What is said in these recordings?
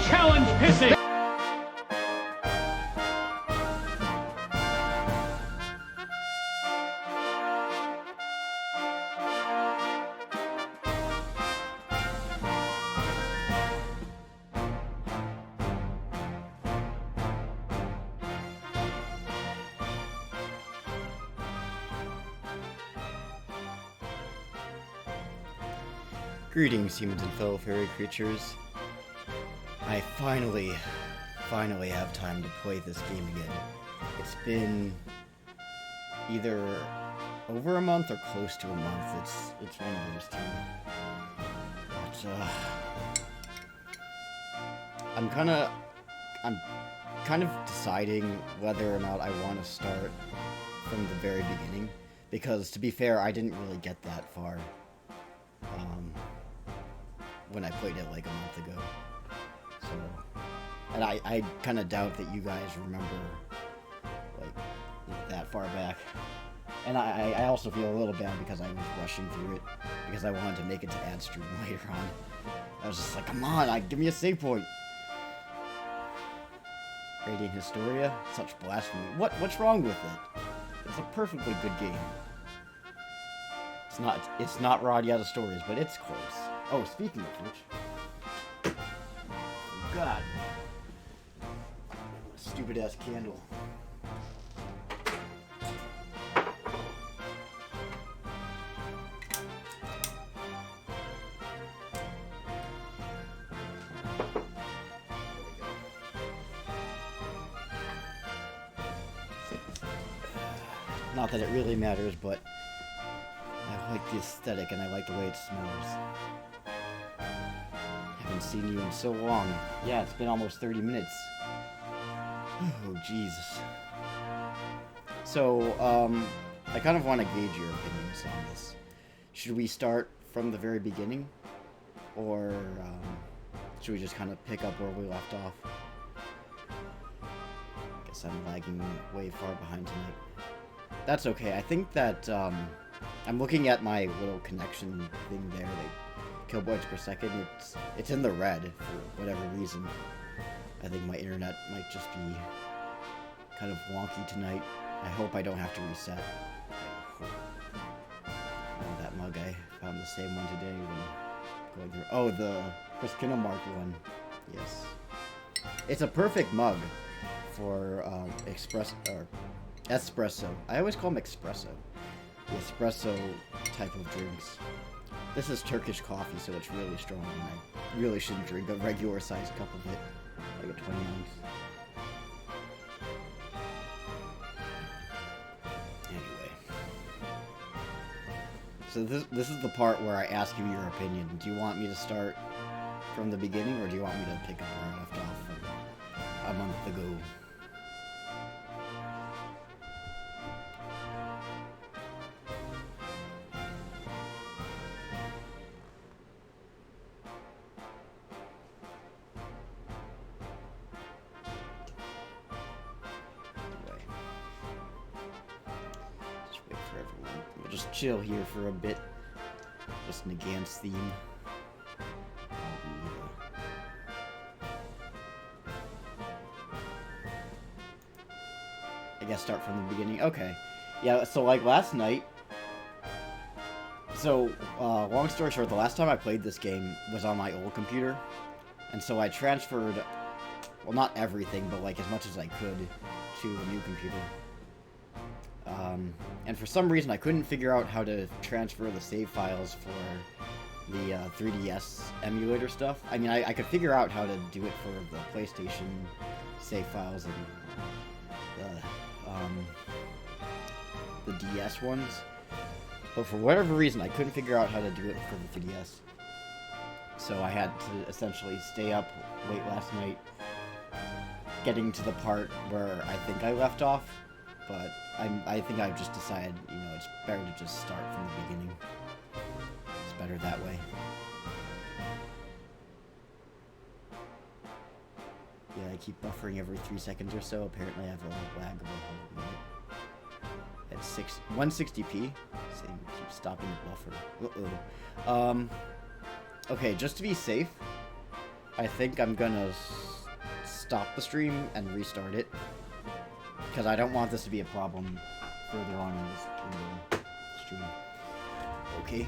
Challenge pissing! Greetings, humans and fellow fairy creatures. I finally have time to play this game again. It's been either over a month or close to a month. It's one of those two. But I'm kind of deciding whether or not I want to start from the very beginning, because to be fair, I didn't really get that far when I played it like a month ago. So, and I kind of doubt that you guys remember like that far back. And I also feel a little bad because I was rushing through it because I wanted to make it to ad stream later on. I was just like, come on, give me a save point. Radiant Historia? Such blasphemy. What's wrong with it? It's a perfectly good game. It's not Radiata Stories, but it's close. Oh, speaking of which... Oh, God. Stupid-ass candle. Not that it really matters, but I like the aesthetic and I like the way it smells. Haven't seen you in so long. Yeah, it's been almost 30 minutes. Oh, Jesus. So, I kind of want to gauge your opinions on this. Should we start from the very beginning? Or, should we just kind of pick up where we left off? Guess I'm lagging way far behind tonight. That's okay. I think that, I'm looking at my little connection thing there, like kilobytes per second. It's in the red for whatever reason. I think my internet might just be kind of wonky tonight. I hope I don't have to reset. Oh, that mug, I found the same one today when going through. Oh, the Chris Kinnemark one. Yes. It's a perfect mug for espresso. I always call them espresso. The espresso type of drinks. This is Turkish coffee, so it's really strong, and I really shouldn't drink a regular sized cup of it, like a 20 ounce. Anyway. So this is the part where I ask you your opinion. Do you want me to start from the beginning, or do you want me to pick up where I left off from a month ago? Chill here for a bit. Just Nagant's theme. I guess start from the beginning. Okay. Yeah, so like last night. So, long story short, the last time I played this game was on my old computer. And so I transferred, well, not everything, but like as much as I could to the new computer. And for some reason I couldn't figure out how to transfer the save files for the 3DS emulator stuff. I mean, I could figure out how to do it for the PlayStation save files and the DS ones. But for whatever reason, I couldn't figure out how to do it for the 3DS. so I had to essentially stay up late last night, getting to the part where I think I left off, but I think I've just decided, you know, it's better to just start from the beginning. It's better that way. Yeah, I keep buffering every 3 seconds or so. Apparently I have a lag of a whole minute. At 160p. Same, keep stopping the buffer. Uh-oh. Okay, just to be safe, I think I'm gonna stop the stream and restart it. Because I don't want this to be a problem further on in the stream. Okay.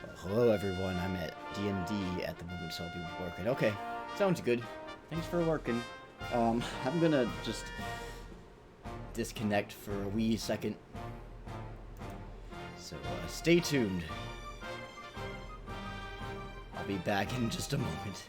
Well, hello everyone, I'm at D&D at the moment, so I'll be working. Okay, sounds good. Thanks for working. I'm gonna just disconnect for a wee second. So, stay tuned. I'll be back in just a moment.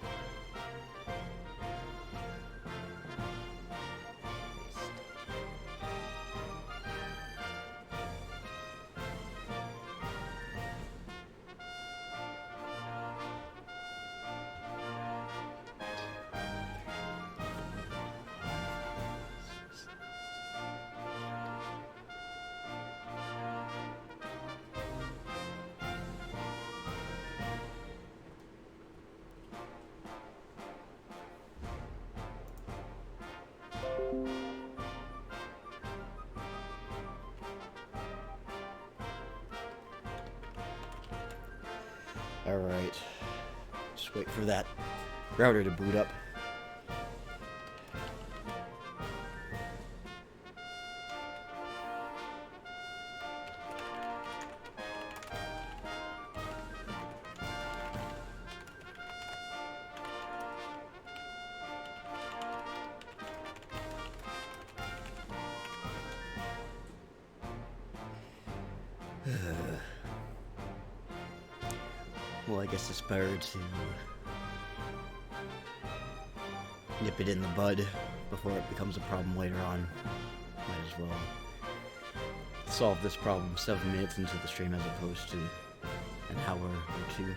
Alright. Just wait for that router to boot up. Well, I guess it's better to nip it in the bud before it becomes a problem later on. Might as well solve this problem 7 minutes into the stream as opposed to an hour or two.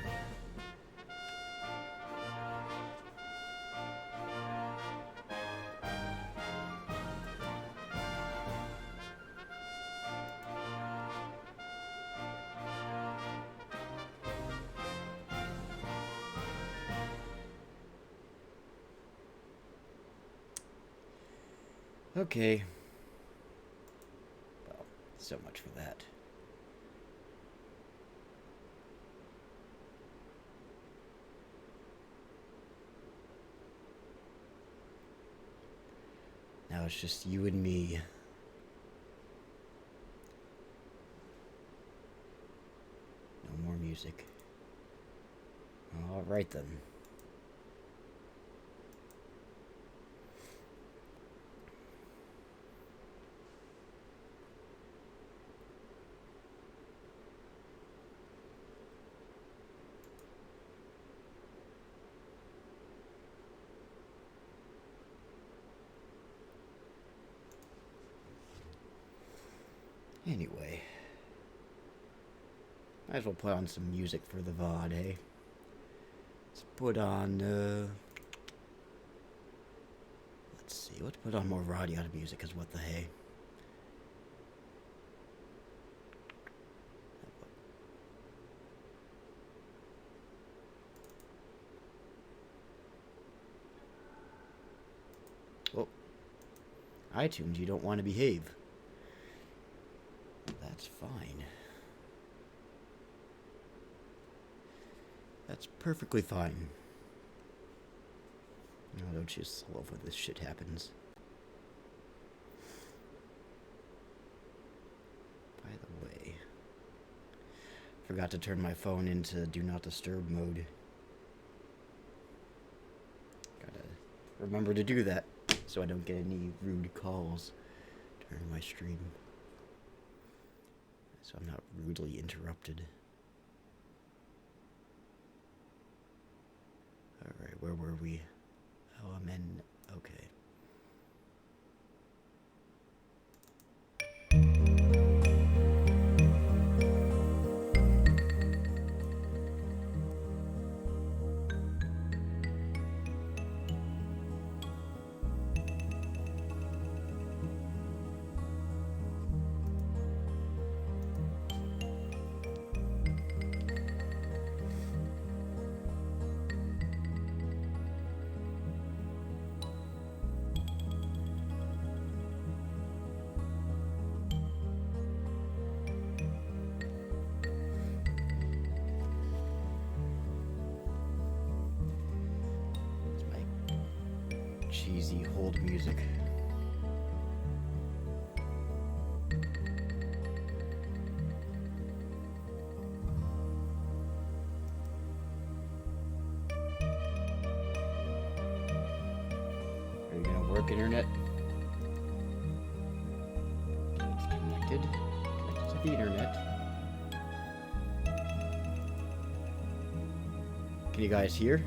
Okay. Well, so much for that. Now it's just you and me. No more music. All right then. Anyway, might as well put on some music for the VOD, eh? Let's put on, let's see, let's put on more radio music, because what the hey? Oh, iTunes, you don't want to behave. That's fine. That's perfectly fine. Oh, don't you just love when this shit happens? By the way, forgot to turn my phone into Do Not Disturb mode. Gotta remember to do that so I don't get any rude calls during my stream. So I'm not rudely interrupted. Alright, where were we? Oh, I'm in... okay. cheesy hold music. Are you gonna work, internet? It's connected. Connected to the internet. Can you guys hear?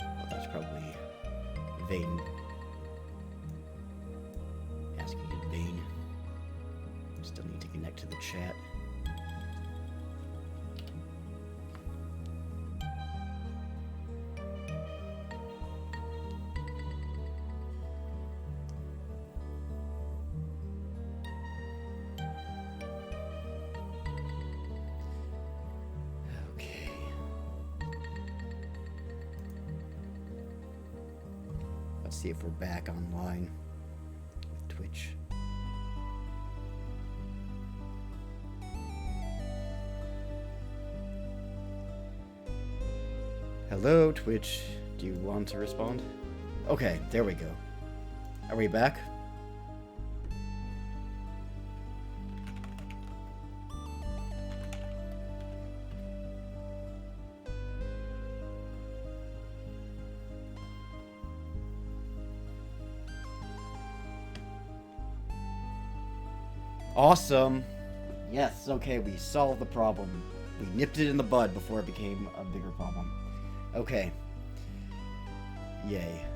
Well, that's probably vain. Asking in vain. Still need to connect to the chat. Okay. Let's see if we're back online with Twitch. Hello, Twitch. Do you want to respond? Okay, there we go. Are we back? Awesome. Yes, okay, we solved the problem. We nipped it in the bud before it became a bigger problem. Okay. Yay.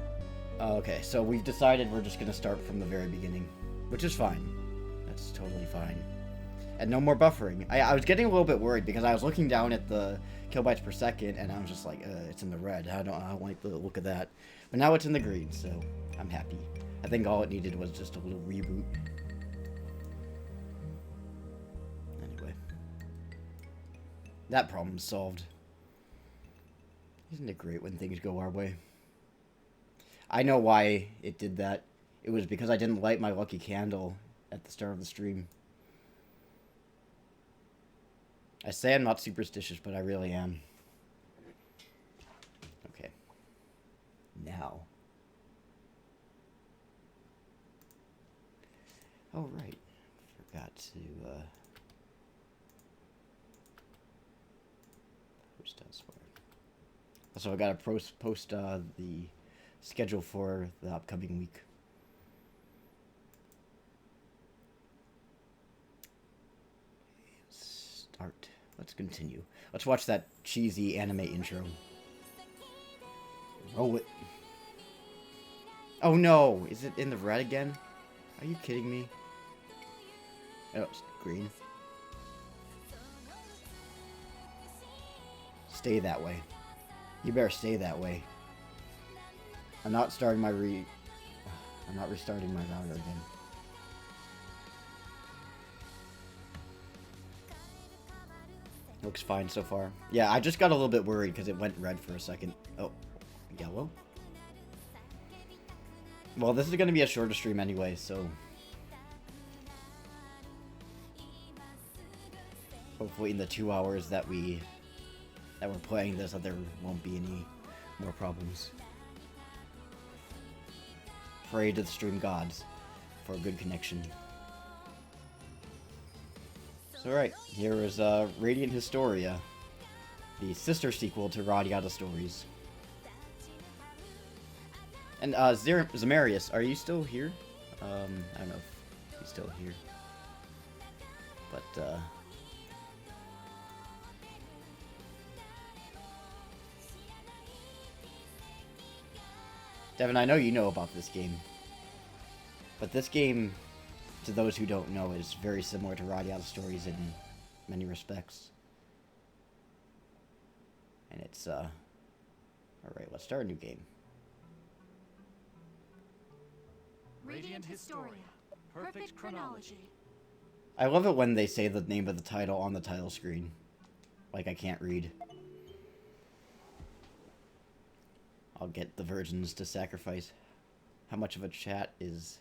Okay, so we've decided we're just gonna start from the very beginning, which is fine. That's totally fine. And no more buffering. I was getting a little bit worried because I was looking down at the kilobytes per second and I was just like, it's in the red. I don't like the look of that. But now it's in the green, so I'm happy. I think all it needed was just a little reboot. Anyway. That problem's solved. Isn't it great when things go our way? I know why it did that. It was because I didn't light my lucky candle at the start of the stream. I say I'm not superstitious, but I really am. Okay. Now. Oh, right. Forgot to, post elsewhere. So I gotta post the schedule for the upcoming week. Start. Let's continue. Let's watch that cheesy anime intro. Roll it. Oh no! Is it in the red again? Are you kidding me? Oh, it's green. Stay that way. You better stay that way. I'm not starting my I'm not restarting my router again. Looks fine so far. Yeah, I just got a little bit worried because it went red for a second. Oh, yellow? Well, this is going to be a shorter stream anyway, so... hopefully in the 2 hours that we're playing this, that there won't be any more problems. Pray to the stream gods for a good connection. So right, here is Radiant Historia, the sister sequel to Radiata Stories. And Zamarius, are you still here? I don't know if he's still here. But Devin, I know you know about this game. But this game, to those who don't know, is very similar to Radiata Stories in many respects. And it's, alright, let's start a new game. Radiant Historia. Perfect chronology. I love it when they say the name of the title on the title screen. Like I can't read. I'll get the virgins to sacrifice. How much of a chat is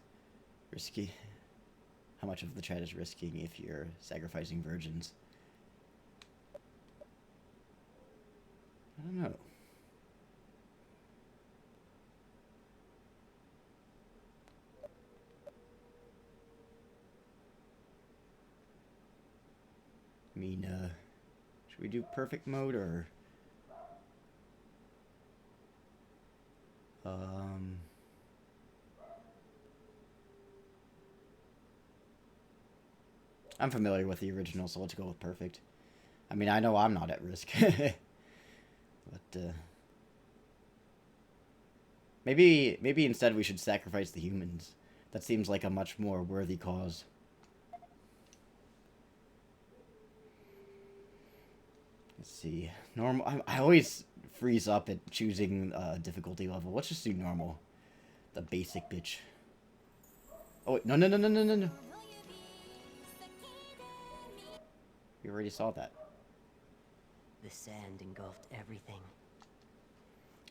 risky? How much of the chat is risking if you're sacrificing virgins? I don't know. I mean, should we do perfect mode or... I'm familiar with the original, so let's go with perfect. I mean, I know I'm not at risk. But, maybe instead we should sacrifice the humans. That seems like a much more worthy cause. Let's see. Normal. I always freeze up at choosing difficulty level. Let's just do normal. The basic bitch. Oh, wait. No. We already saw that. The sand engulfed everything.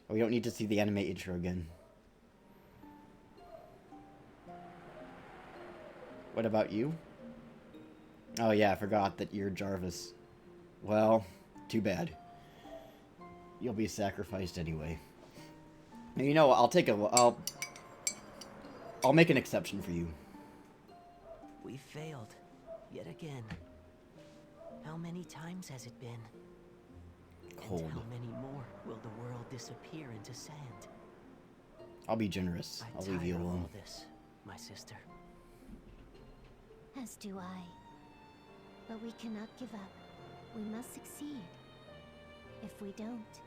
Oh, we don't need to see the anime intro again. What about you? Oh yeah, I forgot that you're Jarvis. Well, too bad. You'll be sacrificed anyway. And you know what? I'll make an exception for you. We failed. Yet again. How many times has it been? Cold. And how many more will the world disappear into sand? I'll be generous. I'll leave you alone. All this, my sister. As do I. But we cannot give up. We must succeed. If we don't...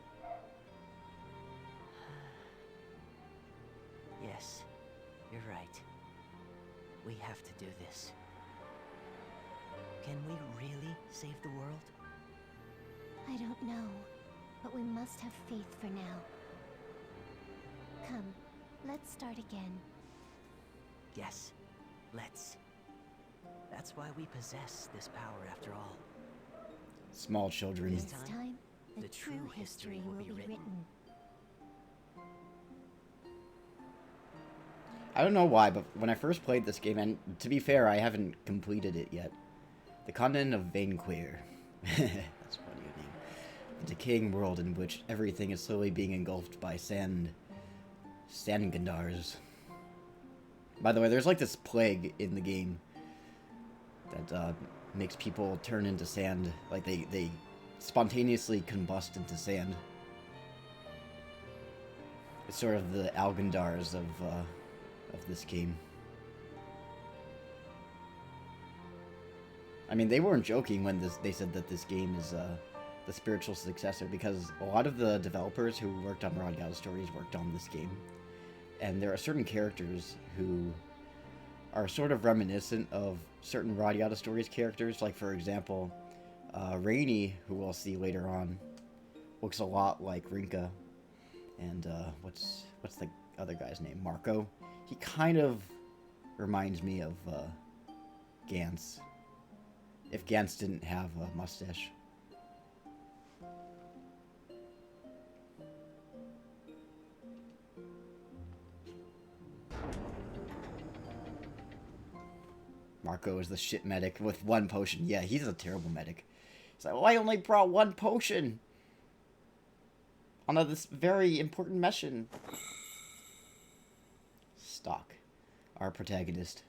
Yes, you're right. We have to do this. Can we really save the world? I don't know, but we must have faith for now. Come, let's start again. Yes, let's. That's why we possess this power after all. Small children. This time, the true history will be written. I don't know why, but when I first played this game, and to be fair, I haven't completed it yet. The continent of Vainquir. That's funny name. A decaying world in which everything is slowly being engulfed by Sandgandars. By the way, there's like this plague in the game that makes people turn into sand. Like they spontaneously combust into sand. It's sort of the Algandars of this game. I mean, they weren't joking when they said that this game is the spiritual successor, because a lot of the developers who worked on Rod God Stories worked on this game. And there are certain characters who are sort of reminiscent of certain Rod God Stories characters. Like, for example, Rainy, who we'll see later on, looks a lot like Rinka. And what's the other guy's name? Marco. He kind of reminds me of Gantz. If Gantz didn't have a mustache. Marco is the shit medic with one potion. Yeah, he's a terrible medic. He's like, well, I only brought one potion on this very important mission. Stock, our protagonist.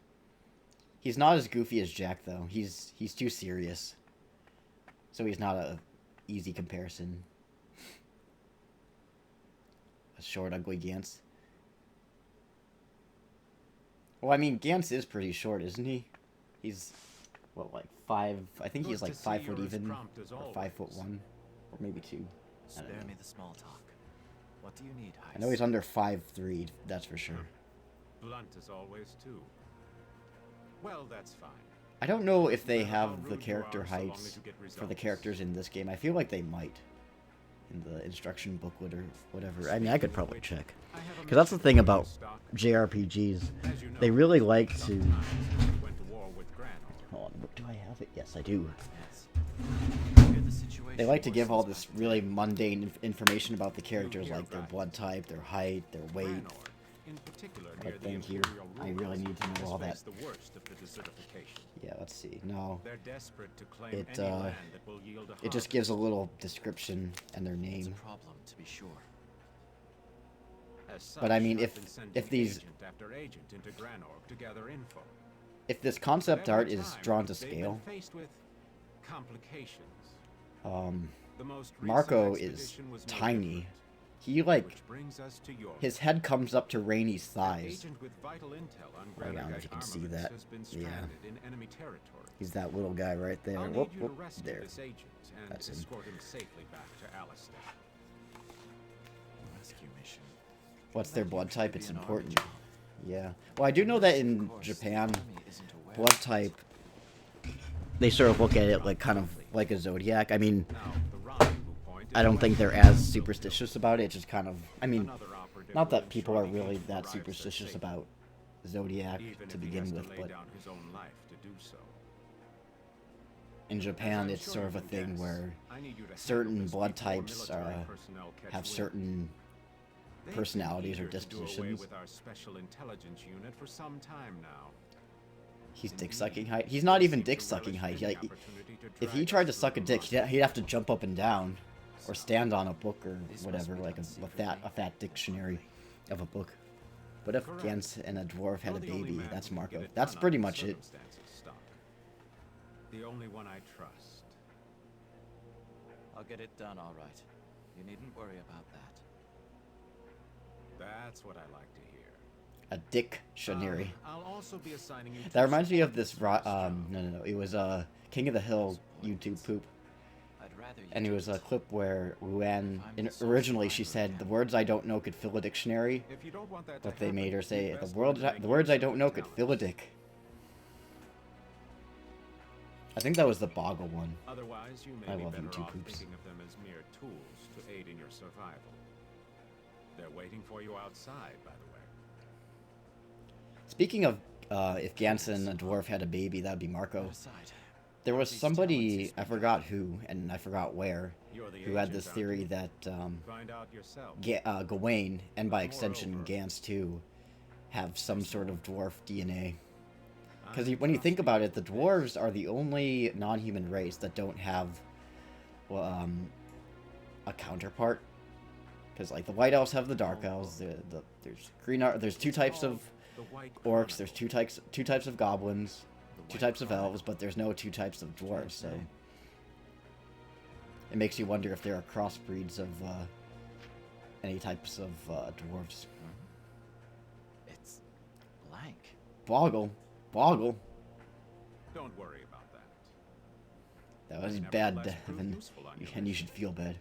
He's not as goofy as Jack, though. He's too serious. So he's not a easy comparison. A short, ugly Gantz. Well, I mean, Gantz is pretty short, isn't he? He's, what, like 5... I think he's like 5 foot even, or 5'1", or maybe 2. Spare me the small talk. What do you need, Heist? I know he's under 5'3", that's for sure. Blunt as always, too. Well, that's fine. I don't know if they have the character heights for the characters in this game. I feel like they might in the instruction booklet or whatever. I mean, I could probably check. Because that's the thing about JRPGs. They really like to... Hold on, do I have it? Yes, I do. They like to give all this really mundane information about the characters, like their blood type, their height, their weight. But thank you. I really need to know all that. Yeah, let's see. No, it just gives a little description and their name. But I mean, if this concept art is drawn to scale, complications. Um, The most recent Marco is expedition was no different. The most recent Marco is expedition was no tiny. different. He, like, Which brings us to your his head comes up to Rainey's An thighs. agent with vital intel on I don't know if you Granite can see armaments that. has been Yeah. stranded in enemy territory. He's that little guy right there. I'll need Whoop, you to whoop, rescue there. this agent and That's him. escort him safely back to Alistair. Rescue mission. What's their That blood usually type? be It's an army important. job. Yeah. Well, I do know that Of in course, Japan, the army isn't aware blood of it. type, they sort of look at it like kind of like a zodiac. I mean, Now, the rendezvous point I is don't think they're west of as Silk superstitious Hill. about it. It's just kind of, I mean, Another operative not will that people are ensure the really agent that arrives there superstitious safely, about zodiac even to if he begin has to with, lay but down his own life to do so. in As Japan, I'm it's sure sort you of a can thing guess, where I need you to handle certain this blood before types military personnel catch have wind. certain They've been personalities or eager to do away dispositions. with our special intelligence unit for some time now. He's Indeed, dick sucking height. He's not they even seem to dick sucking relish height. any Like, opportunity to if he drag tried to us suck a through dick, the he'd have to jump up and down, or stand on a book or This must whatever, be like done a fat dictionary of a book. But if Correct. Gans and a dwarf had a You're the only baby, man that's who can Marco. get it That's done pretty under much it. circumstances, Stock. The only one I trust. I'll get it done all right. You needn't worry about that. That's what I like to hear. A dictionary. I'll also be assigning you That two reminds me of support this. for this job. No. It was King of the Hill YouTube poop, I'd rather you and it do was a it. clip where Luann, I'm the sole originally she survivor said, "The again. words I don't know could fill a dictionary," If you don't want that but to they made her happen, say, you'd "The best learn to make words I use of don't your know could fill a talents. dick." I think that was the Boggle one. Otherwise, you I may be love better YouTube off poops. thinking of them as mere tools to aid in your survival. They're waiting for you outside, by the way. Speaking of, if Ganson, a dwarf, had a baby, that'd be Marco. That aside, There was these somebody, talents I forgot who, and I forgot where, You're the who had agent, this aren't theory you? that Find out yourself. Gawain, and by extension Moreover, Gans too, have some there's sort more. of dwarf DNA. Because I'm when you think trusting about it, the you. dwarves are the only non-human race that don't have, well, a counterpart. Because like the white elves have the dark elves. There's two types of The White orcs. There's two types of goblins, the two White types of Chronicle. elves, but there's no two types of dwarves. So say. it makes you wonder if there are crossbreeds of any types of dwarves. It's blank. Boggle. Don't worry about that. That was Nevertheless, bad, prove Devin, useful on your and you mission. should feel bad.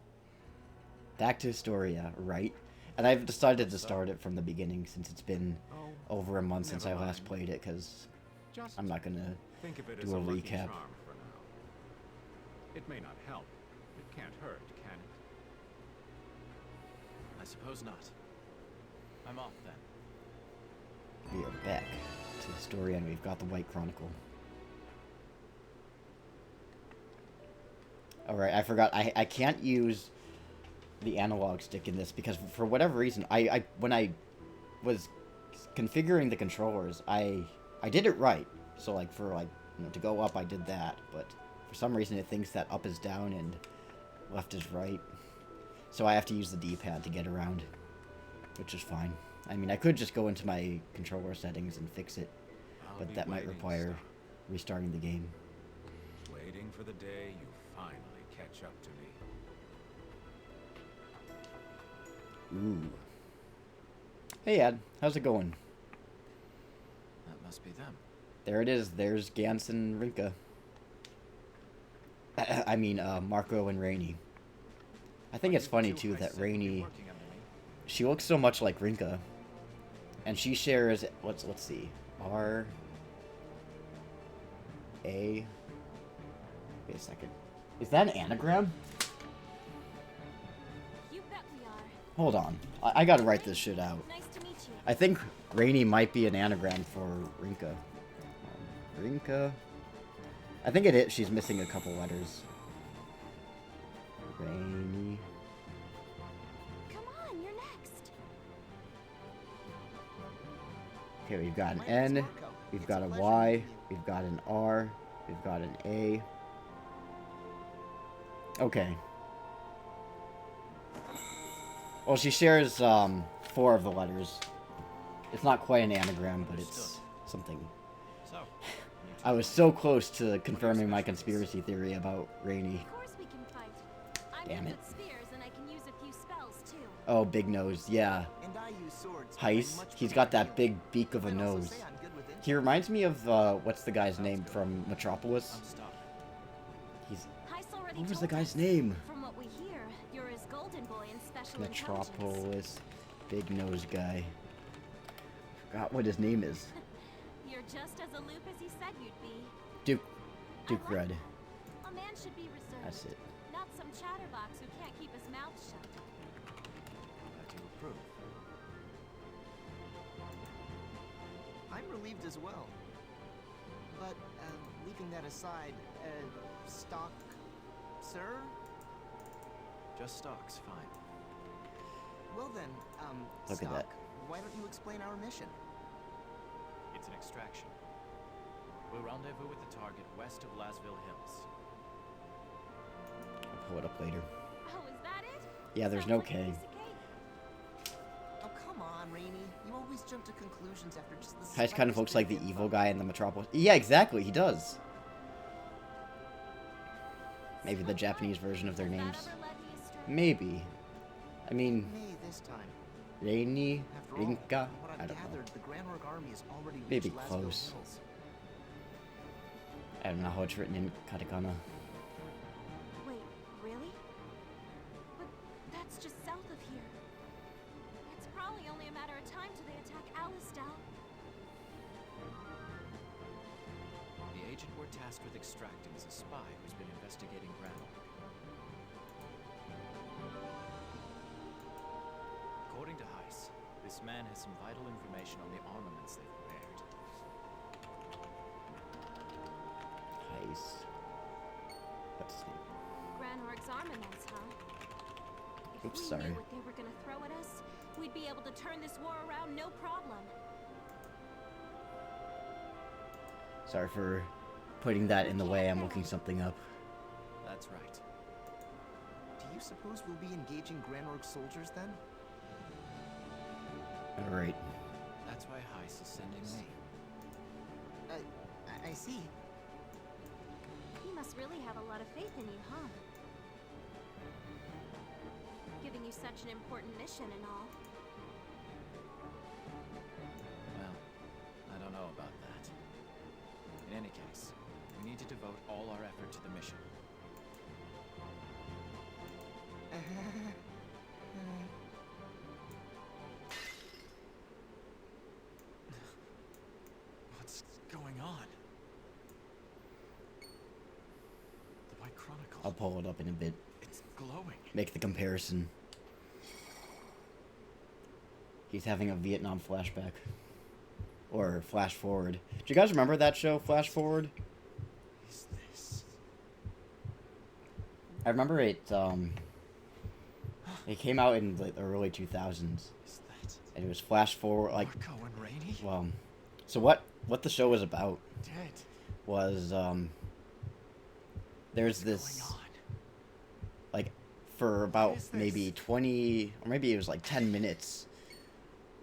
Back to Historia, right? And I've decided to start it from the beginning since it's been Oh, over a month since I never last mind. played it, because just I'm not gonna think of it do as a lucky recap. charm for now. It may not help. It can't hurt, can it? I suppose not. I'm off then. We are back to Historia, and we've got the White Chronicle. Alright, I forgot. I can't use the analog stick in this because for whatever reason, when I was configuring the controllers, I did it right. So like to go up, I did that, but for some reason it thinks that up is down and left is right. So I have to use the D-pad to get around, which is fine. I mean, I could just go into my controller settings and fix it, I'll but be that might waiting, require Stock. restarting the game. Waiting for the day you finally catch up to me. Ooh. Hey, Ed. How's it going? That must be them. There it is. There's Gans and Rinka. I mean, Marco and Rainey. I think it's funny, too, that Rainey... She looks so much like Rinka. And she shares... Let's see. R... A... Wait a second. Is that an anagram? You bet we are. Hold on. I gotta write this shit out. Nice to meet you. I think Rainey might be an anagram for Rinka. Rinka. I think it is. She's missing a couple letters. Rainey. Come on, you're next. Okay, we've got an N. We've got a Y. We've got an R. We've got an A. Okay. Well, she shares 4 of the letters. It's not quite an anagram, but it's something. So, you I was so close to confirming my conspiracy theory about Rainy. Of course we can fight. I'm Damn good it. with spears and I can use a few spells too. Oh, Big Nose, yeah. And I use swords. but I'm Heist. much He's better got at that healing. big beak of a I'd also nose. say I'm good with He reminds me of, what's the guy's name from Metropolis? I'm stuck. He's... Heist already What was the told guy's us. name? From what we hear, you're his golden boy in special intelligence. Metropolis. Big nose guy. Forgot what his name is. You're just as aloof as he said you'd be. Duke I like Red. that. A man should be reserved. That's it. Not some chatterbox who can't keep his mouth shut. Glad you approve. I'm relieved as well. But, leaving that aside, stock, sir? Just stocks, fine. Well then, Look at Stock, that. why don't you explain our mission? It's an extraction. We'll rendezvous with the target west of Lasville Hills. I'll pull it up later. Oh, is that it? Yeah, there's Sounds no like a K. piece of cake. Oh, come on, Rainy. You always jump to conclusions after just the Heist kind of slightest looks bit like the info. evil guy in the Metropolis. Yeah, exactly, he does. Maybe the Japanese version of their Has that names. ever led me astray? Maybe. I mean, May this time. Reini, After all, Rinka, from what I I've don't know. gathered, the Grand Org army is already Maybe reached Lasville close. Hills. I don't know how it's written in katakana. Wait, really? But that's just south of here. It's probably only a matter of time till they attack Alistal. The agent we're tasked with extracting is a spy who's been investigating Granor. According to Heiss, this man has some vital information on the armaments they've prepared. Heist. What's his name? Granorg's armaments, huh? If Oops, we sorry. knew what they were gonna throw at us, we'd be able to turn this war around no problem. Sorry for putting that in the way. I'm looking something up. That's right. Do you suppose we'll be engaging Grand Org soldiers then? Alright. That's why Heiss is sending me. I see. He must really have a lot of faith in you, huh? Giving you such an important mission and all. Well, I don't know about that. In any case, we need to devote all our effort to the mission. What's going on? The White Chronicle. I'll pull it up in a bit. It's glowing. Make the comparison. He's having a Vietnam flashback. Or flash forward. Do you guys remember that show, Flash Forward? Is this? I remember it, it came out in the early 2000s. Is that And it was flash forward, like, Marco and Rainey? well, so what the show was about Dead. was, there's What's this, going on? like, for about is maybe this? 20, or maybe it was like 10 minutes,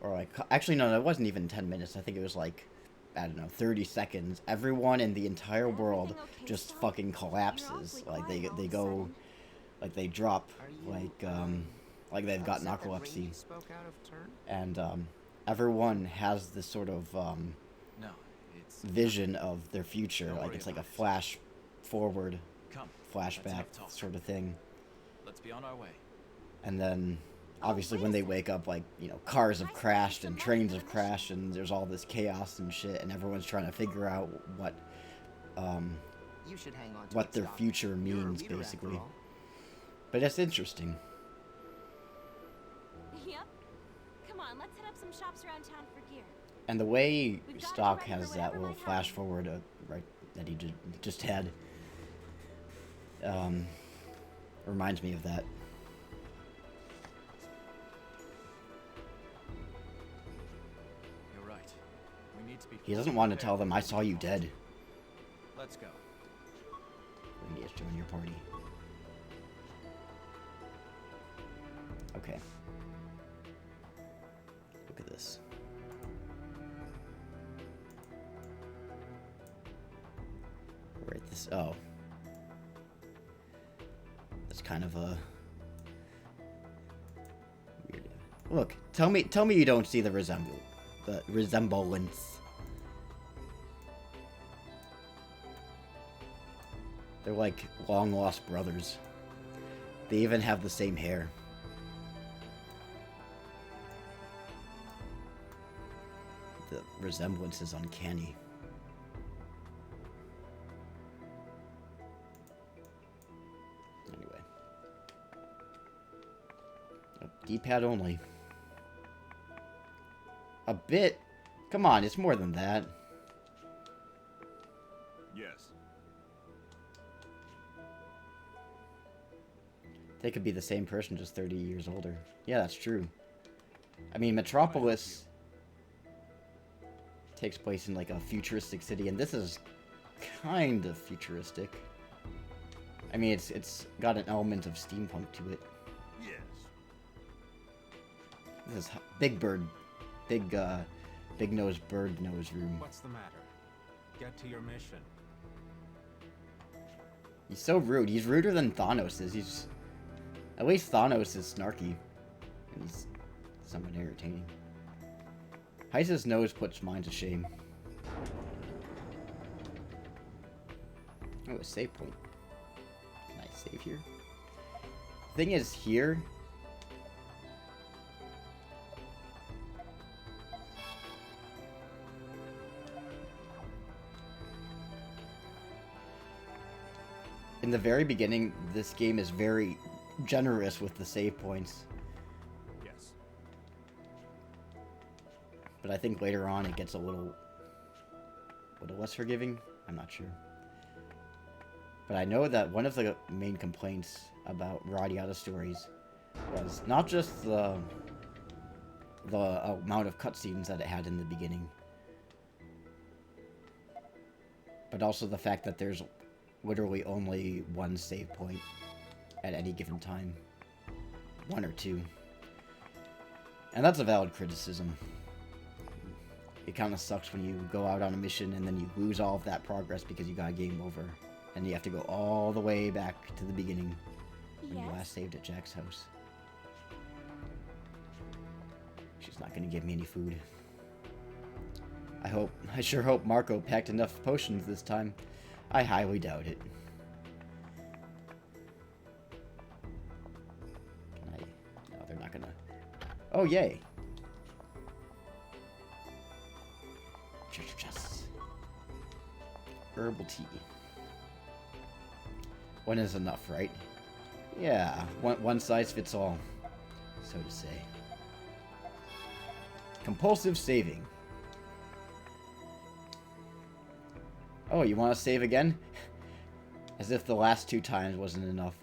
or like, actually, no, it wasn't even 10 minutes, I think it was like, I don't know, 30 seconds, everyone in the entire world Everything okay, just Stock? fucking You're collapses, awfully like, quiet all they of a go, sudden. like, they drop, Are you, like they've got upset that narcolepsy, Rainey spoke out of turn? and, everyone has this sort of, No, it's vision of their future, Don't like worry it's like a about it. flash forward come. Let's flashback have talk. sort of thing. Let's be on our way. And then obviously wait when a they second. wake up, like, you know, cars have I spent crashed some and money trains for have the mission. crashed and there's all this chaos and shit and everyone's trying to figure out what You should hang on to what it, their Stock. future You're a means, leader, after basically. all. But it's interesting. Yep. Come on, let's hit up some shops around town for gear. And the way We've gotta Stock be ready has for that whatever little might flash happen. forward right that he just had reminds me of that. You're right. We need to be. He doesn't fully want to prepared tell them for I any saw you halt. dead. Let's go. Randy has joined your party. Okay. Look at this. this? Oh. That's kind of a weird. Look, tell me you don't see the resemblance. They're like long lost brothers. They even have the same hair. The resemblance is uncanny. Anyway. D-pad only. A bit? Come on, it's more than that. Yes. They could be the same person, just 30 years older. Yeah, that's true. I mean, Metropolis takes place in like a futuristic city, and this is kind of futuristic. I mean, it's got an element of steampunk to it. Yes. This is big nose bird nose room. What's the matter? Get to your mission. He's so rude. He's ruder than Thanos is. At least Thanos is snarky. And he's somewhat entertaining. Heist's nose puts mine to shame. Oh, a save point. Can I save here? Thing is, here... in the very beginning, this game is very generous with the save points. Yes. But I think later on it gets a little less forgiving. I'm not sure. But I know that one of the main complaints about Radiata stories was not just the amount of cutscenes that it had in the beginning, but also the fact that there's literally only one save point at any given time. One or two. And that's a valid criticism. It kind of sucks when you go out on a mission and then you lose all of that progress because you got game over. And you have to go all the way back to the beginning when you last saved at Jack's house. She's not going to give me any food. I sure hope Marco packed enough potions this time. I highly doubt it. Can I? No, they're not gonna. Oh, yay. Treasure chests. Herbal tea. One is enough, right? Yeah, one size fits all, so to say. Compulsive saving. Oh, you want to save again? As if the last 2 times wasn't enough.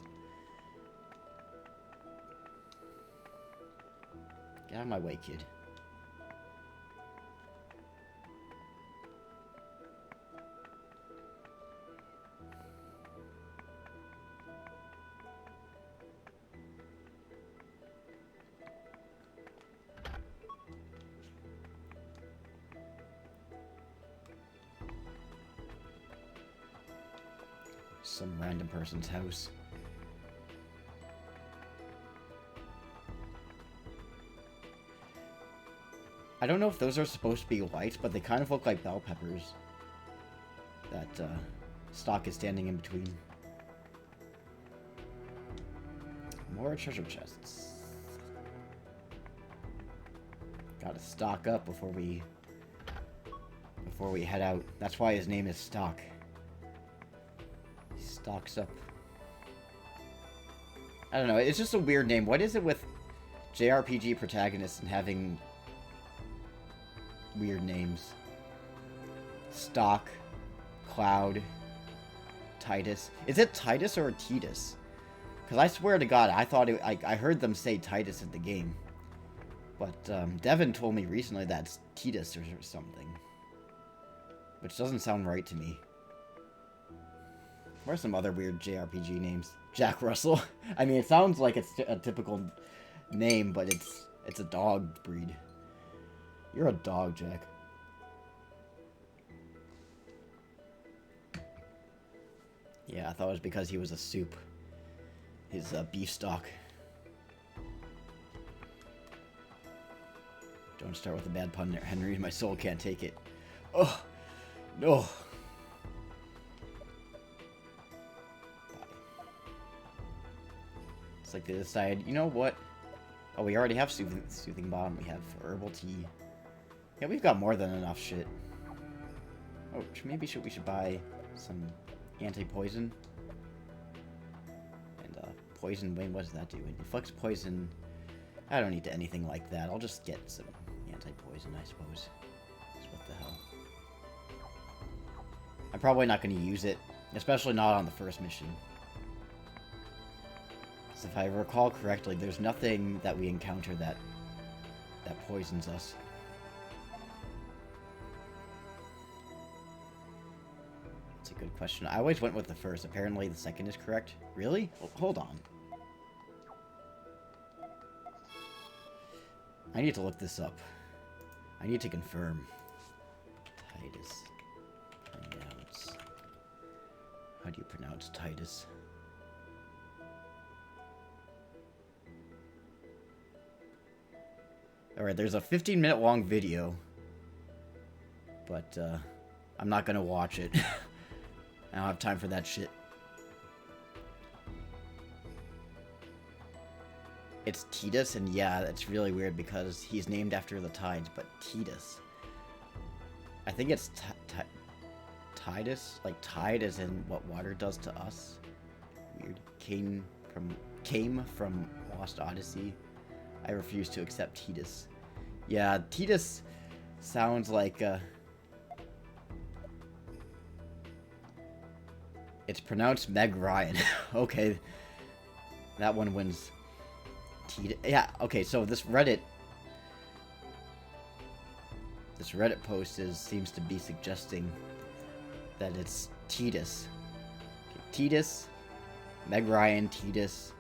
Get out of my way, kid. Some random person's house. I don't know if those are supposed to be lights, but they kind of look like bell peppers. That Stock is standing in between. More treasure chests. Gotta stock up before we head out. That's why his name is Stock. Stocks up. I don't know, it's just a weird name. What is it with JRPG protagonists and having weird names? Stock, Cloud, Titus. Is it Titus or Titus? Because I swear to God, I thought I heard them say Titus in the game. But Devin told me recently that's Titus or something. Which doesn't sound right to me. Or some other weird JRPG names. Jack Russell. I mean, it sounds like it's a typical name, but it's a dog breed. You're a dog, Jack. Yeah, I thought it was because he was a soup. His beef stock. Don't start with a bad pun there, Henry. My soul can't take it. Oh, no. It's like they decided, you know what? Oh, we already have soothing balm. We have herbal tea. Yeah, we've got more than enough shit. Oh, maybe we should buy some anti-poison. And poison wing, what does that do? It inflicts poison. I don't need anything like that. I'll just get some anti-poison, I suppose. What the hell? I'm probably not going to use it, especially not on the first mission. So if I recall correctly, there's nothing that we encounter that poisons us. That's a good question. I always went with the first. Apparently the second is correct. Really? Oh, hold on. I need to look this up. I need to confirm. Titus. Pronounce. How do you pronounce Titus? Alright, there's a 15-minute long video. But, I'm not gonna watch it. I don't have time for that shit. It's Titus, and yeah, it's really weird because he's named after the tides, but Titus. I think it's Titus, like tide as in what water does to us. Weird. Came from Lost Odyssey. I refuse to accept Titus. Yeah, Titus sounds like it's pronounced Meg Ryan. Okay. That one wins. Yeah, okay, so this Reddit post seems to be suggesting that it's Titus. Okay, Titus, Meg Ryan, Titus.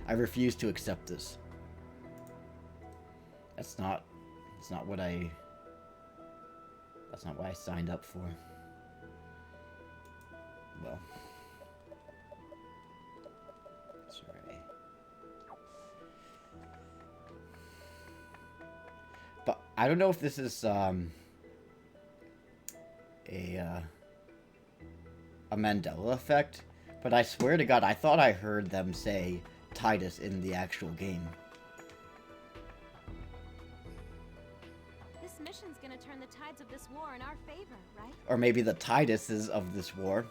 I refuse to accept this. That's not what I signed up for. Well. But I don't know if this is a Mandela effect, but I swear to God, I thought I heard them say Titus in the actual game. This mission's gonna turn the tides of this war in our favor, right? Or maybe the Tituses of this war.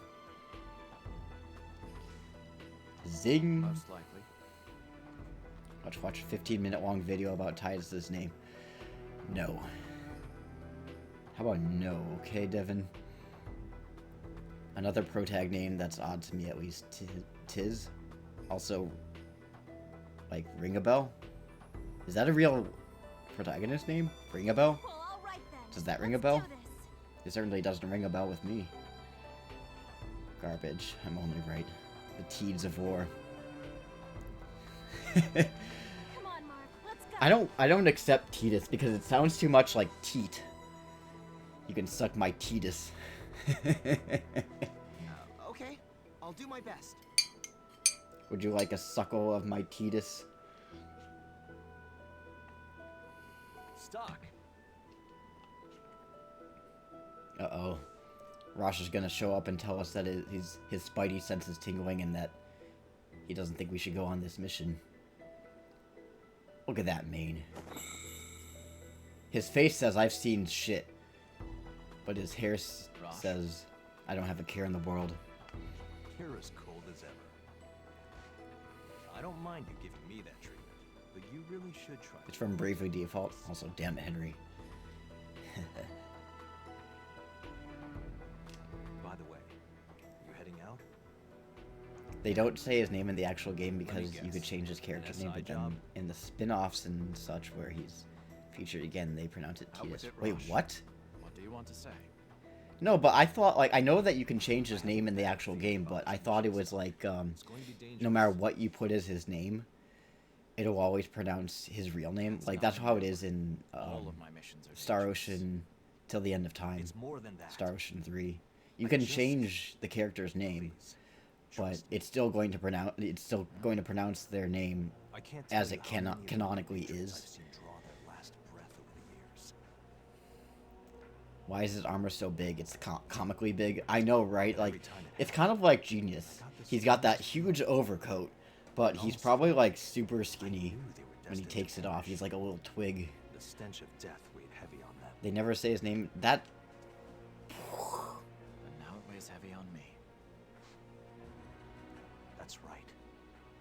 Zing. Most likely. Let's watch a 15-minute long video about Titus's name. No. How about no, okay, Devin? Another protag name that's odd to me, at least. Tiz. Also, like, ring a bell? Is that a real protagonist name? Ring a bell? Well, all right then. Does that ring a Let's bell? do this. It certainly doesn't ring a bell with me. Garbage. I'm only right. The Teeds of War. Come on, Mark. Let's go. I don't accept Titus because it sounds too much like teat. You can suck my Titus. Okay, I'll do my best. Would you like a suckle of my Titus? Stock. Uh-oh. Rosh is gonna show up and tell us that his spidey sense is tingling and that he doesn't think we should go on this mission. Look at that mane. His face says, I've seen shit. But his hair says, I don't have a care in the world. You're as cold as ever. I don't mind you giving me that treatment, but you really should try. It's from Bravely Default. Also, damn it, Henry. By the way, you heading out? They don't say his name in the actual game because guess. you could change his character An name, SI but then job? in the spin-offs and such where he's featured again, they pronounce it Out with Titus. it, Wait, Rosh. what? What do you want to say? No, but I thought, like, I know that you can change his name in the actual game, but I thought it was like, It's going to be dangerous. no matter what you put as his name, it'll always pronounce his real name. Like, that's how it is in All of my missions are Star dangerous. Ocean till the end of time. It's more than that. Star Ocean 3. You I can just- change the character's name, Please, but trust me. it's still going to pronounce their name I can't tell as you it how many of the canonically patrons is. I've seen draw their last breath over the years. Why is his armor so big? It's comically big. I know, right? Like, Every time it it's kind of like Genius. I got this He's got that feeling huge overcoat, but he's probably like super skinny knew they were when he destined to takes it off. perish. He's like a little twig. The stench of death weighed heavy on them. They never say his name. That And now it weighs heavy on me. That's right.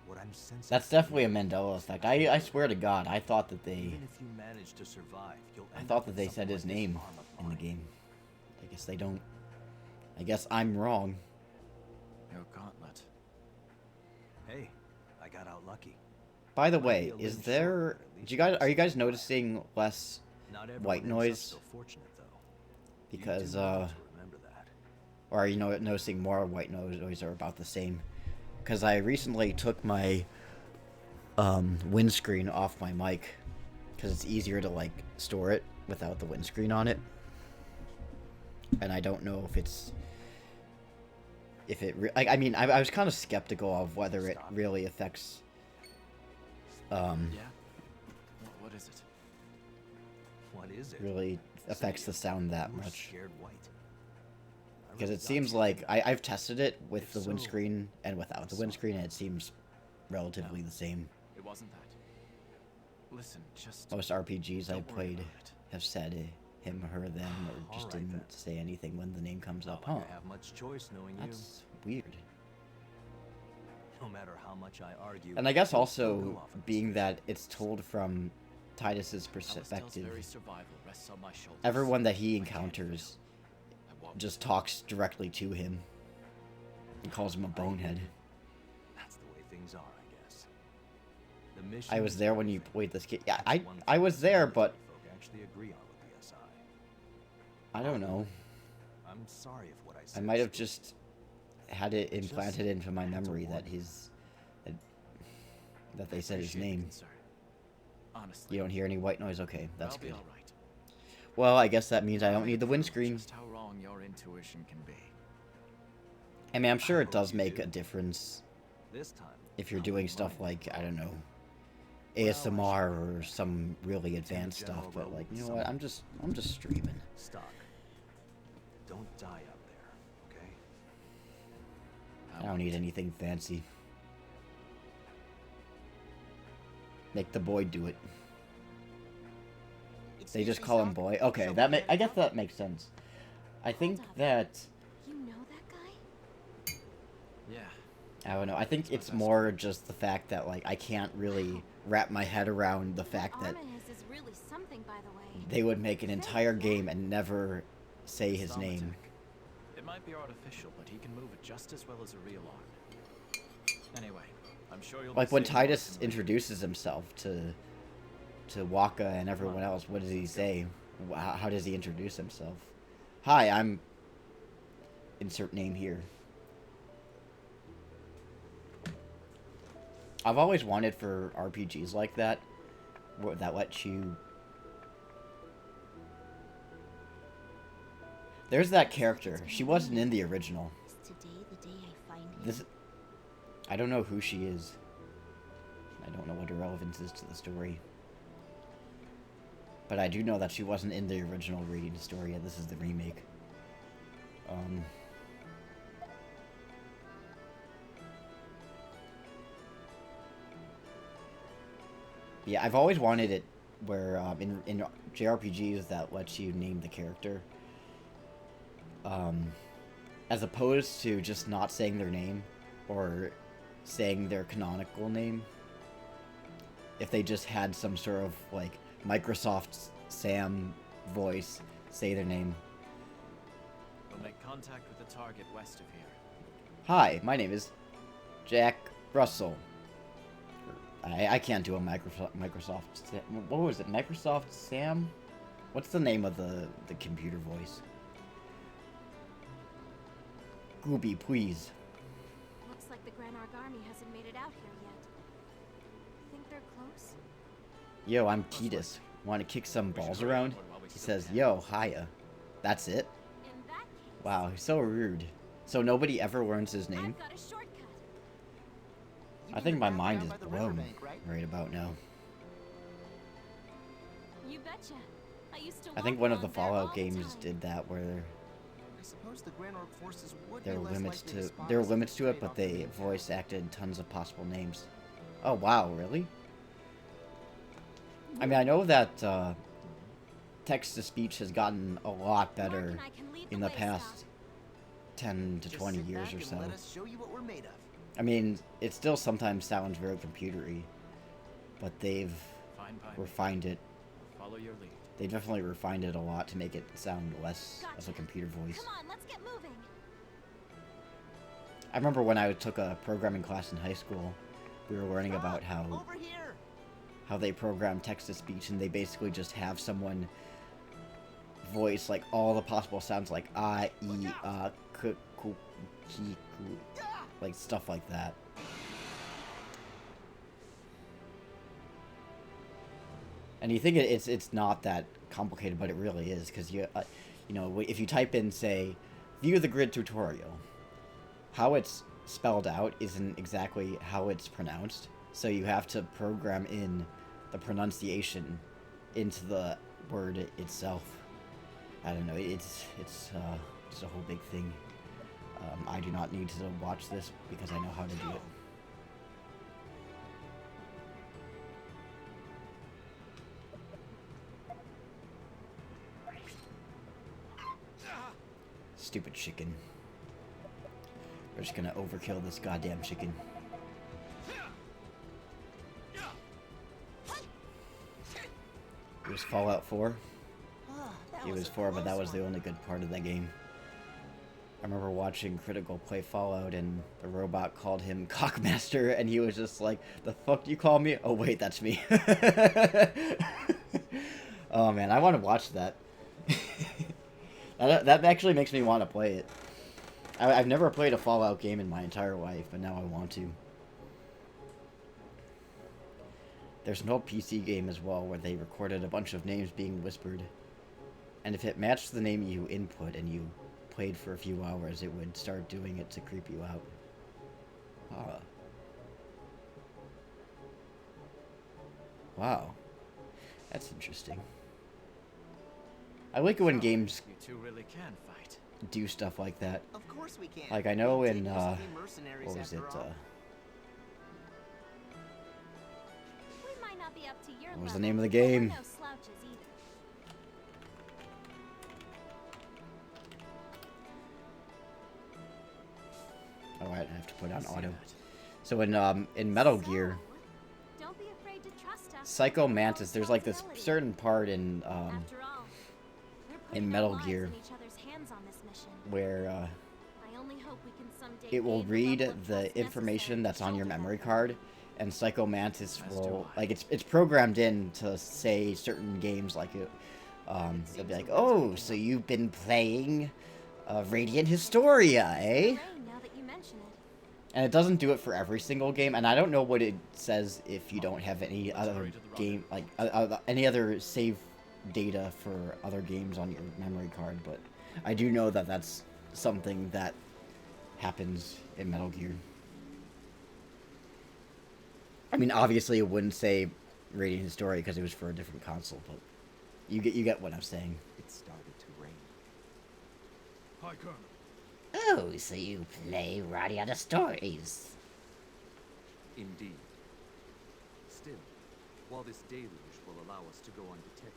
What I'm sensing. that's definitely a Mandela effect. I swear to God, I thought that they Even if you manage to survive, you'll I end thought up that with they something said his like this name arm of in the mine. game. I guess they don't. I guess I'm wrong. Your gauntlet. Hey, I got out lucky. By the Might way, be a is little short, there? but at Do you guys least are you it's guys not noticing less Not everyone white ends up noise? so fortunate, though. You Because do well to remember that. or are you noticing more white noise, or about the same? Because I recently took my windscreen off my mic because it's easier to like store it without the windscreen on it, and I don't know if it I mean I was kind of skeptical of whether it really affects Yeah? What is it? What is it? really affects the sound that You were much. scared white. I Because really it thought seems you like did. I've tested it with If the so, windscreen and without the I'm windscreen, sorry. and it seems relatively the same. It wasn't that. Listen, just Most RPGs I've don't worry played about it. have said him, her, them, or just Alright didn't then. say anything when the name comes Not up. like Huh? I have much choice knowing That's weird. you. No matter how much I argue. And I guess you'll still also go off of being this. that it's told from Titus's Alistair's perspective, very survival rests on my shoulders. everyone that he I can't encounters fail. I won't. just talks directly to him and calls him a bonehead. That's the way things are, I guess. The mission I was is there when you everything. played this game. Yeah, That's one I thing was there, military but folk actually agree on with the SI. I don't know. I'm sorry if what I I said might have is- just had it Just implanted into my had to memory warn that you. that they said his Appreciate the name. concern. Honestly, You don't hear any white noise? Okay, that's I'll be good. all right. Well, I guess that means I don't need the windscreen. Just how wrong your intuition can be. I mean, I'm sure it hope does you make do. a difference This time. if you're I'll doing be stuff mine. like, I don't know, Well, I ASMR should or some really attend the advanced stuff, general but road like, with you know what, someone. I'm just streaming. Stock. Don't die out there, okay? I don't need anything fancy. Make the boy do it. They just call him boy. Okay, I guess that makes sense. I think that You know that guy? Yeah. I don't know. I think it's more just the fact that like I can't really wrap my head around the fact that Arm of his is really something, by the way. they would make an entire game and never say his name. It might be artificial, but he can move it just as well as a real arm. Anyway, I'm sure you'll Like be when saving Titus Martin later. introduces himself to Waka and everyone else, what does he say? How does he introduce himself? Hi, I'm insert name here. I've always wanted for RPGs like that that let you. There's that character. She wasn't in the original. Is today the day I find him? This, I don't know who she is. I don't know what her relevance is to the story. But I do know that she wasn't in the original reading Historia. This is the remake. Yeah, I've always wanted it where in JRPGs that lets you name the character. As opposed to just not saying their name or saying their canonical name. If they just had some sort of like Microsoft Sam voice say their name. We'll make contact with the target west of here. Hi, my name is Jack Russell. I can't do a Microsoft what was it? Microsoft Sam? What's the name of the computer voice? Gooby, please. Looks like the Grand Arc army hasn't made it out here yet. Think they're close? Yo, I'm Titus. Want to kick some balls around? He says, yo, hiya. That's it? In that case, Wow, he's so rude. So nobody ever learns his name? I've got a shortcut. I think my mind is blown right about now. You betcha. I used to I think walk one of the along there all Fallout the games time. did that, where I suppose the Grand Orc forces would there be were less limits likely to spot there were us if limits to it, strayed but off the they main path. voice acted tons of possible names. Oh wow, really? I mean, I know that text to speech has gotten a lot Mark better and I can lead in the way, past Scout. 10 to Just 20 sit years back or and so. let us show you what we're made of. I mean, it still sometimes sounds very computery, but they've Fine by me. refined it. I'll follow your lead. They definitely refined it a lot to make it sound less of a Gotcha. computer voice. Come on, let's get moving. I remember when I took a programming class in high school, we were learning about how Over here. they program text to speech, and they basically just have someone voice like all the possible sounds, like I, E, K, K, K, like stuff like that. And you think it's not that complicated, but it really is, because you know, if you type in, say, view the grid tutorial, how it's spelled out isn't exactly how it's pronounced, so you have to program in the pronunciation into the word itself. I don't know, it's a whole big thing. I do not need to watch this because I know how to do it. Stupid chicken. We're just gonna overkill this goddamn chicken. It was Fallout 4. It was 4, but that was the only good part of that game. I remember watching Critical play Fallout, and the robot called him Cockmaster, and he was just like, "The fuck do you call me?" Oh wait, that's me. Oh man, I want to watch that. That actually makes me want to play it. I've never played a Fallout game in my entire life, but now I want to. There's an old PC game as well where they recorded a bunch of names being whispered. And if it matched the name you input and you played for a few hours, it would start doing it to creep you out. Ah. Wow. That's interesting. I like it when games You two really can fight. do stuff like that. Of course we can. Like, I know We in, take us to be mercenaries what was it, after all. We might not be up to your What was the level, name of the but we're game? no slouches either. Alright, I have to put on See auto. that? So in Metal Gear, So, don't be afraid to trust us. Psycho Mantis, there's like this Responsibility. certain part in After all, we're putting in our Metal lives Gear in each other's hands on this mission. where I only hope we can someday it will gain the read level of the trust information necessary that's to on your shoulder that memory burden. card, and Psycho Mantis As will, do I. like, it's programmed in to say certain games, like it, they'll be like, "Oh, so you've been playing Radiant Historia, eh?" Rain, now that you mention it. And it doesn't do it for every single game, and I don't know what it says if you don't have any other hurry to the game, like any other save data for other games on your memory card, but I do know that that's something that happens in Metal Gear. I mean, obviously it wouldn't say Radiant Historia because it was for a different console, but you get what I'm saying. It started to rain. Hi, Colonel. Oh, so you play Radiata Stories. Indeed. Still, while this deluge will allow us to go undetected,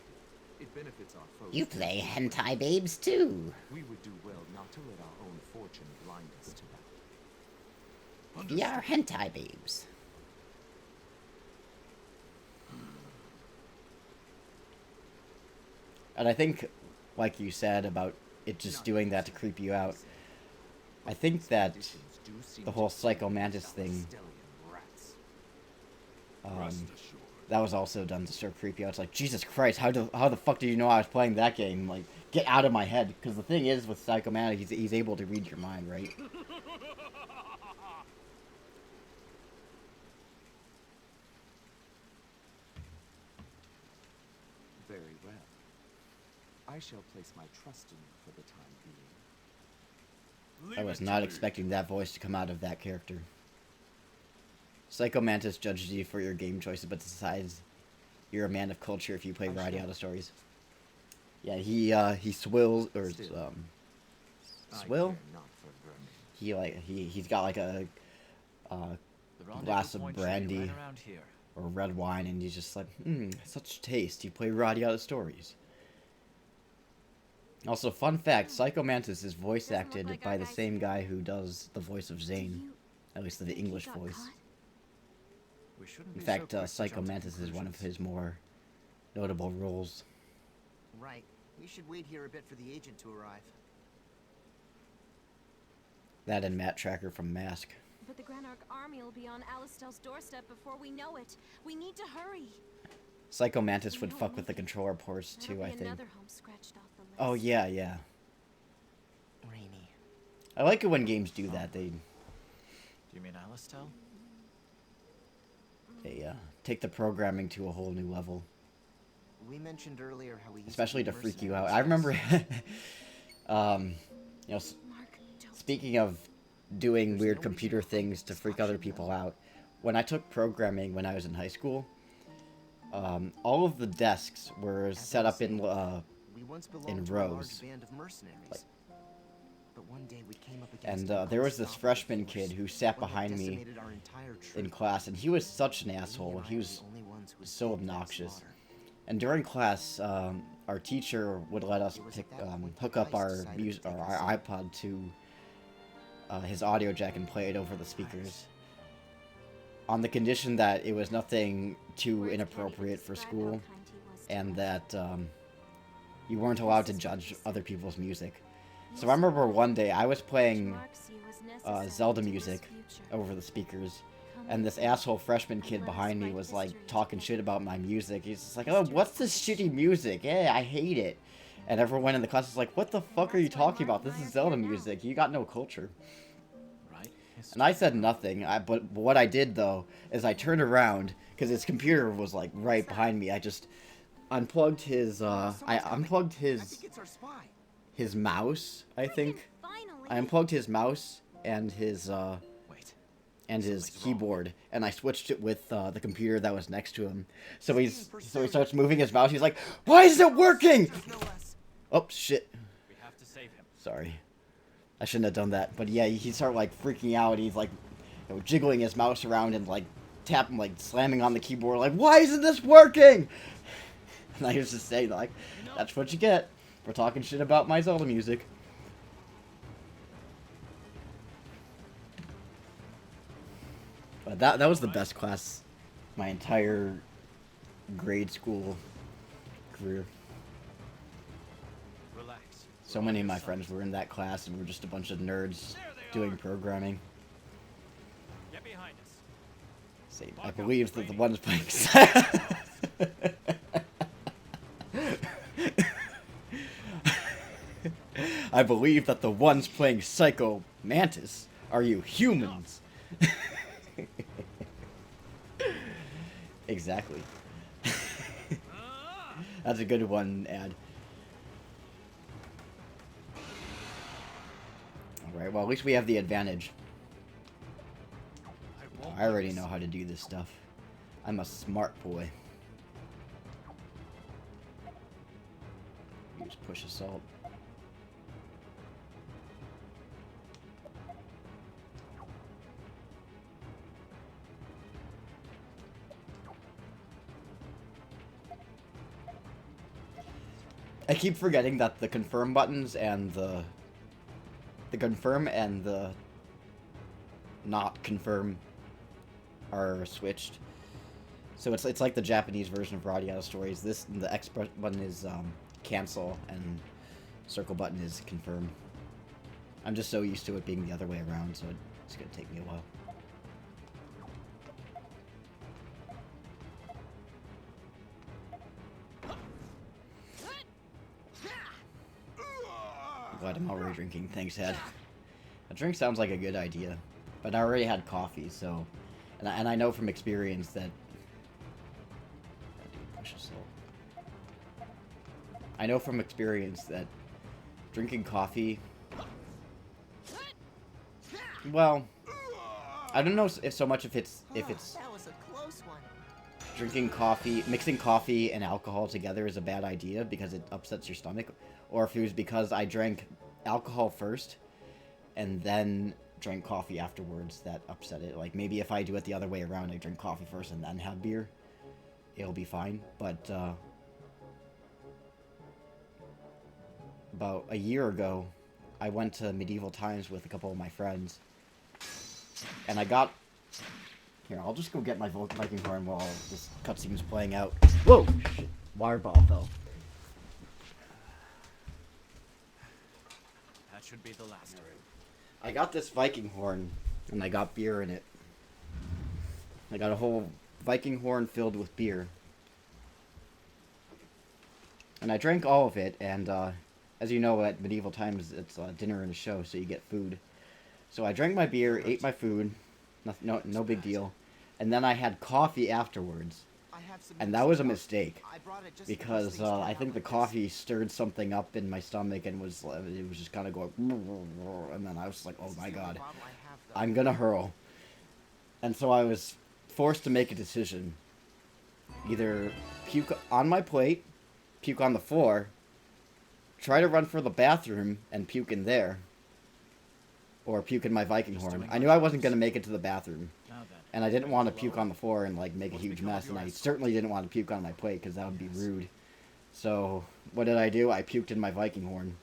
it benefits our foes. You play hentai babes too. We would do well not to let our own fortune blind us to that. We are hentai babes. And I think, like you said about it just doing that to creep you out, I think that Conditions do seem the to whole favor Psycho Mantis these thing, Stellian rats. Rest assured. that was also done to sort of creep you out. It's like, Jesus Christ, how the fuck did you know I was playing that game? Like, get out of my head. Because the thing is, with Psycho Mantis, he's able to read your mind, right? Very well. I I shall place my trust in you for the time being. I was not expecting that voice to come out of that character. Psycho Mantis judges you for your game choices, but decides you're a man of culture if you play Radiata stories. Yeah, he swills or Still, swill. I care not for vermin. He's got like a The rendezvous glass of point should be brandy right around here. or red wine, and he's just like, such taste. You play Radiata stories. Also, fun fact: Psycho Mantis is voice Doesn't look acted like by our the guys same here. guy who does the voice of Zane, at least the think he English got voice. caught? We shouldn't In be fact, so quick to Psycho jump to Mantis is one of conclusions. his more notable roles. Right. We should wait here a bit for the agent to arrive. That and Matt Tracker from Mask. But the Granarch army will be on Alistel's doorstep before we know it. We need to hurry. Psycho Mantis would fuck with the controller ports That'll too, be I think. another home scratched off the list. Oh yeah, yeah. Rainy. I like it when games do that. They Do you mean Alistel? take the programming to a whole new level, We mentioned earlier how we used especially be to freak you out. mercenaries. I remember, Mark, don't. speaking of doing There's weird no computer reason to things to freak other option, people though. out, when I took programming when I was in high school, all of the desks were As I set was up in saying, we once belonged in to a rows. large band of mercenaries. Like- But one day we came up against and an there was this unstoppable freshman force, kid who sat one that behind me decimated our entire in troop. class, and he was such an We asshole. and I He were was the only ones who so escaped that obnoxious. slaughter. And during class, our teacher would let us It was pick, at that point hook that up Heist our decided to music or take our us in. iPod to his audio jack and play it over the speakers, on the condition that it was nothing too Words can't even inappropriate for describe school, how kind he was to and us. that you weren't allowed to judge other people's music. So I remember one day I was playing Marks you as necessary Zelda to this music future. over the speakers, Come and this with me. asshole freshman kid Let us behind me write was like history talking together. shit about my music. He's just like, "Oh, what's this shitty music? Yeah, I hate it." And everyone in the class is like, "What the fuck are you That's why talking Mark about? This and I is are Zelda here now. music. You got no culture." Right? And I said nothing. But what I did though is I turned around because his computer was like right behind me. I just unplugged his. I unplugged I his think it's our spy. mouse. I think Finally. I unplugged his mouse and his Wait. and his Something's wrong. keyboard, and I switched it with the computer that was next to him. So He's he being pursued. starts moving his mouse. He's like, "Why is it working?" No less. Oh shit! We have to save him. Sorry, I shouldn't have done that. But yeah, he started like freaking out. He's like, jiggling his mouse around and like tapping, like slamming on the keyboard, like, "Why isn't this working?" And I was just saying, like, "That's what you get for talking shit about my Zelda music." But that was the best class my entire grade school career. Relax. So many of my friends were in that class, and we're just a bunch of nerds doing programming. Get behind us. Say, I believe that the ones playing. I believe that the ones playing Psycho Mantis are you humans. Exactly. That's a good one, Ad. Alright, well, at least we have the advantage. I already know how to do this stuff. I'm a smart boy. Use push assault. I keep forgetting that the confirm buttons and the confirm and the not confirm are switched. So it's like the Japanese version of Radiata Stories. The X button is cancel and circle button is confirm. I'm just so used to it being the other way around, so it's gonna take me a while. I'm glad I'm already drinking. Thanks, Ed. A drink sounds like a good idea, but I already had coffee, so, and I know from experience that. I do push assault. I know from experience that drinking coffee... Well, I don't know if so much if it's That was a close one. drinking coffee, mixing coffee and alcohol together is a bad idea because it upsets your stomach, or if it was because I drank alcohol first and then drank coffee afterwards that upset it. Like, maybe if I do it the other way around, I drink coffee first and then have beer, it'll be fine. But, about a year ago, I went to Medieval Times with a couple of my friends, and I got... Here, I'll just go get my Viking horn while this cutscene's playing out. Whoa! Shit. Water ball fell. That should be the last of it. I got this Viking horn, and I got beer in it. I got a whole Viking horn filled with beer. And I drank all of it, and, as you know, at Medieval Times, it's dinner and a show, so you get food. So I drank my beer, ate my food, no big deal, and then I had coffee afterwards. And that was a mistake, because I think the coffee stirred something up in my stomach and it was just kind of going, and then I was like, oh my god, I'm gonna hurl. And so I was forced to make a decision. Either puke on my plate, puke on the floor, try to run for the bathroom and puke in there, or puke in my Viking horn. I knew I wasn't gonna make it to the bathroom. And I didn't want to puke on the floor and, like, make a huge mess. And I certainly didn't want to puke on my plate, because that would be rude. So, what did I do? I puked in my Viking horn.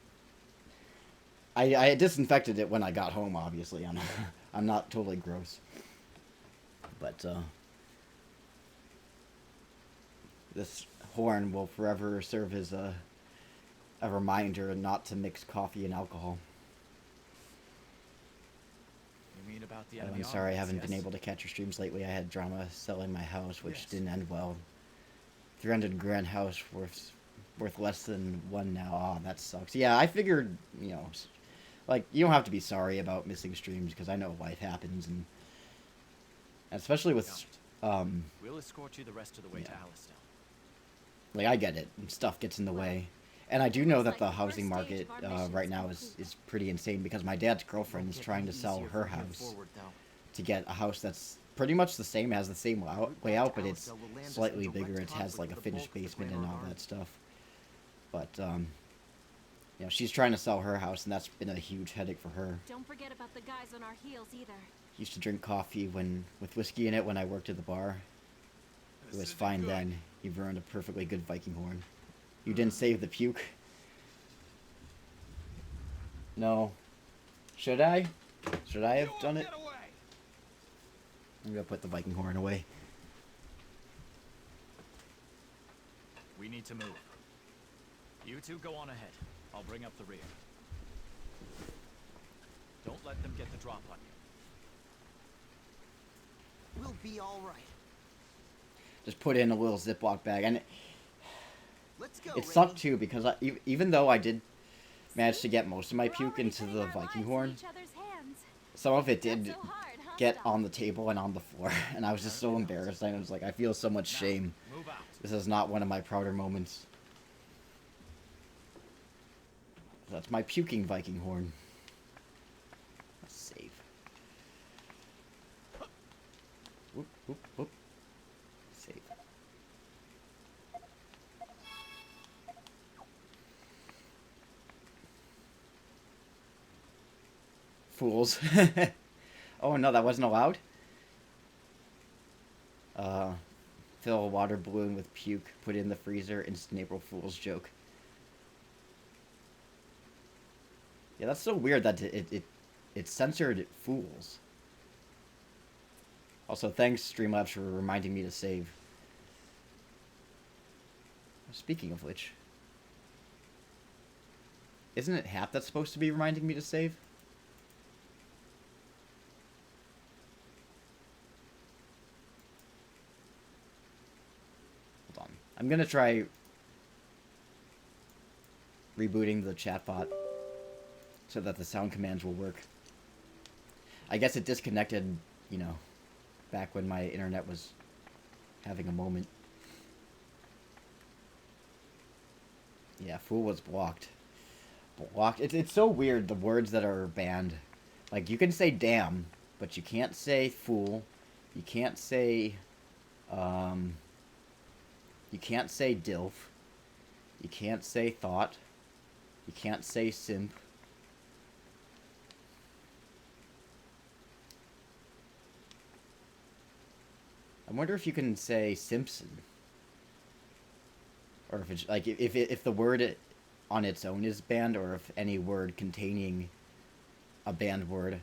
I disinfected it when I got home, obviously. I'm not totally gross. But, this horn will forever serve as a reminder not to mix coffee and alcohol. About the I'm sorry I haven't been able to catch your streams lately. I had drama selling my house, which didn't end well. 300 grand house worth less than one now. Oh, that sucks. Yeah, I figured, you know, like, you don't have to be sorry about missing streams, because I know life happens, and especially with, we'll escort you the rest of the way to Alistair. Like, I get it, and stuff gets in the way. And I do know that the housing market right now is pretty insane, because my dad's girlfriend is trying to sell her house to get a house that's pretty much the same, has the same layout, but it's slightly bigger. It has like a finished basement and all that stuff. But, you know, she's trying to sell her house, and that's been a huge headache for her. Don't forget about the guys on our heels either. Used to drink coffee with whiskey in it when I worked at the bar. It was fine then. You've earned a perfectly good Viking horn. You didn't save the puke? No. Should I? Should I have done it? I'm gonna put the Viking horn away. We need to move. You two go on ahead. I'll bring up the rear. Don't let them get the drop on you. We'll be all right. Just put in a little Ziploc bag, and Let's go, it sucked too, because even though I did manage to get most of my puke into the Viking horn, some of it did get on the table and on the floor, and I was just so embarrassed. I was like, I feel so much shame. This is not one of my prouder moments. That's my puking Viking horn. Let's save. Whoop, whoop, whoop. Save. Fools. Oh no, that wasn't allowed? Fill a water balloon with puke, put it in the freezer, instant April Fool's joke. Yeah, that's so weird that it censored fools. Also, thanks Streamlabs for reminding me to save. Speaking of which, isn't it Hap that's supposed to be reminding me to save? Hold on. I'm gonna try rebooting the chatbot so that the sound commands will work. I guess it disconnected, you know, back when my internet was having a moment. Yeah, fool was blocked. Blocked. It's so weird, the words that are banned. Like, you can say damn, but you can't say fool. You can't say, you can't say dilf. You can't say thought. You can't say simp. I wonder if you can say Simpson. Or if it's, like, if the word on its own is banned, or if any word containing a banned word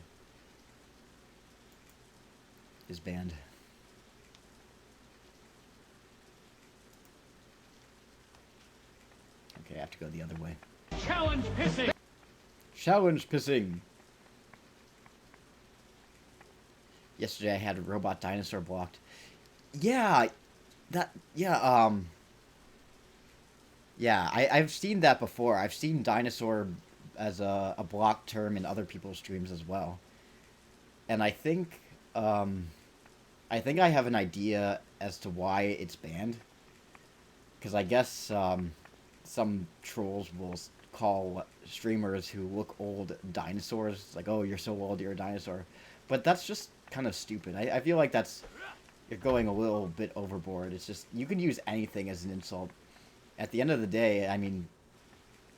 is banned. Okay, I have to go the other way. Challenge pissing! Challenge pissing! Yesterday I had a robot dinosaur blocked. Yeah, yeah, I've seen that before. I've seen dinosaur as a block term in other people's streams as well. And I think I have an idea as to why it's banned. Because I guess some trolls will call streamers who look old dinosaurs. It's like, oh, you're so old, you're a dinosaur. But that's just kind of stupid. I feel like you're going a little bit overboard. It's just, you can use anything as an insult. At the end of the day, I mean,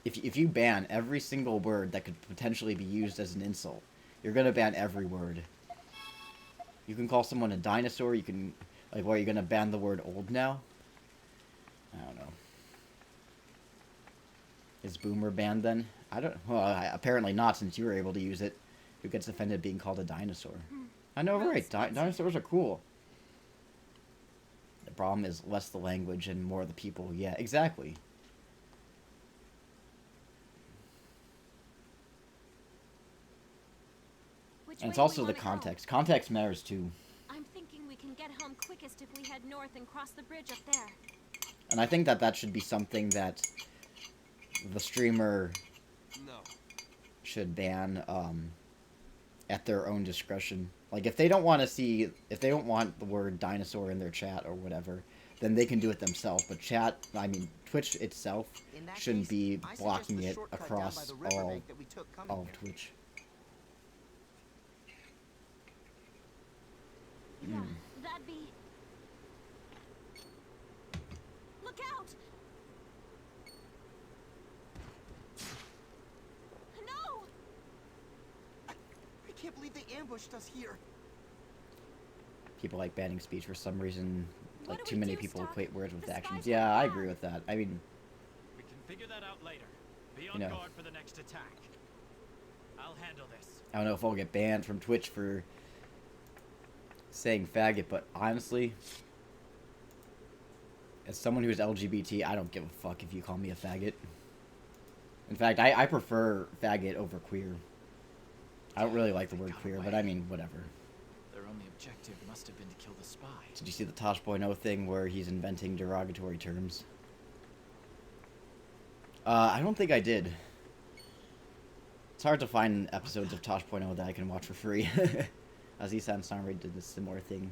if you ban every single word that could potentially be used as an insult, you're gonna ban every word. You can call someone a dinosaur, you can, like, what, are you gonna ban the word old now? I don't know. Is boomer banned then? I don't, well, apparently not, since you were able to use it. Who gets offended being called a dinosaur? I know, right, dinosaurs are cool. The problem is less the language and more the people. Yeah, exactly. And it's also the context. Context matters too. I'm thinking we can get home quickest if we head north and cross the bridge up there. And I think that should be something that the streamer should ban at their own discretion. Like, if they don't want the word dinosaur in their chat or whatever, then they can do it themselves. But Twitch itself shouldn't be blocking it across all of Twitch. Yeah, that'd be... Look out! No! I can't believe they ambushed us here. People like banning speech for some reason. What Like, do too we many do, people Stark? equate words with The actions. skies Yeah, are I black. agree with that. I mean, We can figure that out later. Be on You know. guard for the next attack. I'll handle this. I don't know if I'll get banned from Twitch for saying faggot, but honestly, as someone who's LGBT, I don't give a fuck if you call me a faggot. In fact, I prefer faggot over queer. I don't really like the word queer, but I mean, whatever. Their only objective must have been to kill the spy. Did you see the Tosh.0 thing where he's inventing derogatory terms? I don't think I did. It's hard to find episodes of Tosh.0 that I can watch for free. Aziz Ansari did a similar thing,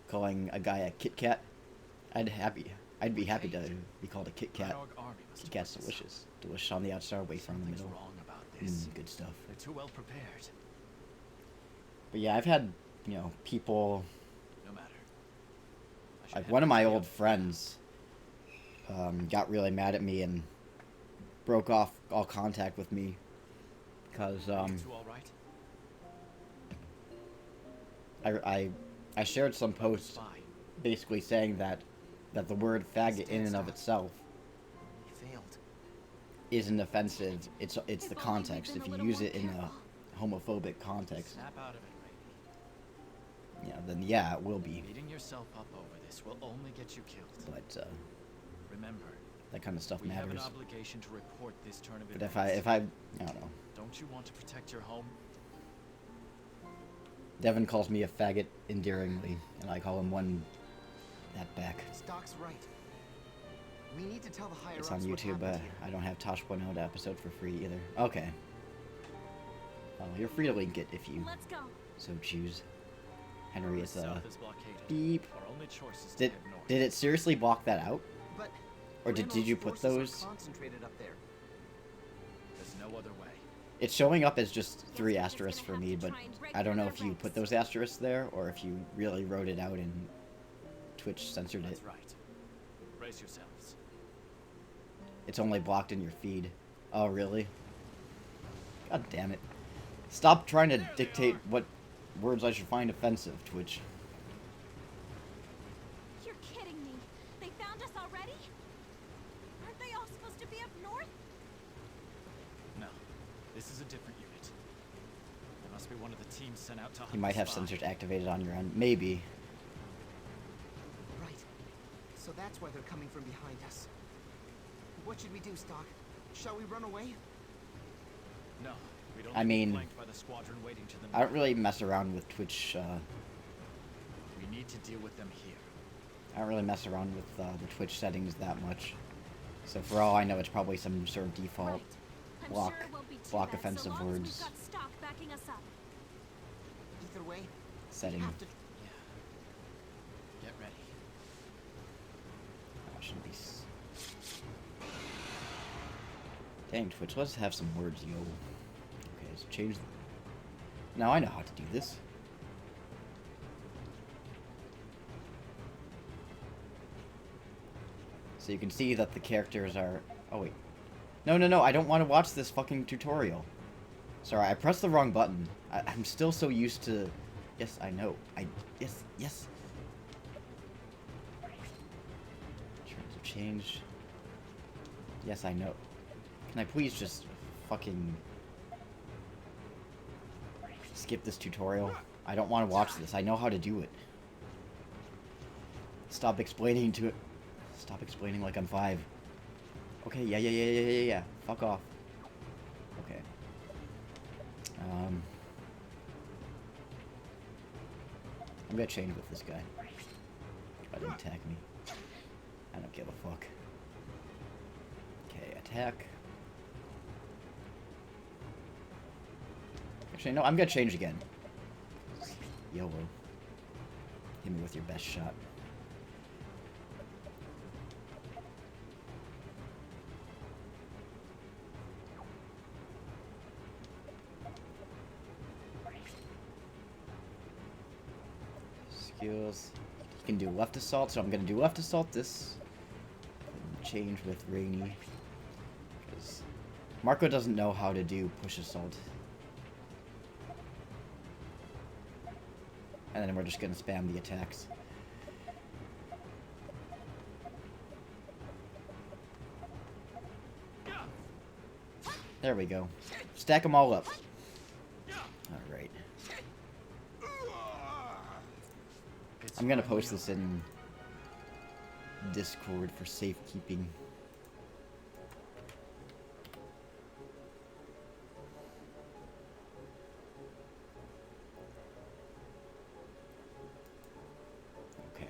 calling a guy a Kit Kat. I'd be happy to be called a Kit Kat. Chronog army must Kit have Kat's put this delicious. Delicious on the outside, wafer in the Something's middle. wrong about this. Good stuff. They're too well prepared. But yeah, I've had, people, No matter. I should like head one of back my to old the- friends got really mad at me and broke off all contact with me because You two all right? I shared some posts Spy. basically saying that the word faggot in and of itself He failed. isn't offensive. It's the If only we'd context. been If a you little use more it in a careful. homophobic context, Snap out of it, Raiden. then yeah, it will be. Beating yourself up over this will only get you killed. But Remember, that kind of stuff we have an matters. obligation to report this turn of But events. if I don't know. Don't you want to protect your home? Devin calls me a faggot endearingly, and I call him one that back. Stock's right. We need to tell the higher It's ups on what YouTube, happened here. I don't have Tosh.0 episode for free either. Okay. Well, you're free to link it if you Let's go. so choose. Henry is South is blockaded. beep. Our only choice is to Did head north. it seriously block that out? But Or did you put those? Concentrated up there. There's no other way. It's showing up as just 3 we're just asterisks gonna for have me, to but try and break I don't know through if their you put ranks. those asterisks there, or if you really wrote it out and Twitch censored it. That's right. Brace yourselves. It's only blocked in your feed. Oh, really? God damn it. Stop trying to dictate what words I should find offensive, Twitch. You're kidding me. They found us already? Aren't they all supposed to be up north? No, this is a different unit. There must be one of the teams sent out to hunt You might the have spy. sensors activated on your end. Maybe. Right. So that's why they're coming from behind us. What should we do, Stock? Shall we run away? No, we don't I mean, flanked by the squadron waiting to the I don't north. really mess around with Twitch, We need to deal with them here. I don't really mess around with the Twitch settings that much. So for all I know, it's probably some sort of default Right. I'm block, sure it won't be too block bad offensive so long as words we've got stock backing us up. Either way, setting. we have to. Yeah. Get ready. That shouldn't be Dang, Twitch, let's have some words, yo. Okay, let's change. Now I know how to do this. So you can see that the characters are... Oh, wait. No, I don't want to watch this fucking tutorial. Sorry, I pressed the wrong button. I'm still so used to... Yes, I know. Yes. Terms have changed. Yes, I know. Can I please just fucking... skip this tutorial? I don't want to watch this. I know how to do it. Stop explaining to it. Stop explaining like I'm 5. Okay, yeah. Fuck off. Okay. I'm gonna change with this guy. Try to attack me. I don't give a fuck. Okay, attack. Actually, no, I'm gonna change again. YOLO. Hit me with your best shot. Skills. You can do left assault, so I'm gonna do left assault this. And change with Rainy. Because Marco doesn't know how to do push assault. And then we're just gonna spam the attacks. There we go. Stack them all up. Alright. I'm gonna post this in Discord for safekeeping. Okay.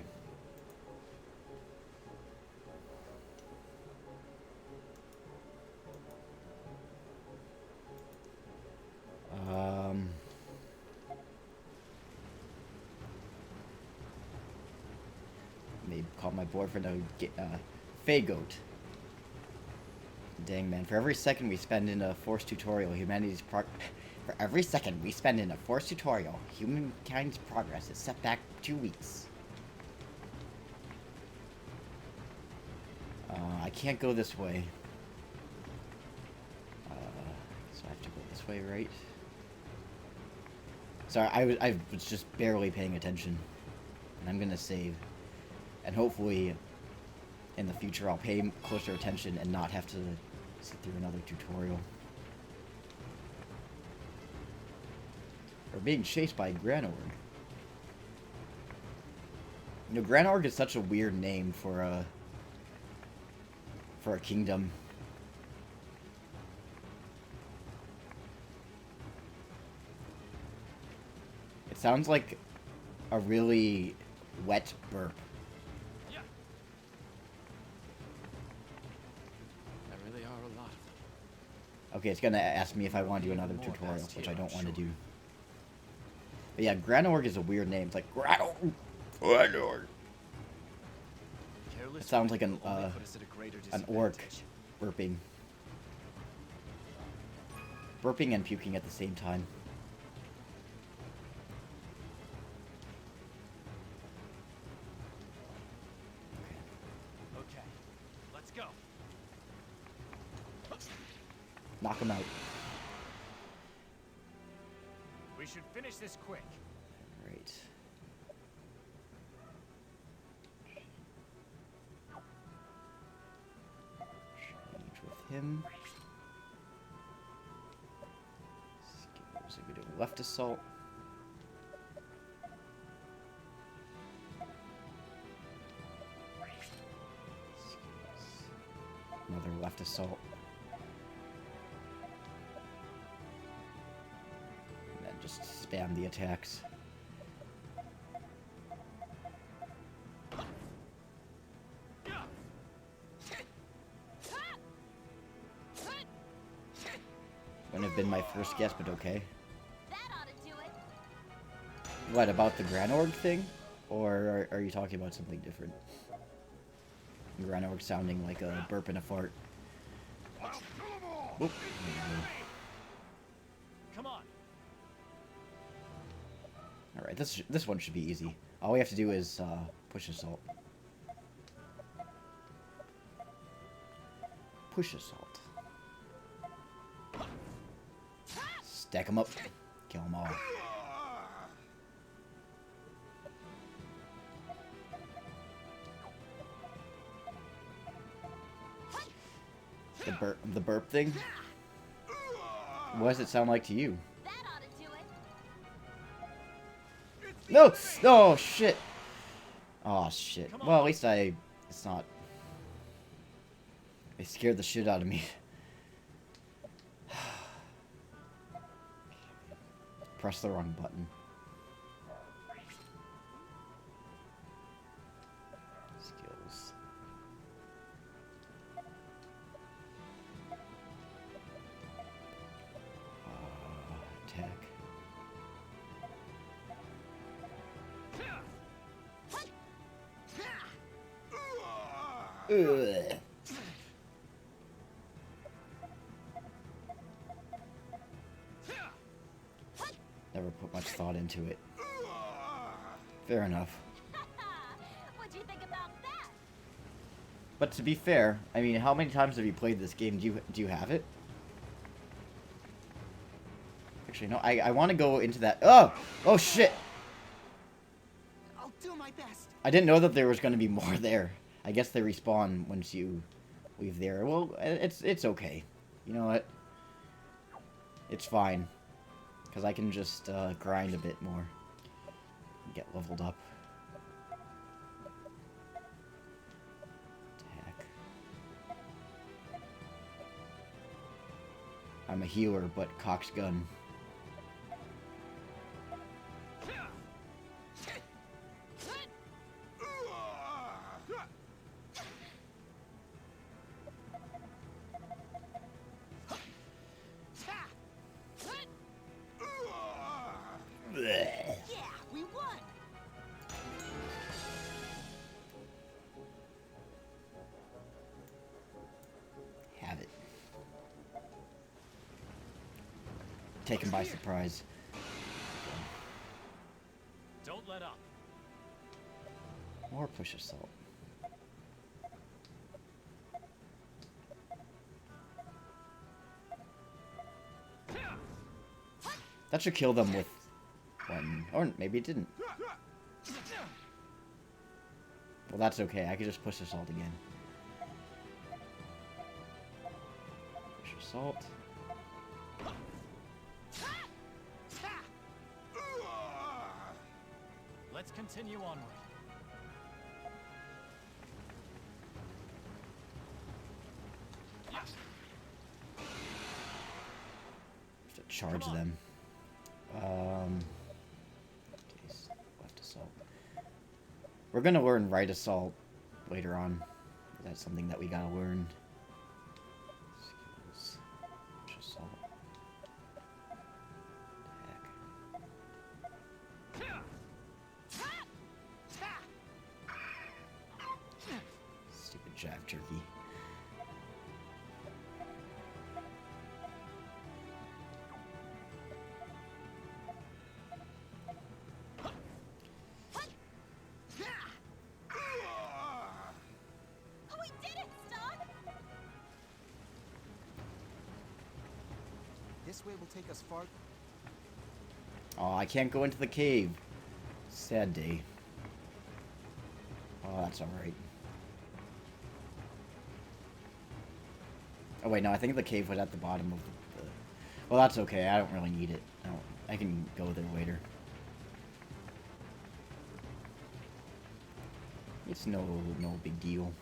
Maybe call my boyfriend a Faygoat. Dang, man. For every second we spend in a forced tutorial, humankind's progress is set back 2 weeks. I can't go this way. So I have to go this way, right? Sorry, I was just barely paying attention. And I'm gonna save. And hopefully, in the future, I'll pay closer attention and not have to sit through another tutorial. We're being chased by Granorg. You know, Granorg is such a weird name for a kingdom. It sounds like a really wet burp. There really are a lot of them. Okay, it's gonna ask me if I want to do another tutorial, which I don't want to do. But yeah, Granorg is a weird name. It's like Granorg. Kill It sounds like an will only put us at a greater orc disadvantage. burping. Burping and puking at the same time. Okay, let's go. Knock him out. We should finish this quick. Right. Change with him. Skills. Are we doing left assault? Skills. Another left assault. And then just spam the attacks. Wouldn't have been my first guess, but okay. That ought to do it. What, about the Granorg thing? Or are you talking about something different? Granorg sounding like a burp and a fart. Oop. Come on. Alright, this one should be easy. All we have to do is push assault. Push assault. Stack them up. Kill them all. The burp thing? What does it sound like to you? That ought to do it. No! No, shit! Oh, shit. Well, at least it's not... It scared the shit out of me. Press the wrong button. Skills. Attack. Ugh. Never put much thought into it. Fair enough. What'd you think about that? But to be fair, I mean, how many times have you played this game? Do you have it? Actually, no. I want to go into that. Oh! Oh, shit! I'll do my best. I didn't know that there was going to be more there. I guess they respawn once you leave there. Well, it's okay. You know what? It's fine. Because I can just grind a bit more. And get leveled up. Attack. I'm a healer, but Cock's gun. Yeah, we won. Have it. Take him by surprise. Don't let up. More push assault. That should kill them with one. Or maybe it didn't. Well, that's okay. I could just push assault again. Push assault. Let's continue onward. Have to charge them. Case left assault. We're gonna learn right assault later on. That's something that we gotta learn. Skills. Push assault. Attack. this way will take us far. Oh, I can't go into the cave. Sad day. Oh, that's alright. Oh wait, no, I think the cave was at the bottom of the... Well, that's okay. I don't really need it. I can go there later. It's no big deal.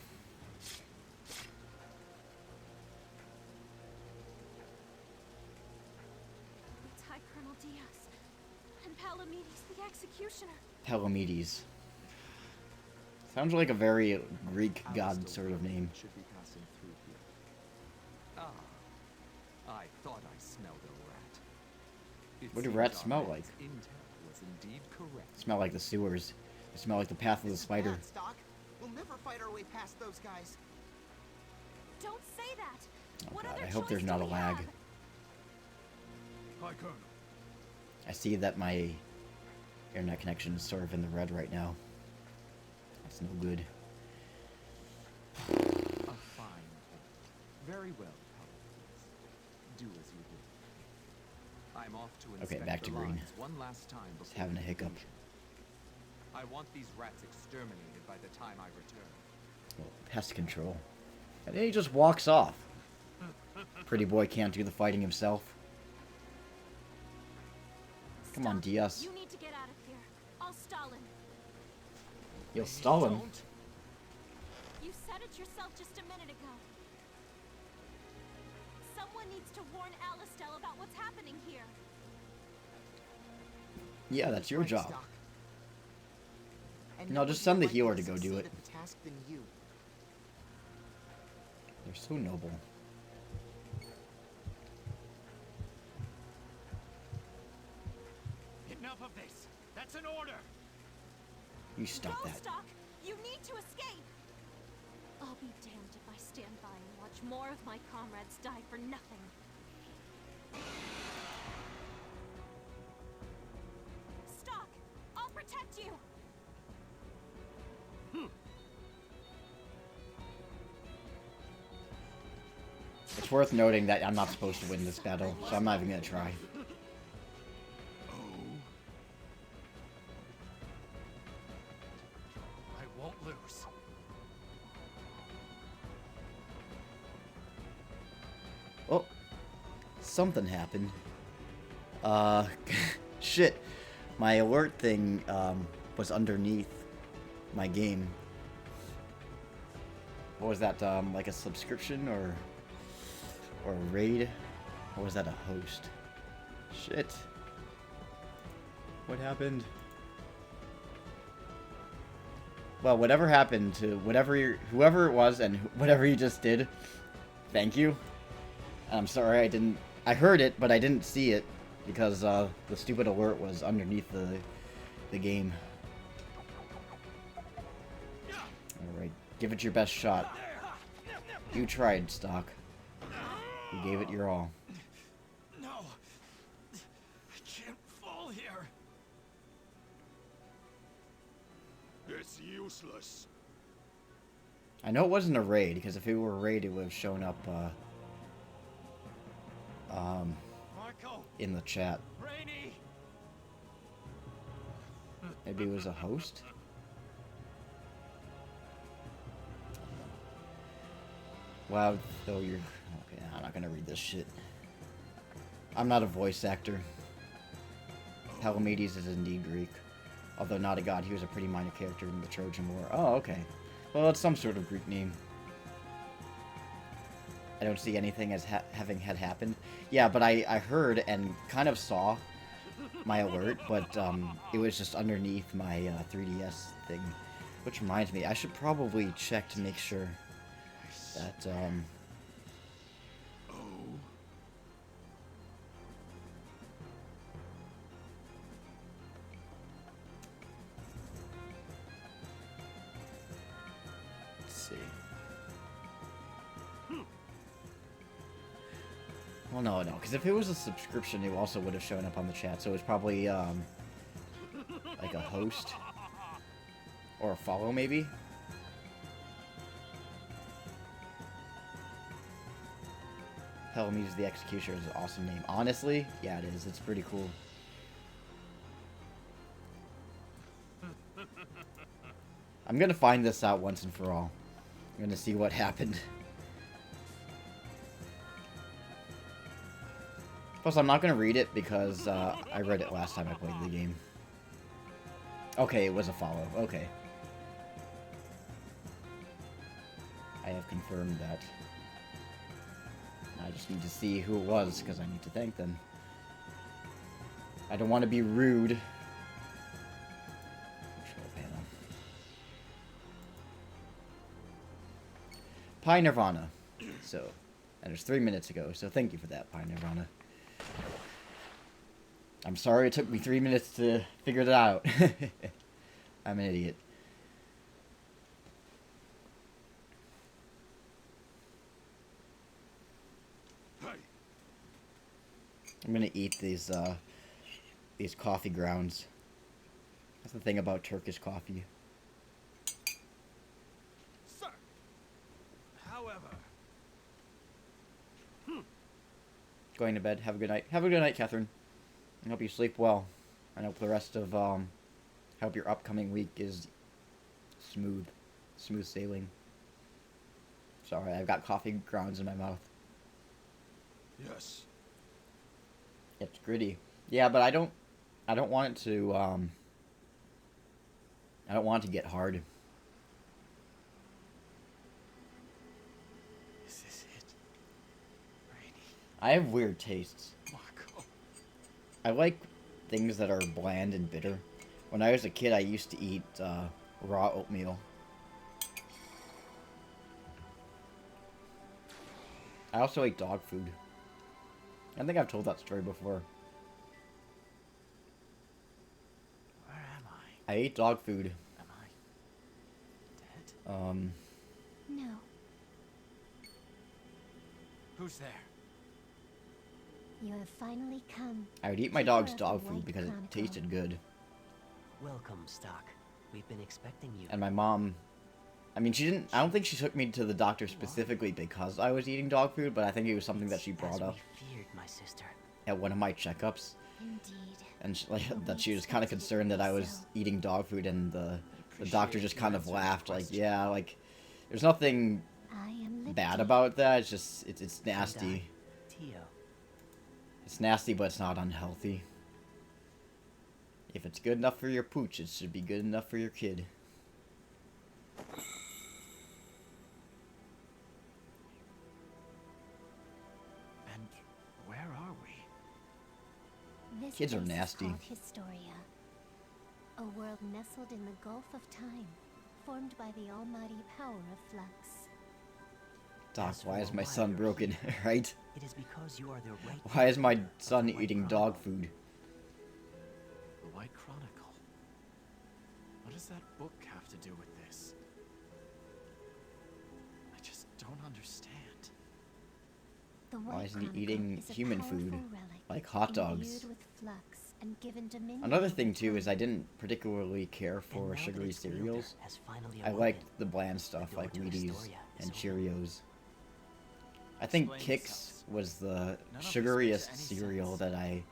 It's High Colonel Diaz and Palamedes, the executioner. Palamedes. Sounds like a very Greek god sort of name. Should be passing through here. I thought I smelled a rat. What do rats smell like? Intel was indeed correct. Smell like the sewers. They smell like the path of the spider. Bad, Stock. We'll never fight our way past those guys. Don't say that. Oh What god, other I hope choice there's do not a we lag. have? Hi, Colonel. I see that my internet connection is sort of in the red right now. That's no good. A fine point. Very well, Palamedes. Do as you will. I'm off to inspect back to the green. lines one last time Just before having a hiccup. conclusion. I want these rats exterminated by the time I return. Well, pest control. And then he just walks off. Pretty boy can't do the fighting himself. Come on, Stop. Diaz. You need to get out of here. I'll Stalin. Yo, Stalin. Don't. You said it yourself just a minute ago. Someone needs to warn Alistel about what's happening here. Yeah, that's your Right, job. Stock. And No, nobody just send the likely healer to to go do succeed it. at the task than you. They're so noble. Enough of this. That's an order. You stop Go, that. Stock. You need to escape. I'll be damned if I stand by and watch more of my comrades die for nothing. Stock, I'll protect you. It's worth noting that I'm not supposed to win this battle, so I'm not even gonna try. I won't lose. Oh, something happened. Shit. My alert thing, was underneath my game. What was that, like a subscription or a raid? Or was that a host? Shit. What happened? Well, whatever happened to whoever it was and whatever you just did, thank you. I'm sorry I heard it, but I didn't see it because the stupid alert was underneath the game. Alright, give it your best shot. You tried, Stock. You gave it your all. No. I can't fall here. It's useless. I know it wasn't a raid, because if it were a raid, it would have shown up, Marco, in the chat. Rainy. Maybe it was a host? Wow, though you're... Okay, I'm not gonna read this shit. I'm not a voice actor. Palamedes is indeed Greek. Although not a god, he was a pretty minor character in the Trojan War. Oh, okay. Well, it's some sort of Greek name. I don't see anything as having had happened. Yeah, but I heard and kind of saw my alert, but it was just underneath my 3DS thing. Which reminds me, I should probably check to make sure that, let's see. Well, no, because if it was a subscription, it also would have shown up on the chat, so it was probably, like a host. Or a follow, maybe? Palamedes the Executioner is an awesome name. Honestly, yeah, it is. It's pretty cool. I'm gonna find this out once and for all. I'm gonna see what happened. Plus, I'm not gonna read it because I read it last time I played the game. Okay, it was a follow. Okay. I have confirmed that. I just need to see who it was because I need to thank them. I don't want to be rude. Pi Nirvana. So, that was 3 minutes ago, so thank you for that, Pi Nirvana. I'm sorry it took me 3 minutes to figure that out. I'm an idiot. I'm gonna eat these coffee grounds. That's the thing about Turkish coffee. Sir. However. Going to bed. Have a good night. Have a good night, Catherine. I hope you sleep well. I hope the rest of hope your upcoming week is smooth sailing. Sorry, I've got coffee grounds in my mouth. Yes. It's gritty. Yeah, but I don't want it to I don't want it to get hard. Is this it? Rainy. I have weird tastes. Marco. I like things that are bland and bitter. When I was a kid, I used to eat raw oatmeal. I also ate dog food. I think I've told that story before. Where am I? I ate dog food. Am I dead? No. Who's there? You have finally come. I would eat my dog's dog food because it tasted good. Welcome, Stock. We've been expecting you. And my mom, I mean, I don't think she took me to the doctor specifically because I was eating dog food, but I think it was something that she brought up Feared, my sister. at one of my checkups. Indeed. And that she was kind of concerned that I was eating dog food, and the doctor just kind of laughed, like, yeah, like, there's nothing bad about that, it's just, it's nasty. Tio. It's nasty, but it's not unhealthy. If it's good enough for your pooch, it should be good enough for your kid. And where are we? This Kids are place is nasty. called Historia, a world nestled in the Gulf of Time, formed by the almighty power of flux. Doc, why is my son broken, right? It is because you are the right. Why is my son eating dog food? The White Chronicle. What does that book have to do with this? I just don't understand. The Why White isn't he Chronicle eating is a human powerful food? relic Like hot dogs. imbued with flux and given dominion Another thing over too is I time. didn't particularly care And for now that sugary its wielder cereals. has finally I awoken, liked the bland stuff door like to Wheaties Historia is and open. Cheerios. I think Explain Kix yourselves. was the None of this sugariest makes any cereal sense. that I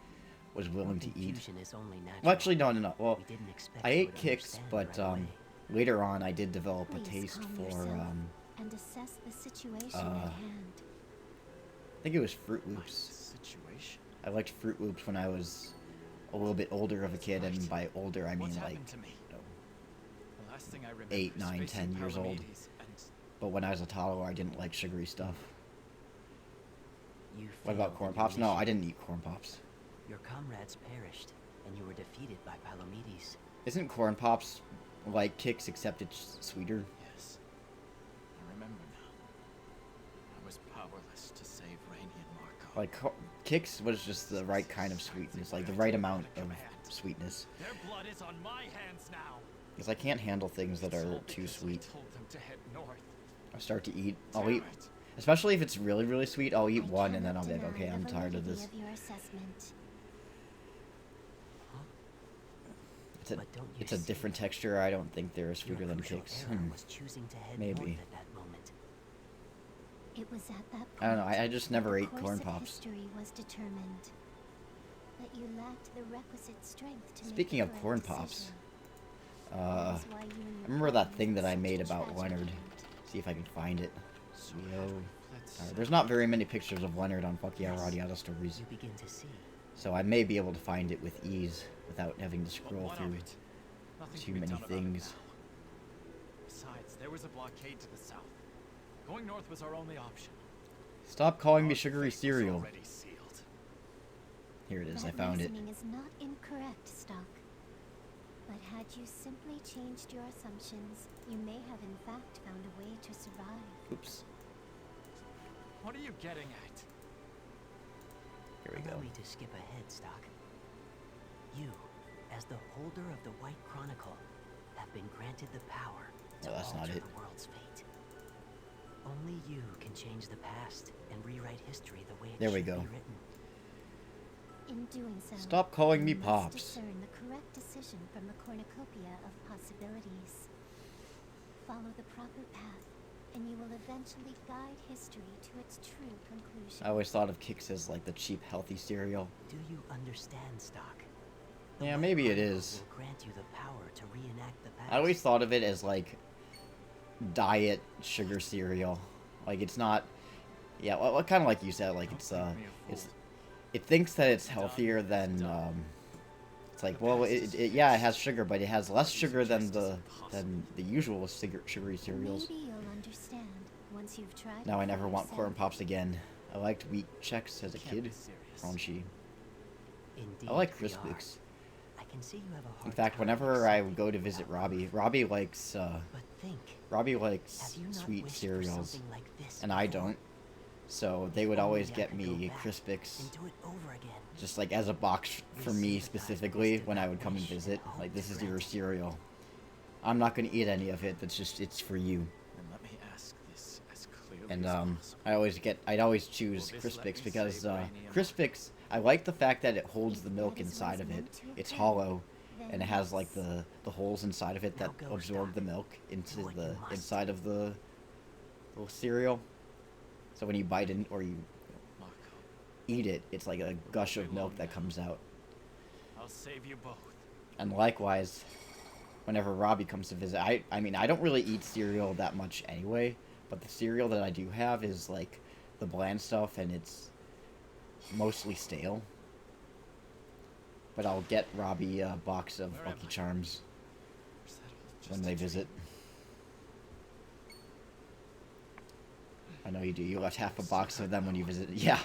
was willing to eat. Confusion is only natural. Well, actually, no. Well, We didn't expect I you ate would Kix, understand but right away. later on I did develop a Please taste calm for yourself and assess the situation at hand. I think it was Fruit My Loops. situation. I liked Fruit Loops when I was a little bit older of a kid, and by older I mean What's like, happened to me? you know, The last thing I remember 8, is 9, facing 10 years old. Palamedes and But when I was a toddler, I didn't like sugary stuff. You What about failed corn in your pops? No, I mission. didn't eat corn pops. Your comrades perished, and you were defeated by Palamedes. Isn't corn pops like Kix except it's sweeter? yes, I remember now. I was powerless to save Rainy and Marco. Like Kix was just the right kind of sweetness, like the right amount of sweetness. Their blood is on my hands now. Because I can't handle things that It's are all too because I sweet. told them to head north. I start to eat. I'll Damn eat, it. especially if it's really, really sweet. I'll eat I one and then cannot I'll be like, deny okay, I'm the tired of validity this. of your assessment. But don't you It's a see? different texture. I don't think they're Your sweeter than crucial Kix. error was choosing to head Maybe. north at that moment. It was at that point I don't know, I just never that the ate course corn of pops. history was determined. That you lacked the requisite strength to Speaking make of the corn correct pops, decision. I That is why you and your remember that family thing that had I such made a about tragic Leonard. end. See if I can find it. So Yo. Hedwig fled south. There's not very many pictures of Leonard on Fuck Yeah Radiata stories, You begin to see. so I may be able to find it with ease without having to But scroll what through of it? Nothing too can be many done about it things. now. Besides, there was a blockade to the south. Going north was our only option. Stop calling me Our sugary fate was cereal. already sealed. Here it is, I That found it. reasoning is not incorrect, Stock. But had you simply changed your assumptions, you may have in fact found a way to survive. Oops. What are you getting at? Here we Allow go. me to skip ahead, Stock. You, as the holder of the White Chronicle, have been granted the power to Oh, that's not alter it. the world's fate. Only you can change the past and rewrite history the way it There we should go. be written. In doing so, Stop calling me you must Pops. discern the correct decision from the cornucopia of possibilities. Follow the proper path, and you will eventually guide history to its true conclusion. I always thought of Kix as like the cheap, healthy cereal. Do you understand, Stock? The Yeah, White maybe it Chronicle is. will grant you the power to reenact the past. I always thought of it as like diet sugar cereal. Like it's not. Yeah, well, kind of like you said. Like it's it's. It thinks that it's healthier than. It's like, well, yeah, it has sugar, but it has less sugar than the usual sugary cereals. Maybe you'll understand once you've tried. Now it I never for want corn yourself. pops again. I liked wheat checks as a Can't be kid. serious. Crunchy. Indeed, I like we Crispix. are. I can see you have a hard In fact, time whenever I would accepting go to visit that Robbie likes But think, Robbie have likes you not sweet wished for cereals, something like this and I before? don't. So they would If always only I get could go me back Crispix, and do it over again. just like as a box for me specifically when I would come and visit. Like, this is your cereal. I'm not gonna eat any of it. That's just, it's for you. And let me ask this as clearly And as possible. I'd always choose Will this let Crispix me because save Rainy and- Crispix, I like the fact that it holds If the milk that is inside of what's it. meant to It's occur, hollow, then and it has like yes. the holes inside of it Now that go, absorb Stock. the milk into Do what the you must. inside of the little cereal. So when you bite in or you Mako, eat it, it's like a gush of milk that comes out. I'll save you both. And likewise, whenever Robbie comes to visit, I mean, I don't really eat cereal that much anyway, but the cereal that I do have is like the bland stuff, and it's mostly stale. But I'll get Robbie a box of Where am Lucky I? Charms Or is that all just when a they dream? visit. I know you do. You left half a box of them when you visit. Yeah.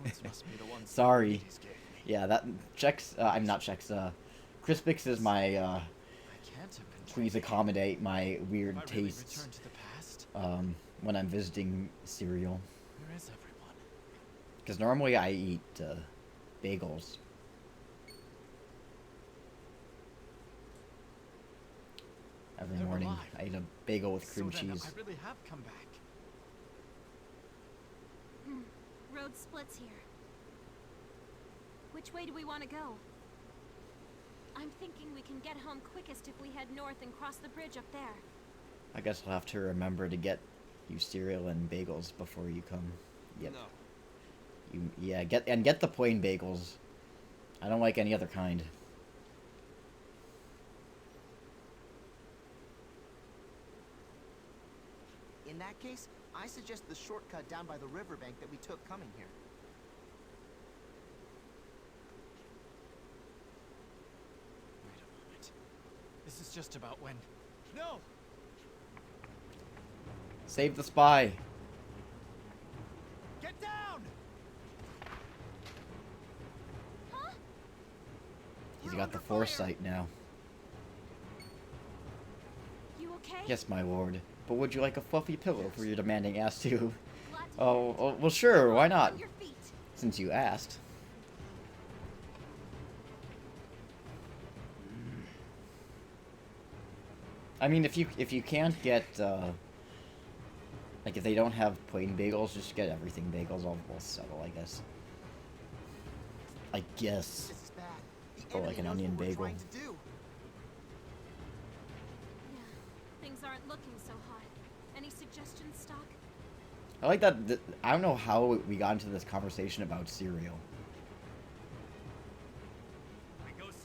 Those must be the ones Sorry. Hades gave me. Yeah, that checks. I'm not checks. Crispix is my. I can't have been Please dreaming. accommodate my weird If I really tastes. return to the past, When I'm visiting cereal. where is everyone? Because normally I eat bagels. Every They're morning alive. I eat a bagel with cream So then, cheese. I really have come back. Road splits here. Which way do we want to go? I'm thinking we can get home quickest if we head north and cross the bridge up there. I guess I'll have to remember to get you cereal and bagels before you come. Yep. No. Get the plain bagels. I don't like any other kind. In that case, I suggest the shortcut down by the riverbank that we took coming here. Wait a moment. This is just about when. No! Save the spy. Get down! Huh? He's We're got the under fire. foresight now. You okay? Yes, my lord. But would you like a fluffy pillow for your demanding ass too? Glad to Oh, well, sure. Why not? On your feet. Since you asked. I mean, if you can't get like if they don't have plain bagels, just get everything bagels. I'll both settle, I guess. I guess. This is bad. The Or like enemy an knows onion what we're bagel. trying to do. Yeah, things aren't looking so hot. Any suggestions, Stock? I like that. I don't know how we got into this conversation about cereal.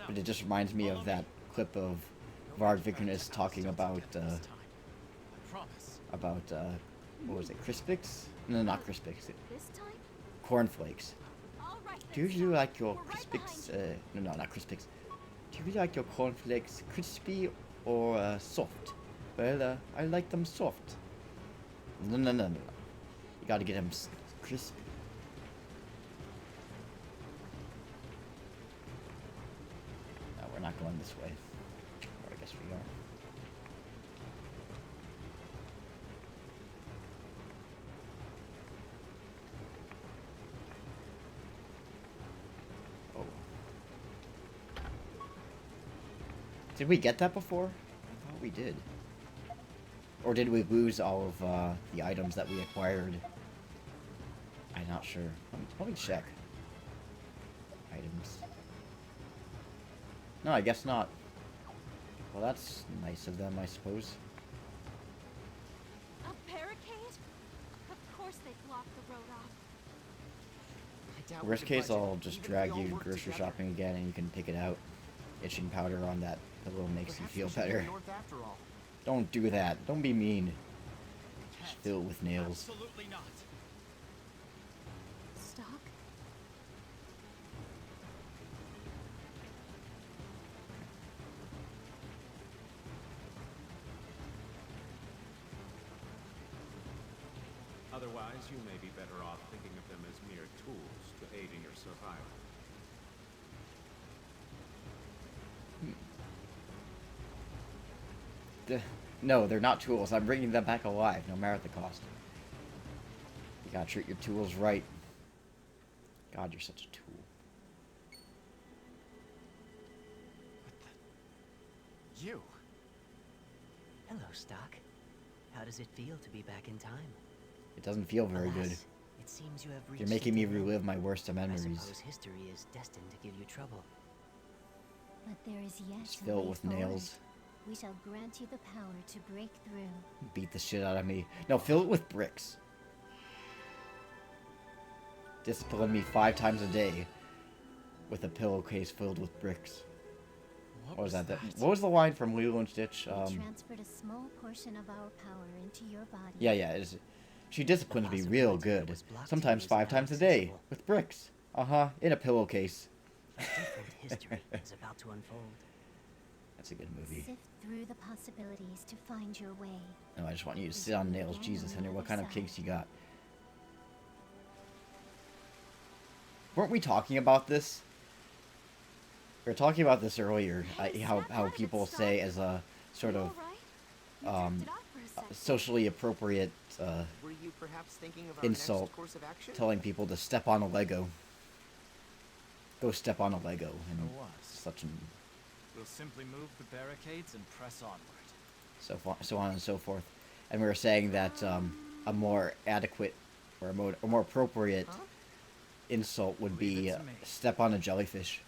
But it just reminds me of that clip of Varg Vikernes talking about, what was it, Crispix? No, not Crispix. This time? Cornflakes. All right, Do then, you Star. like your We're right Crispix, behind you. no, not Crispix. Do you like your cornflakes crispy or soft? Well, I like them soft. No, no, no, no. You gotta get them crisp. No, we're not going this way. Or I guess we are. Oh. Did we get that before? I thought we did. Or did we lose all of the items that we acquired? I'm not sure. Let me check. Items. No, I guess not. Well, that's nice of them, I suppose. A barricade? Of course they blocked the road off. I doubt we Worst could case, budge it, I'll just even if drag we all you work grocery together. shopping again and you can pick it out. Itching powder on that pillow makes you Perhaps feel we should go better. north after all. Don't do that. Don't be mean. Just filled with nails. Absolutely not. Stock? Otherwise, you may be better off thinking of them as mere tools to aid in your survival. No, they're not tools. I'm bringing them back alive, no matter the cost. You gotta treat your tools right. God, you're such a tool. You. Hello, Stock. How does it feel to be back in time? It doesn't feel very good. Alas, it seems you have reached You're making me the end. relive my worst of I memories. suppose history is destined to give you trouble. But there is yet It's a filled way with forward. nails. We shall grant you the power to break through. Beat the shit out of me. No, fill it with bricks. Discipline me 5 times a day with a pillowcase filled with bricks. What was that? What was the line from Lilo and Stitch? We transferred a small portion of our power into your body. Yeah, she disciplines me real possibility that good. was blocked Sometimes is 5 now times a day accessible. with bricks. In a pillowcase. A different history is about to unfold. That's a good movie. Sift through the possibilities to find your way. No, I just want you to sit on nails. Jesus, Henry, what kind of kinks you got? Weren't we talking about this? We were talking about this earlier. How people say as a sort You of all right? You drifted off for a second. socially appropriate Were you perhaps thinking of our insult, next course of action? telling people to step on a Lego. Go step on a Lego. And Or was. such an We'll simply move the barricades and press onward. so on and so forth. And we were saying that a more adequate or a more appropriate insult would be Leave it to me. step on a jellyfish,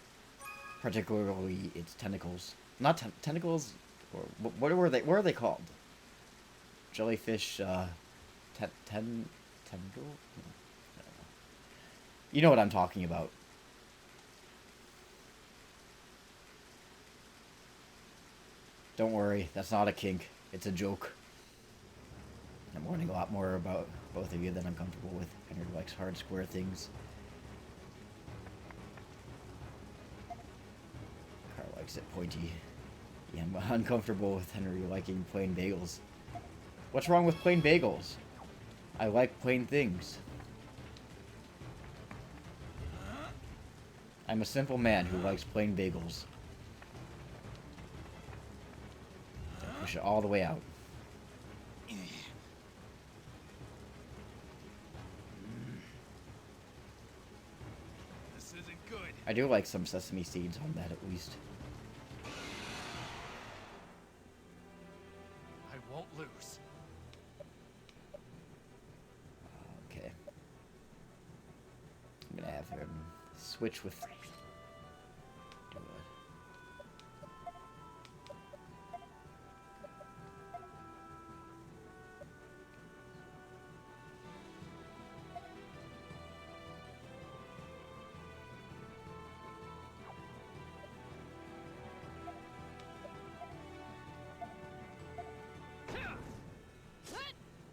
particularly its tentacles. Not tentacles, or what were they? What are they called? Jellyfish, tentacle. I don't know. You know what I'm talking about. Don't worry, that's not a kink. It's a joke. I'm learning a lot more about both of you than I'm comfortable with. Henry likes hard, square things. Carl likes it pointy. Yeah, I'm uncomfortable with Henry liking plain bagels. What's wrong with plain bagels? I like plain things. I'm a simple man who likes plain bagels. Push it all the way out. This isn't good. I do like some sesame seeds on that at least. I won't lose. Okay. I'm gonna have him switch with. Do it.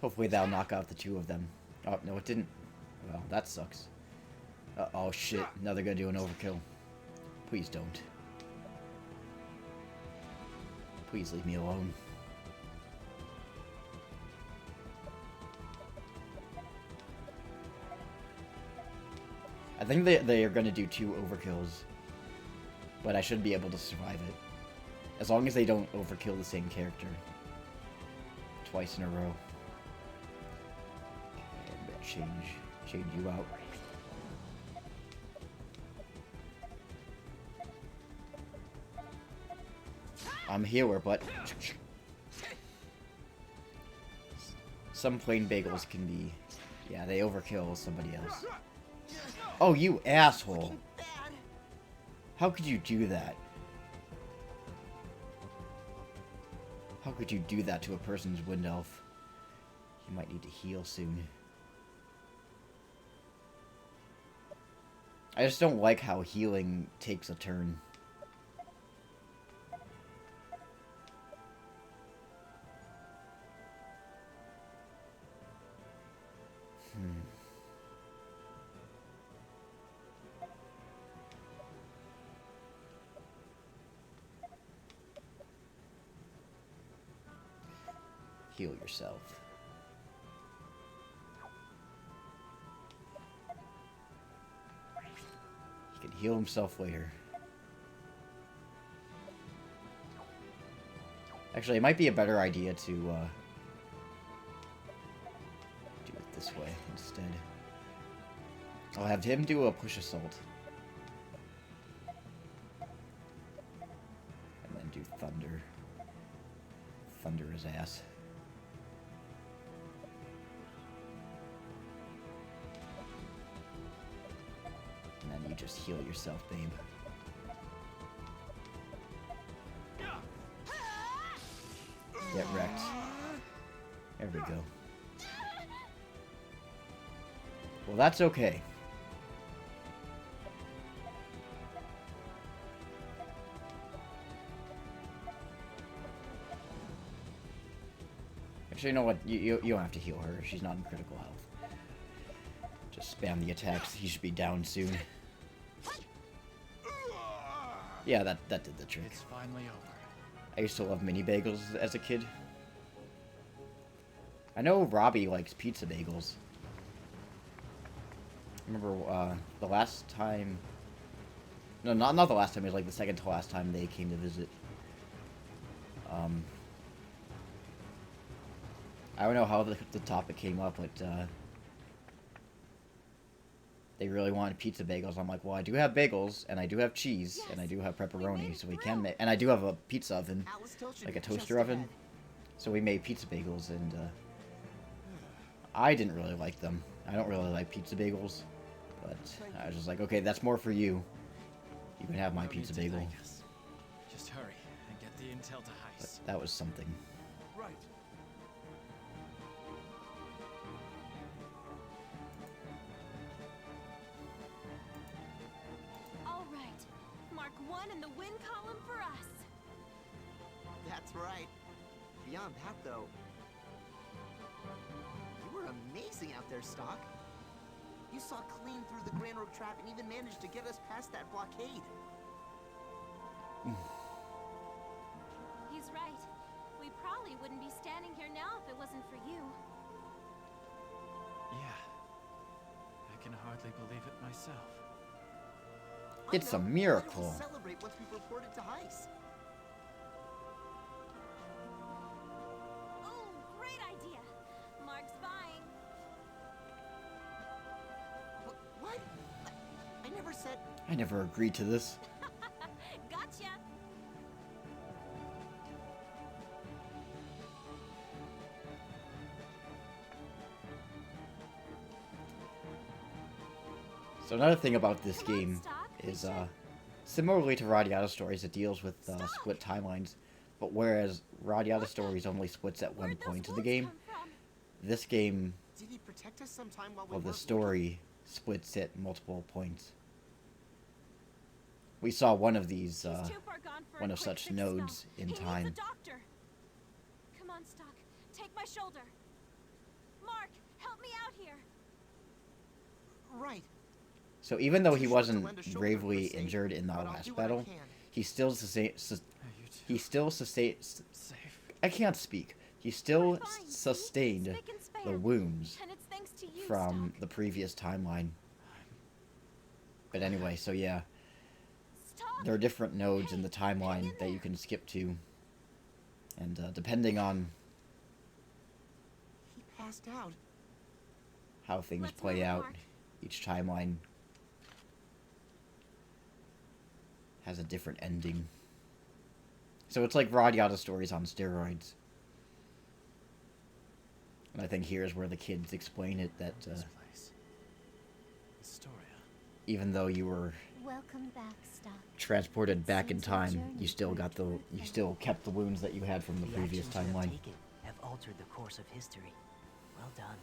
Hopefully that'll knock out the two of them. Oh, no, it didn't. Well, that sucks. Oh, shit. Now they're gonna do an overkill. Please don't. Please leave me alone. I think they are gonna do 2 overkills. But I should be able to survive it. As long as they don't overkill the same character. Twice in a row. Okay, I'm gonna change you out. I'm a healer, but some plain bagels can be, yeah, they overkill somebody else. Oh, you asshole! How could you do that? How could you do that to a person's wind elf? You might need to heal soon. I just don't like how healing takes a turn. Heal yourself. He can heal himself later. Actually, it might be a better idea to do it this way instead. I'll have him do a push assault. And then do thunder. Thunder his ass. And then you just heal yourself, babe. Get wrecked. There we go. Well, that's okay. Actually, you know what? You don't have to heal her. She's not in critical health. Just spam the attacks. He should be down soon. Yeah, that did the trick. It's finally over. I used to love mini bagels as a kid. I know Robbie likes pizza bagels. I remember the last time... No, not the last time. It was like the second to last time they came to visit. I don't know how the topic came up, but they really wanted pizza bagels. I'm like, well, I do have bagels, and I do have cheese, and I do have pepperoni, so we can make... And I do have a pizza oven, like a toaster oven. So we made pizza bagels, and I didn't really like them. I don't really like pizza bagels, but I was just like, okay, that's more for you. You can have my pizza bagel. Just hurry and get the intel to But Heist. that was something. Right. All right. Mark 1 in the win column for us. That's right. Beyond that, though, you were amazing out there, Stock. You saw clean through the Grand Road trap and even managed to get us past that blockade. He's right. We probably wouldn't be standing here now if it wasn't for you. Yeah. I can hardly believe it myself. It's a I know. miracle. Why don't we celebrate once we've reported to Heist? Oh, great idea. Mark's buying. What? I never said... I never agreed to this. Gotcha. So another thing about this Come on, game Stock, is, similarly to Radiata Stories, it deals with split timelines, but whereas Radiata Stories only splits at one Where'd those point of the wolves game, come from? this game, Did he protect us sometime while we well, the weren't story splits at multiple points. We saw one of these, He's too far gone for one a of quick such fix nodes now. in He time. needs a doctor. Come on, Stock. Take my shoulder. Mark, help me out here. Right. So even though he Too short to wasn't lend a shoulder gravely for sake, injured in the but I'll last do what I battle, can. he still sustained. Safe. I can't speak. He still We're fine, see? sustained Spick and the span. wounds And it's thanks to you, from Stock. the previous timeline. But anyway, so yeah, Stock! there are different nodes in the Hang timeline in that there. you can skip to, and depending on He passed out. how things Let's play move it, out, Mark. each timeline has a different ending. So it's like Radiata stories on steroids. And I think here's where the kids explain it, that This place. Historia. even though you were Welcome back, Stock. transported back in Seems your time, journey you still proved got the worth you it. still kept the wounds that you had from the previous actions you have timeline. taken have altered the course of history. Well done.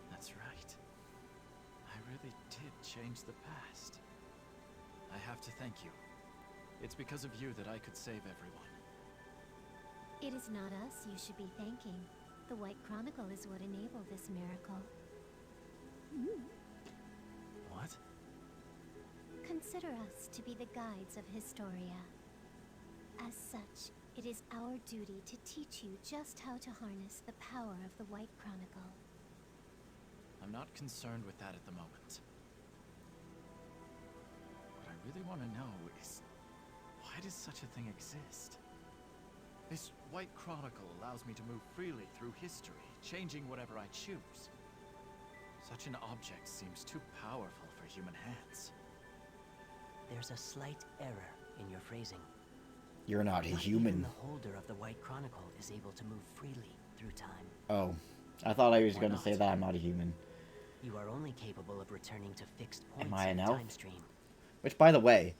That's right. I really did change the past. I have to thank you. It's because of you that I could save everyone. It is not us you should be thanking. The White Chronicle is what enabled this miracle. What? Consider us to be the guides of Historia. As such, it is our duty to teach you just how to harness the power of the White Chronicle. I'm not concerned with that at the moment. What I really want to know is, why does such a thing exist? This White Chronicle allows me to move freely through history, changing whatever I choose. Such an object seems too powerful for human hands. There's a slight error in your phrasing. You're not a Not even human. the holder of the White Chronicle is able to move freely through time. Oh, I thought I was Why going to not? say that I'm not a human. You are only capable of returning to fixed points Am I in an the elf? time stream. Which, by the way,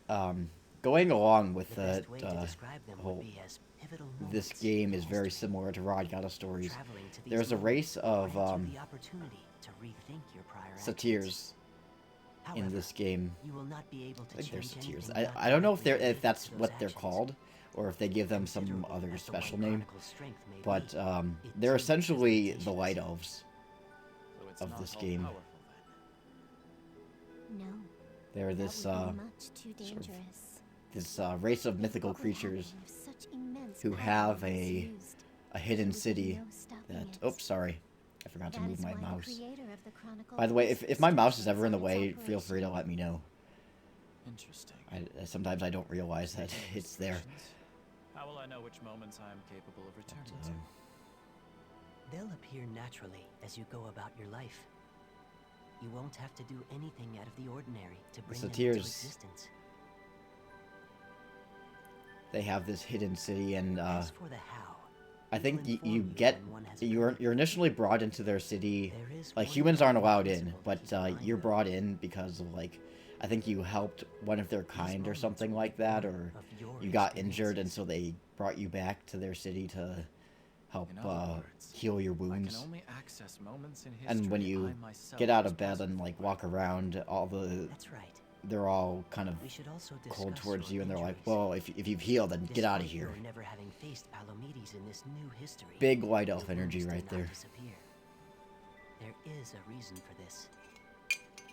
going along with The that best way to describe them whole would be as pivotal this moments game in is very history. similar to Radiata stories. Traveling to these There's a race moments of grants you the opportunity to rethink your prior actions. satyrs in However, this game. you will not be able to I think they're change satyrs. anything I don't know if directly they're if related that's to those what they're actions. called, or if they give them some Considerable other as the special White name. Chronicle's strength may But be, it they're too has essentially the limitations. White Elves. So it's Of not this all game. powerful then. No, They're that this would be much too sort of dangerous. race of Think mythical what would happen creatures if such immense who power have was a used. hidden There would be city no stopping that. it. Oops, sorry, I forgot to That move is my why the mouse. creator of the Chronicle By the way, placed if my mouse is restrictions ever in the on its way, feel free to operation. let me know. Interesting. Sometimes I don't realize that Speaking of it's there. restrictions, how will I know which moments I am capable of returning But, to? They'll appear naturally as you go about your life. You won't have to do anything out of the ordinary to bring them into satyrs. existence. they have this hidden city, and As for the how, I think we'll you inform get when one has you're occurred. initially brought into their city. There is Like one humans aren't allowed in, principle but to keep in mind, you're though. brought in because of like I think you helped one of their kind or moments something will like be that, part or of your you got injured and experiences. so they brought you back to their city to help In other words, heal your I wounds. can only access moments in history And when you I myself get out was of bed present and like for. walk around, That's right. they're all kind of We should also cold discuss towards your you, and they're like, injuries. "Well, if you've healed, then get out of Despite here." your never having faced Palomedes in this new history, Big white your elf energy wounds did right not there. disappear. There is a reason for this.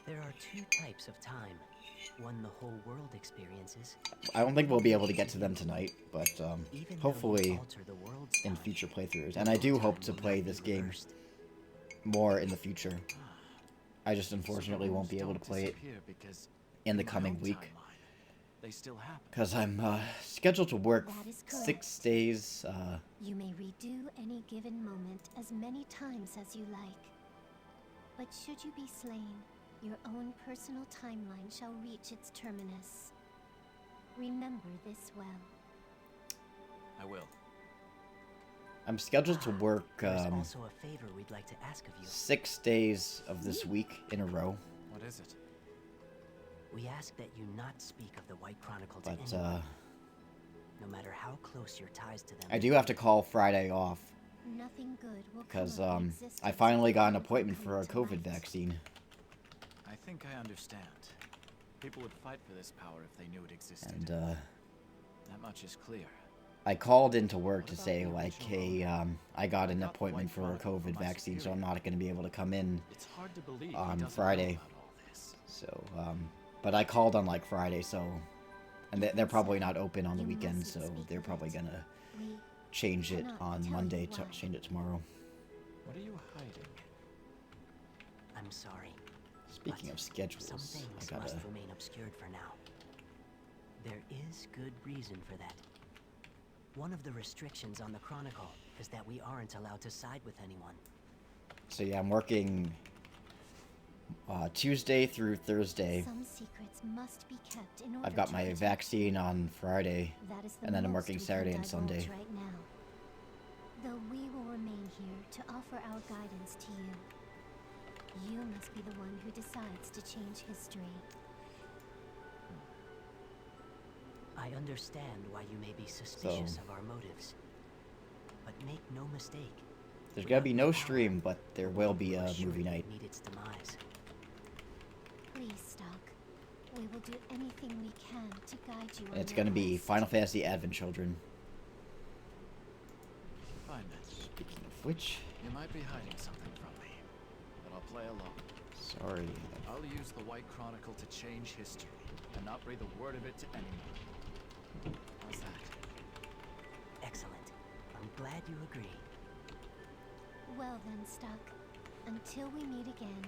There are two types of time. One the whole world experiences. I don't think we'll be able to get to them tonight, but Even though you hopefully alter the world's in time, future playthroughs. your And I do own hope time to will play not be this game reversed. more in the future. I just So the unfortunately won't rules be able to don't play it disappear because in the my coming own week. timeline, they still happen. Because I'm scheduled to work That is 6 correct. days. You may redo any given moment as many times as you like. But should you be slain, your own personal timeline shall reach its terminus. Remember this well. I will. I'm scheduled to work There's also a favor we'd like to ask of you. 6 days of this week in a row. What is it? We ask that you not speak of the White Chronicle to But anyone, no matter how close your ties to them. I do have to call Friday off Nothing good will because come of the I existence finally of got an Chronicle appointment for a coming to COVID light. vaccine. I think I understand. People would fight for this power if they knew it existed. And that much is clear. I called into work to say, like, hey, I got an appointment for a COVID vaccine, so I'm not going to be able to come in It's hard to believe on he doesn't Friday. know about all this. So, but I called on, like, Friday, so... And they're probably not open on the weekend, so they're probably going to We change it cannot on tell Monday, you why. change it tomorrow. What are you hiding? I'm sorry. Speaking of Some schedules, I things gotta... must remain obscured for now. There is good reason for that. One of the restrictions on the Chronicle is that we aren't allowed to side with anyone. So yeah, I'm working Tuesday through Thursday. Some secrets must be kept in order I've got to my protect- vaccine on Friday, That is the and then I'm most working we can Saturday and divulge Sunday. Right now. Though we will remain here to offer our guidance to you. You must be the one who decides to change history. I understand why you may be suspicious of our motives. But make no mistake. There's gonna be no without your stream, but there will be a power, movie night. meet its demise. Please, Stock. We will do anything we can to guide you on It's your gonna be quest. Final Fantasy Advent Children. Fine then. Speaking of which, You might be hiding something from me, but I'll play along. sorry. I'll use the White Chronicle to change history, and not breathe a word of it to anyone. How's that? Excellent. I'm glad you agree. Well then, Stock. Until we meet again.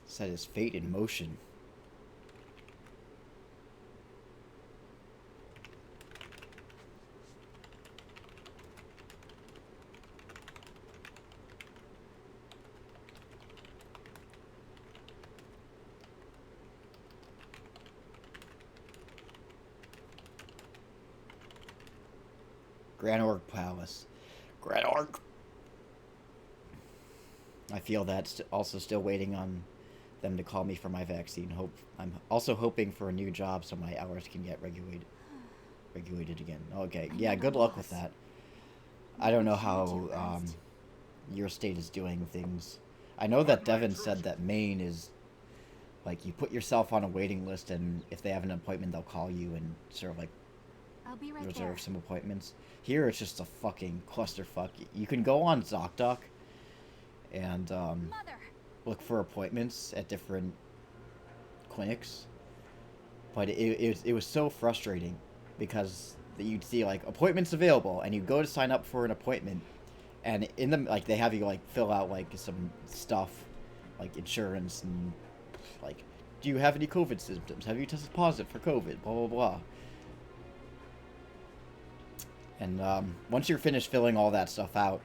Set his fate in motion. Grand Org Palace. Grand Org. I feel that's also still waiting on them to call me for my vaccine. I'm also hoping for a new job so my hours can get regulated again. Okay, yeah, good luck with that. I don't know how your state is doing things. I know that Devin said that Maine is like you put yourself on a waiting list, and if they have an appointment, they'll call you and sort of like I'll be right reserve there. some appointments. Here it's just a fucking clusterfuck. You can go on ZocDoc and Mother! look for appointments at different clinics, but it was so frustrating because you'd see like appointments available, and you go to sign up for an appointment, and in them like they have you like fill out like some stuff like insurance and like, do you have any COVID symptoms? Have you tested positive for COVID? Blah blah blah. And once you're finished filling all that stuff out,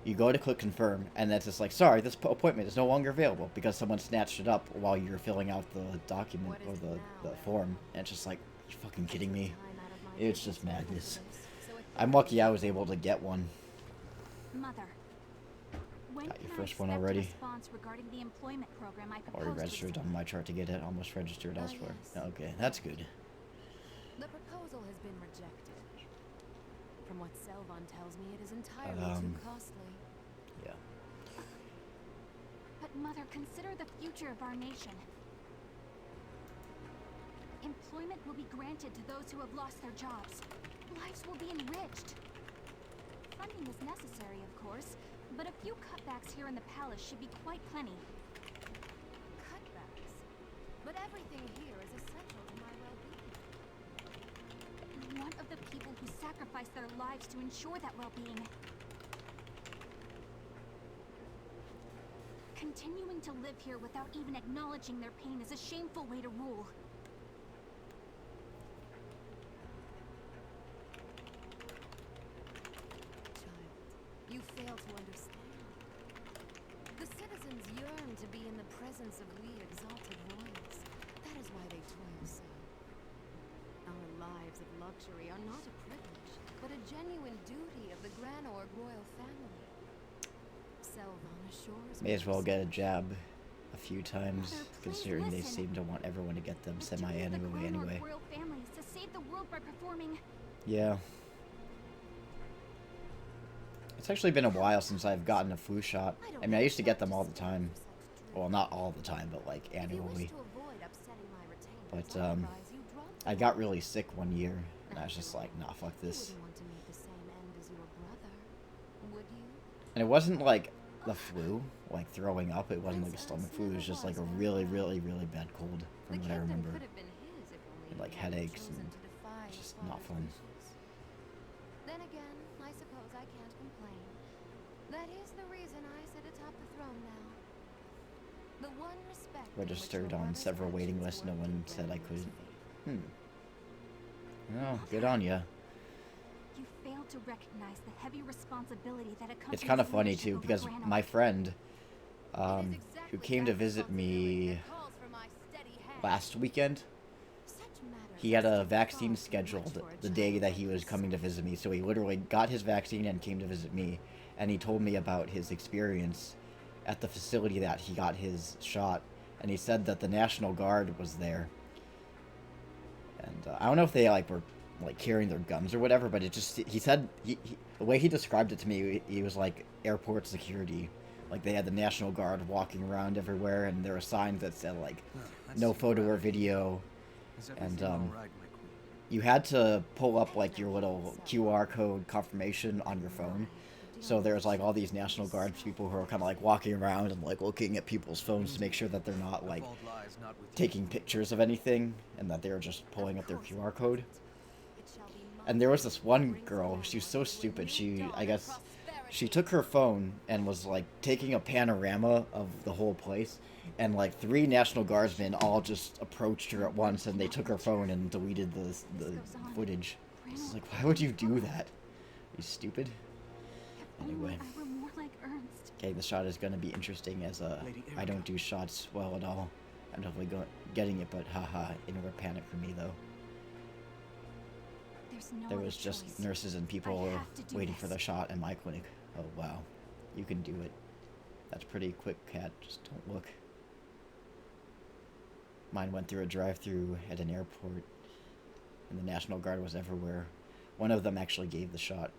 you go to click confirm, and that's just like, sorry, this appointment is no longer available because someone snatched it up while you're filling out the document or the form. And it's just like, are you fucking kidding me? It's just madness. I'm lucky I was able to get one. Mother. When Got your can I first one expect a already? response regarding the employment program I proposed Already to registered Seth? on my chart to get it. Almost registered elsewhere. yes. Okay, that's good. The proposal has been rejected. From what Selvon tells me, it is entirely too costly. Yeah. But Mother, consider the future of our nation. Employment will be granted to those who have lost their jobs. Lives will be enriched. Funding is necessary, of course, but a few cutbacks here in the palace should be quite plenty. Cutbacks. But everything here is essential to my well-being. One of the people who sacrificed their lives to ensure that well-being. Continuing to live here without even acknowledging their pain is a shameful way to rule. Child, you fail to understand. The citizens yearn to be in the presence of we exalted royals. That is why they toil so. Our lives of luxury are not a privilege, but a genuine duty of the Granorg royal family. Selvon assures May as well us get a jab a few times, Mother, please considering they listen. seem to want everyone to get them The duty of the semi-annually Granorg anyway. royal family is to save the world by performing. Yeah. It's actually been a while since I've gotten a flu shot. I mean, I used to get them all the time. Well, not all the time, but like annually. But I got really sick one year, and I was just like, nah, fuck this. And it wasn't like the flu, like throwing up. It wasn't like a stomach flu. It was just like a really, really, really bad cold, from what I remember. And like headaches, and it's just not fun. Then again, I suppose I can't complain. That is the reason I sit atop the throne now. The one respect Registered on several waiting lists. No one said I couldn't. Oh, good on ya. You failed to recognize the heavy responsibility that accompanies It's kind of funny leadership too, of a because Grand my Army. friend, who came to visit me last weekend, he had a vaccine scheduled the day that he was coming to visit me, so he literally got his vaccine and came to visit me, and he told me about his experience at the facility that he got his shot, and he said that the National Guard was there, and I don't know if they like were like carrying their guns or whatever, but it just, he said, the way he described it to me, he was like airport security. Like they had the National Guard walking around everywhere, and there were signs that said like no photo or video, and you had to pull up like your little QR code confirmation on your phone. So there's like all these National Guard people who are kind of like walking around and like looking at people's phones to make sure that they're not like taking pictures of anything, and that they're just pulling up their QR code. And there was this one girl, she was so stupid, I guess, she took her phone and was like taking a panorama of the whole place, and like 3 National Guardsmen all just approached her at once, and they took her phone and deleted the footage. I was like, why would you do that? Are you stupid? Anyway. Okay, the shot is going to be interesting, as I don't do shots well at all. I'm definitely getting it, but haha, inward panic for me though. There was just nurses and people waiting for the shot in my clinic. Oh wow, you can do it. That's pretty quick, Cat. Just don't look. Mine went through a drive-through at an airport, and the National Guard was everywhere. One of them actually gave the shot.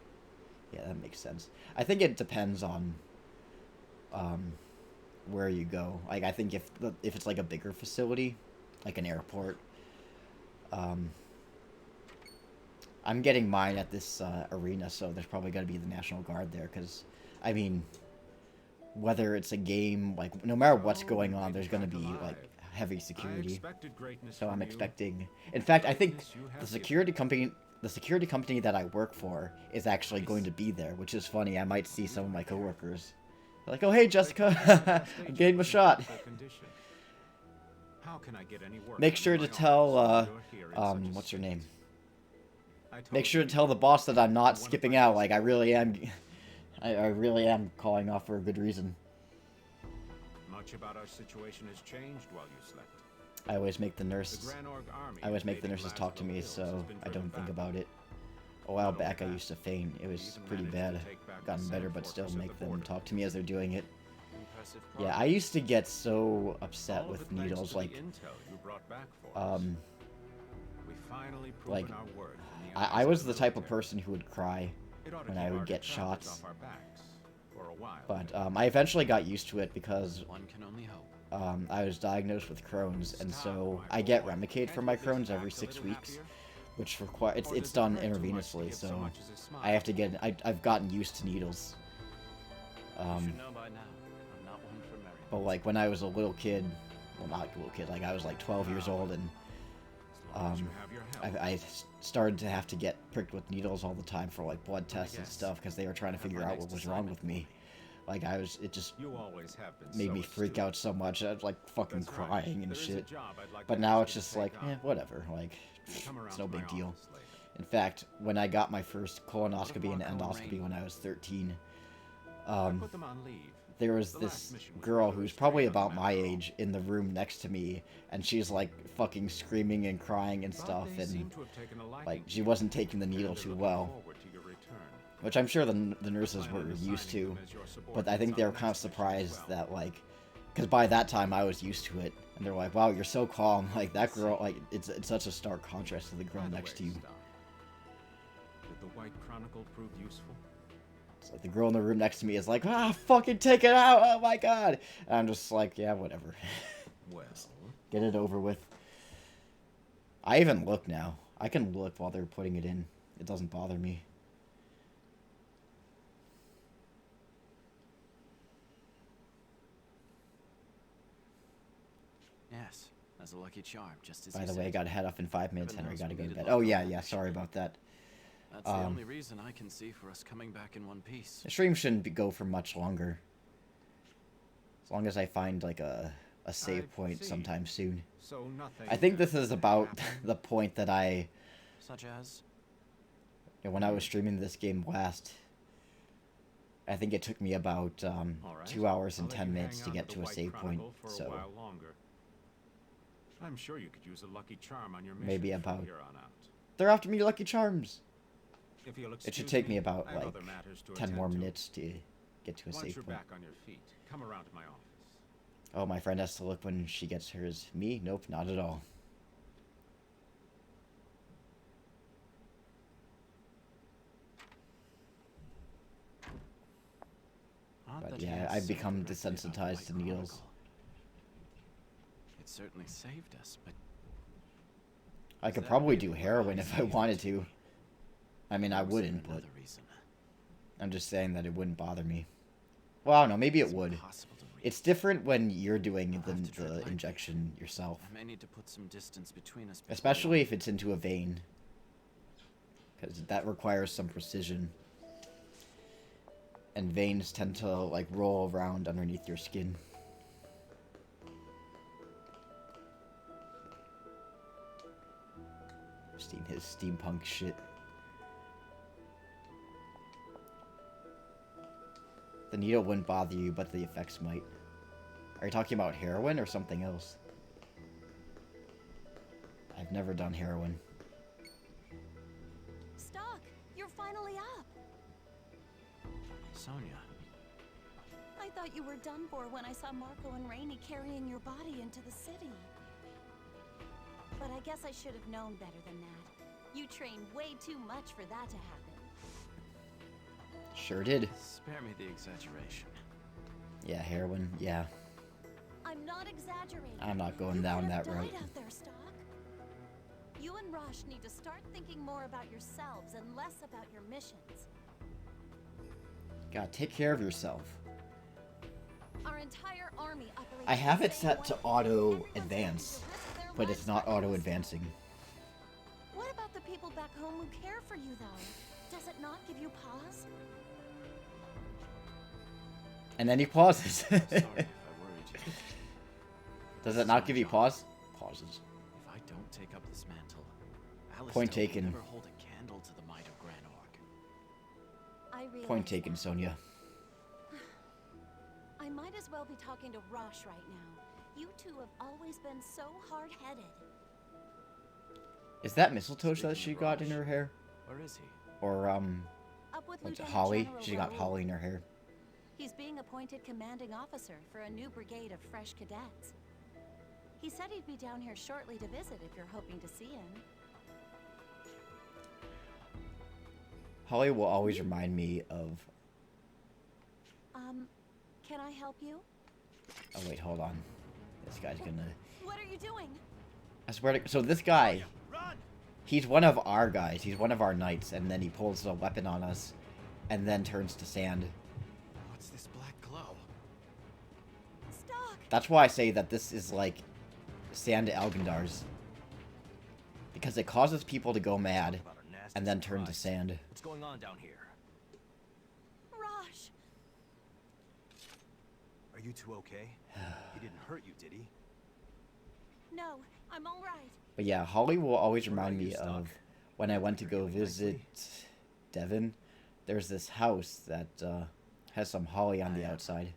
Yeah, that makes sense. I think it depends on where you go. Like, I think if it's like a bigger facility, like an airport, I'm getting mine at this arena, so there's probably going to be the National Guard there, because, I mean, whether it's a game, like, no matter what's going on, there's going to be, like, heavy security. So I'm expecting... In fact, I think the security company that I work for is actually going to be there, which is funny. I might see some of my coworkers. They're like, oh, hey, Jessica, I'm getting my shot. Make sure to tell, what's her name? Make sure to tell the boss that I'm not skipping out. Like, I really am. I really am calling off for a good reason. Much about our situation has changed while you slept. I always make the nurses. I always make the nurses talk to me, so I don't think about it. A while back, I used to feign. It was pretty bad. Gotten better, but still make them talk to me as they're doing it. Yeah, I used to get so upset with needles. Like, I was the type of person who would cry when I would get shots, but I eventually got used to it because I was diagnosed with Crohn's, and so I get Remicade for my Crohn's every 6 weeks, which it's done intravenously, so I have to get. I've gotten used to needles. But like when I was a little kid, well, not a little kid, like I was like 12 years old, and I started to have to get pricked with needles all the time for like blood tests and stuff, because they were trying to figure out what was wrong with me. Like it just made me freak out so much. I was like fucking crying and shit. But now it's just like, whatever. Like, it's no big deal. In fact, when I got my first colonoscopy and endoscopy when I was 13, there was this girl who's probably about my age in the room next to me, and she's like fucking screaming and crying and stuff, and like she wasn't taking the needle too well, which I'm sure the nurses were used to, but I think they were kind of surprised that, like, because by that time I was used to it, and they're like, wow, you're so calm. Like, that girl, like, it's such a stark contrast to the girl next to you. Did the White Chronicle prove useful? It's like the girl in the room next to me is like, ah, fucking take it out, oh my god. And I'm just like, yeah, whatever. Well, Get it over with. I even look now. I can look while they're putting it in. It doesn't bother me. Yes, as a lucky charm, just as By you the way, I said. gotta head off in 5 minutes, Heaven Henry. knows Gotta we go to needed bed. local Oh, yeah, yeah, connection. sorry about that. That's the only reason I can see for us coming back in one piece. The stream go for much longer. As long as I find, like, a save point see. sometime soon. so nothing. I think this is about happened? the point that I... Such as? When I was streaming this game last, I think it took me about All right. 2 hours and I'll let 10 you minutes hang to on get the to a White save point, Chronicle for a so while longer. I'm sure you could use a lucky charm on your mission maybe from about... here on out. They're after me Lucky Charms! If you'll It should excuse take me about, I have like, other matters to 10 more attend to. minutes to get to a Once save you're point. back on your feet, come around to my office. Oh, my friend has to look when she gets hers. Me? Nope, not at all. Odd But that he yeah, has I've so become directly about desensitized to White needles. Chronicle. It certainly saved us, but I Is could that probably really do what heroin really if I saved wanted it? to. I mean, I or was there wouldn't, but another reason? I'm just saying that it wouldn't bother me. Well, I don't know, maybe it It's would. impossible to read. It's different when you're doing I'll have to tread the lightly. injection yourself. I may need to put some distance between us. before Especially long. if it's into a vein. Because that requires some precision. And veins tend to, like, roll around underneath your skin. His steampunk shit. The needle wouldn't bother you, but the effects might. Are you talking about heroin or something else? I've never done heroin. Stock, you're finally up. Sonia, I thought you were done for when I saw Marco and Rainey carrying your body into the city. But I guess I should have known better than that. You trained way too much for that to happen. Sure did. spare me the exaggeration. Yeah, heroin, yeah. I'm not exaggerating. I'm not going You down could have that route. died out there, Stock. You and Rosh need to start thinking more about yourselves and less about your missions. Gotta take care of yourself. Our entire army operates I have the it same set to way. auto Everyone's willing to advance, risk their but lives it's not for auto us. advancing. What about the people back home who care for you, though? Does it not give you pause? And then he pauses. Sorry if I worried you. Does it not give you pause? Pauses. If I don't take up this mantle, Alistair Point will taken. never hold a candle to the might of Gran Orc. I realize Point taken, that. Sonia. I might as well be talking to Rosh right now. You two have always been so hard-headed. Is that mistletoe Speaking that she of got in Raj, her hair? Where is he? Or, Up with what's it, Lieutenant Holly? General She got Raoul. Holly in her hair. He's being appointed commanding officer for a new brigade of fresh cadets. He said he'd be down here shortly to visit if you're hoping to see him. Holly will always remind me of... Can I help you? Oh, wait, hold on. This guy's gonna... What are you doing? I swear to... So this guy... He's one of our guys. He's one of our knights, and then he pulls a weapon on us, and then turns to sand. What's this black glow? Stock! That's why I say that this is like Sandgandars. Because it causes people to go mad, and then turn to sand. What's going on down here? Rosh! Are you two okay? He didn't hurt you, did he? No, I'm all right. But yeah, Holly will always Where are remind you me stuck? of when I went to go Forgetting visit nicely. Devon. There's this house that has some holly on the outside.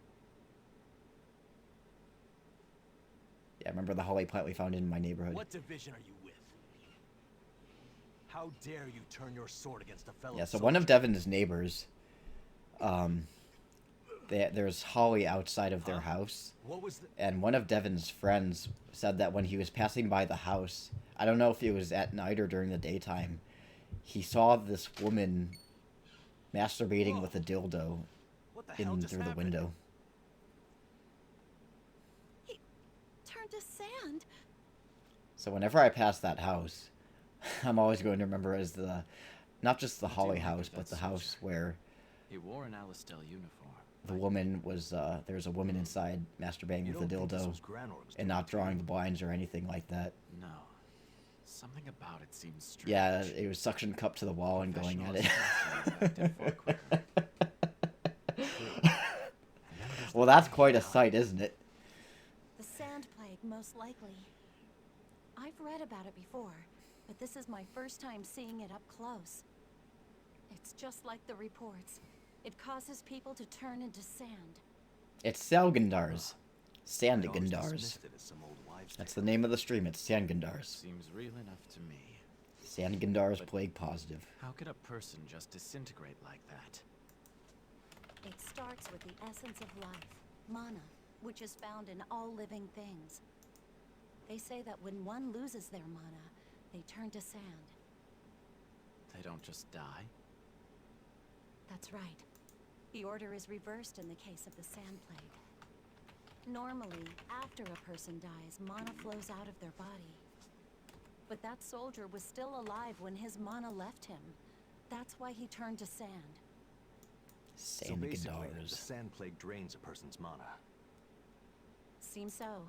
Yeah, remember the holly plant we found in my neighborhood? What division are you with? How dare you turn your sword against a fellow Yeah, so one of soldier? Devon's neighbors, there's holly outside of their house. What was the... And one of Devon's friends said that when he was passing by the house, I don't know if it was at night or during the daytime, he saw this woman masturbating with a dildo What the hell just through the happened? window. He turned to sand. So whenever I pass that house, I'm always going to remember as the, not just the I do Holly like house, that but the soldier. house where He wore an Alistel uniform. the woman was, there's a woman inside masturbating You with a don't think this dildo was Granorg's and doing not to you? drawing the blinds or anything like that. No. Something about it seems strange. Yeah, it was suction cup to the wall and going at it. Well, that's quite a sight, isn't it? The sand plague, most likely. I've read about it before, but this is my first time seeing it up close. It's just like the reports. It causes people to turn into sand. It's Sandgandars. I always Sandgandars. dismissed it as some old wives' That's tale. the name of the stream. It's Sandgandars. Seems real enough to me. Sandgandars plague positive. How could a person just disintegrate like that? It starts with the essence of life, mana, which is found in all living things. They say that when one loses their mana, they turn to sand. They don't just die? That's right. The order is reversed in the case of the sand plague. Normally, after a person dies, mana flows out of their body. But that soldier was still alive when his mana left him. That's why he turned to sand. So basically, the Sandgandars. sand plague drains a person's mana. Seems so.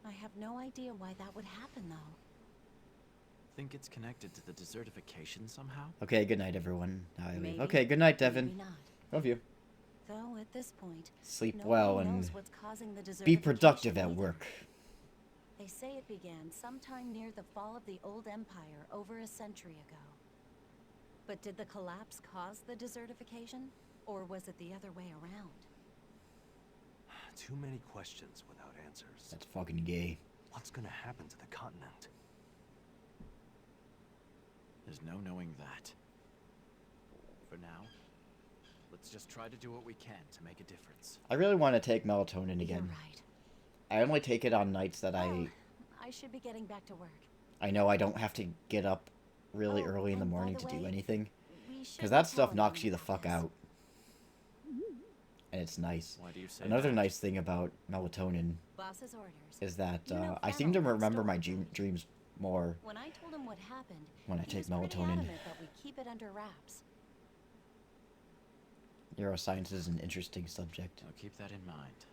I have no idea why that would happen, though. Think it's connected to the desertification somehow? Okay, good night, everyone. Now I leave. Maybe, Okay, good night, Devin. maybe not. Love you. Though at this point, Sleep nobody well and knows what's causing the be desertification productive at either. work. They say it began sometime near the fall of the old empire over a century ago. But did the collapse cause the desertification? Or was it the other way around? Too many questions without answers. That's fucking gay. What's gonna happen to the continent? There's no knowing that. For now, let's just try to do what we can to make a difference. I really want to take melatonin again. You're right. I only take it on nights that Oh, I should be getting back to work. I know I don't have to get up really Oh, early in the and by morning the to do way, anything. We should Because be that stuff telling knocks them you the about fuck this. out. And it's nice. Why do you say Another that? nice thing about melatonin Boss's orders. is that You know, I seem to Fennel remember my stole them. dreams more When I told him what happened, when I he take was pretty melatonin. adamant that we keep it under wraps. Neuroscience is an interesting subject. I'll keep that in mind.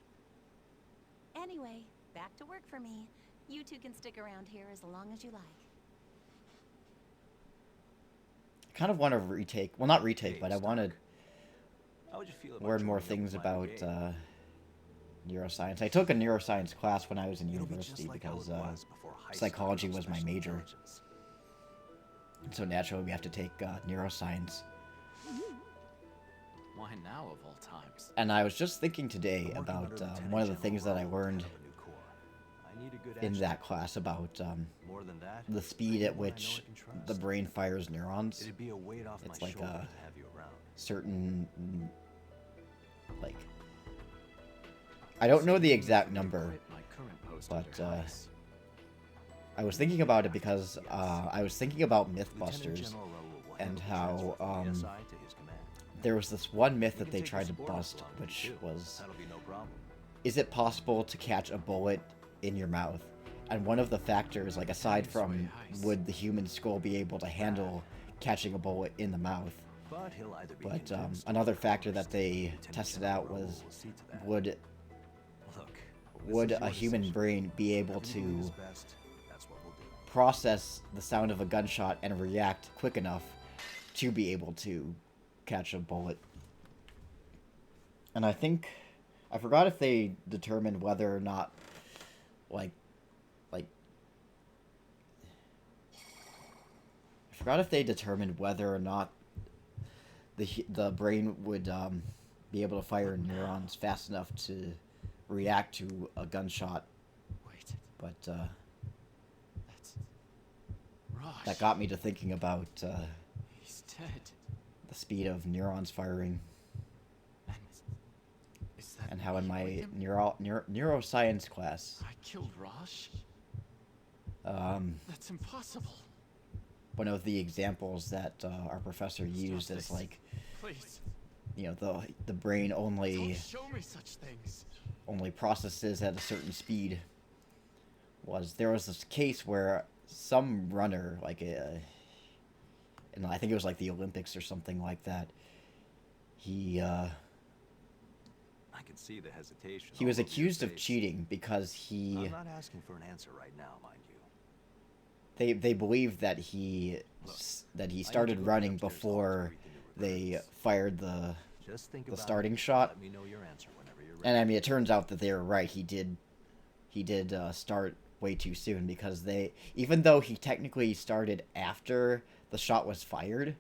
Anyway, back to work for me. You two can stick around here as long as you like. I kind of want to retake, well, not retake, Hey, but I want to How would you feel about learn more joining up things with my about brigade? neuroscience. I took a neuroscience class when I was in It'll be just university like how because it was before high psychology school was my special major. intelligence. And so naturally we have to take neuroscience. Why now of all times? And I was just thinking today I'm working about under Lieutenant one of the General things that I Rowe to learned head up a new corps. I need a good in adjutant. that class about More than that, the I speed need at one I know which I can trust. the brain fires neurons. It'd be a weight off It's my like shoulder a to have you around. certain, like, I don't know the exact number, Quit my current post but under Heist. I was thinking about it because I was thinking about Lieutenant Mythbusters General Rowe will and handle the how transfer from the SI to his command. there was this one myth You that can they take tried the to spores bust, along with which you, too. was, That'll be no problem. is it possible to catch a bullet in your mouth? And one of the factors, like aside from would the human skull be able to handle catching a bullet in the mouth, But he'll either be but convinced another or factor that forced. they Lieutenant tested General out Rowe was will see to that. would Look, this would is a your human decision. brain be able Whatever you believe is to best, that's what we'll do. process the sound of a gunshot and react quick enough to be able to catch a bullet? And I think I forgot if they determined whether or not like I forgot if they determined whether or not the brain would be able to fire neurons fast enough to react to a gunshot, Wait, but that's Rosh. that got me to thinking about He's dead. the speed of neurons firing, And is that and how in me my with him? neuroscience class, I killed Rosh? That's impossible. one of the examples that our professor used is this. like Please. you know, the brain Don't only show me such things. processes at a certain speed. There was this case where some runner, like and I think it was like the Olympics or something like that. I can see the hesitation. He was all over your accused of face. cheating because he. I'm not asking for an answer right now, mind you. They believe that he started running before they fired the starting shot. Let me know your answer whenever you're ready. And I mean, it turns out that they were right. He did start way too soon, because even though he technically started after the shot was fired,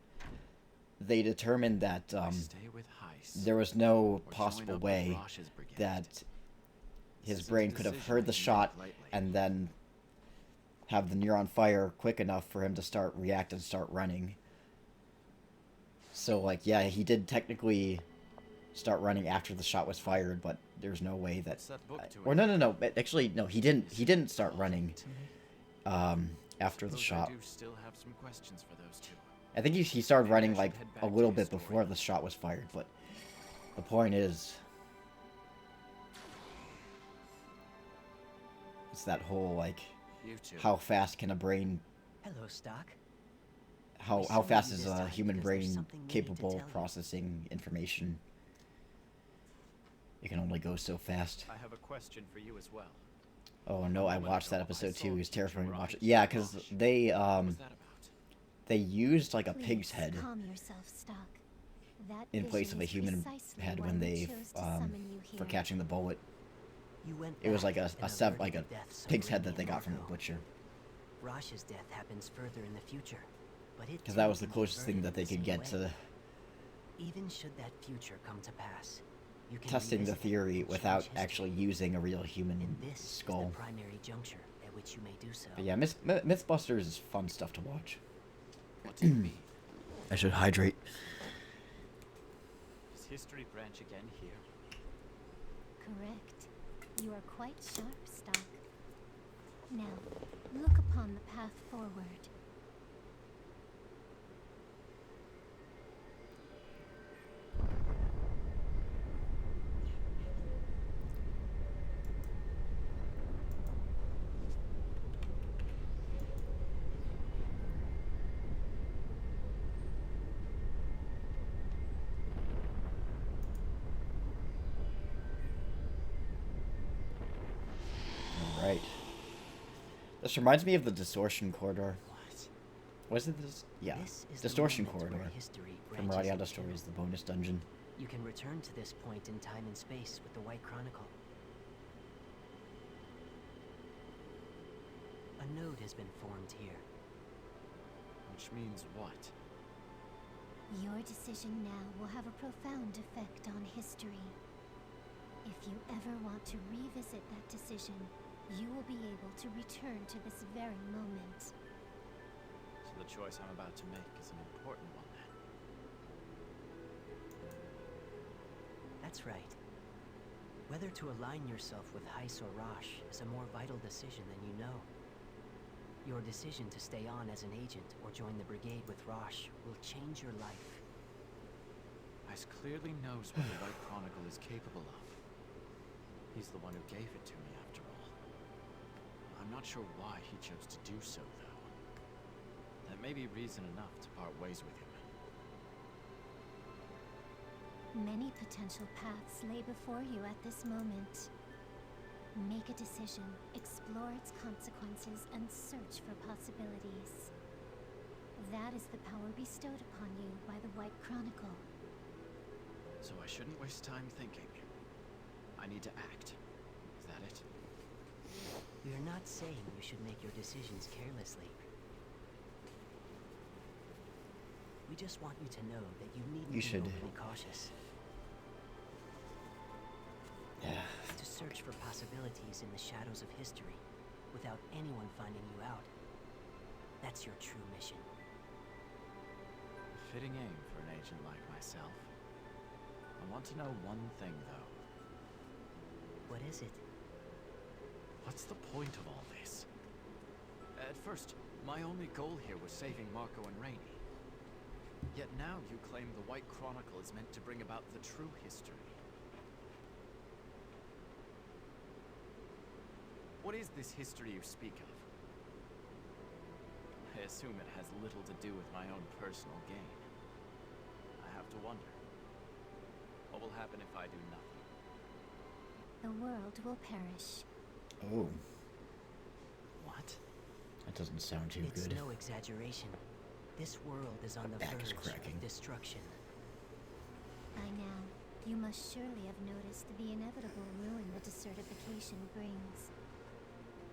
they determined that there was no possible way that his brain could have heard the shot and then have the neuron fire quick enough for him to react and start running. So, like, yeah, he did technically start running after the shot was fired, but there's no way that... Or no. Actually, no, he didn't start running after the shot. I do still have some questions for those two. I think he started running, like, a little bit before the shot was fired, but the point is... It's that whole, like... How fast can a brain... Hello, Stock. How fast is a human brain capable of processing information? It can only go so fast. I have a question for you as well. Oh no, I watched that episode too. It was terrifying to watch it. Yeah, because they used like a pig's head in place of a human head when they for catching the bullet. It was like a pig's head that they got from the butcher. Rosh's death happens further in the future, but it Because that was the closest thing that they could get to even should that future come to pass, you can testing the revisit theory and without change history. actually using a real human And this skull. is the primary juncture at which you may do so. But yeah, Mythbusters is fun stuff to watch. What do you mean? I should hydrate. Is history branch again here? Correct. You are quite sharp, Stock. Now, look upon the path forward. Right. This reminds me of the Distortion Corridor. Was it this? Yeah. This is the Distortion moment Corridor. where history From branches Radiata into. Stories, the bonus dungeon. You can return to this point in time and space with the White Chronicle. A node has been formed here. Which means what? Your decision now will have a profound effect on history. If you ever want to revisit that decision, you will be able to return to this very moment. So the choice I'm about to make is an important one then. That's right. Whether to align yourself with Heis or Rosh is a more vital decision than you know. Your decision to stay on as an agent or join the brigade with Rosh will change your life. Heis clearly knows what the White Chronicle is capable of. He's the one who gave it to me, after all. I'm not sure why he chose to do so, though. That may be reason enough to part ways with him. Many potential paths lay before you at this moment. Make a decision, explore its consequences, and search for possibilities. That is the power bestowed upon you by the White Chronicle. So I shouldn't waste time thinking. I need to act. Is that it? We're not saying you should make your decisions carelessly. We just want you to know that you needn't be overly cautious. Yeah. To search for possibilities in the shadows of history, without anyone finding you out. That's your true mission. A fitting aim for an agent like myself. I want to know one thing, though. What is it? What's the point of all this? At first, my only goal here was saving Marco and Rainey. Yet now you claim the White Chronicle is meant to bring about the true history. What is this history you speak of? I assume it has little to do with my own personal gain. I have to wonder. What will happen if I do nothing? The world will perish. Oh, What? that doesn't sound too It's good. no exaggeration. This world is on the back is verge cracking. of destruction. By now, you must surely have noticed the inevitable ruin the desertification brings.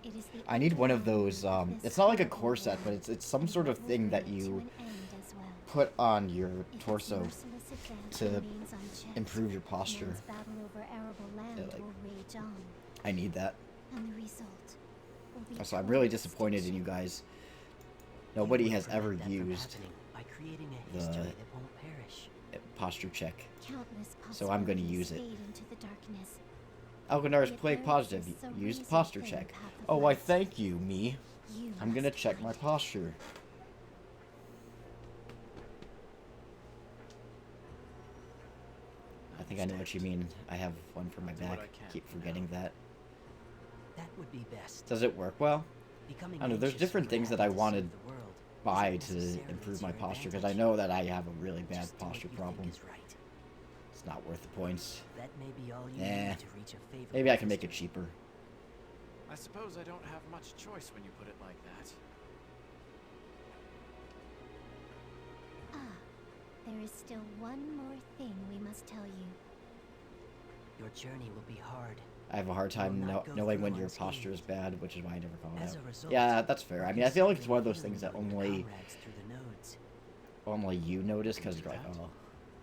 It is the I need one of underlying those, of this it's not like a horrible corset, but war, it's some and sort of what will thing that bring it to you an end as well. put on your If its torso merciless advance to remains unchecked, improve your posture. man's battle over arable land like- will rage on, I need that. and the result will be So I'm really total disappointed in you destruction. guys. Nobody You will has ever prevent that from used happening by creating a the- history that won't perish. a posture check. Countless So I'm gonna possibilities use it. fade into the darkness. Sandgandars Yet play there positive. exists a Use reason posture for the check. path of Oh, why light. thank you, me. You I'm gonna must check my find it. posture. I think I know what you mean. I have one for my Do what back. I can Keep for now. forgetting that. That would be best. Does it work well? Becoming I don't know, there's anxious different when things you that I have to wanted save the world buy isn't to necessarily improve to my your posture, because I advantage. know that I have a really bad Just do what posture you problem. think is right. It's not worth the points. That may be all you Eh. need to reach a favorable Maybe I can make it history. cheaper. I suppose I don't have much choice when you put it like that. Ah, there is still one more thing we must tell you. Your journey will be hard. I have a hard time Will not go knowing through when your unscathed. posture is bad, which is why I never call it As out. a result, Yeah, that's fair. you I can mean, I feel like it's suffer one of those healing things that from your only comrades through the nodes. you notice, because you're like, that. oh,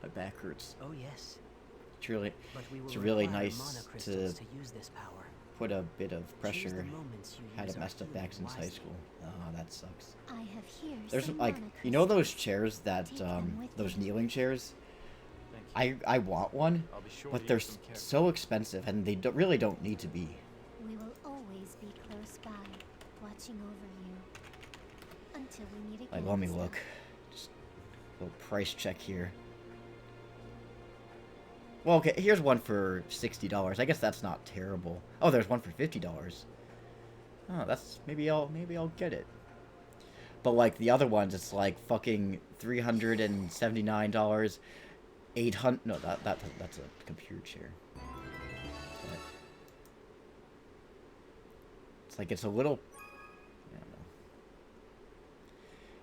my back hurts. Oh yes, It's really, but we will it's really require nice monocrystals to to use this power. put a bit of Choose the pressure. moments you Had use a our messed up healing back since high wisely. school. Oh, that sucks. I have here There's some like, you know those monocrystals. chairs that, Take them with those you. kneeling chairs? Thank you. I want one, I'll be sure but to they're use them carefully. so expensive, and they really don't need to be. We will always be close by, watching over you. Until we meet again. Like, let me Stella. look. Just a little price check here. Well, okay, here's one for $60. I guess that's not terrible. Oh, there's one for $50. Oh, that's maybe I'll get it. But like the other ones, it's like fucking $379, 800. No, that's a computer chair. But it's like it's a little. I don't know.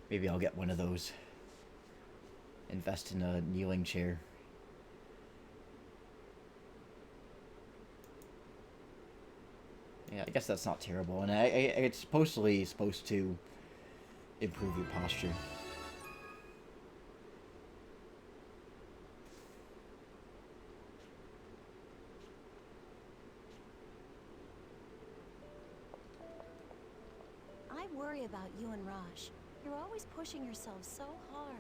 Maybe I'll get one of those. Invest in a kneeling chair. Yeah, I guess that's not terrible, and it's supposedly supposed to improve your posture. I worry about you and Raj. You're always pushing yourself so hard.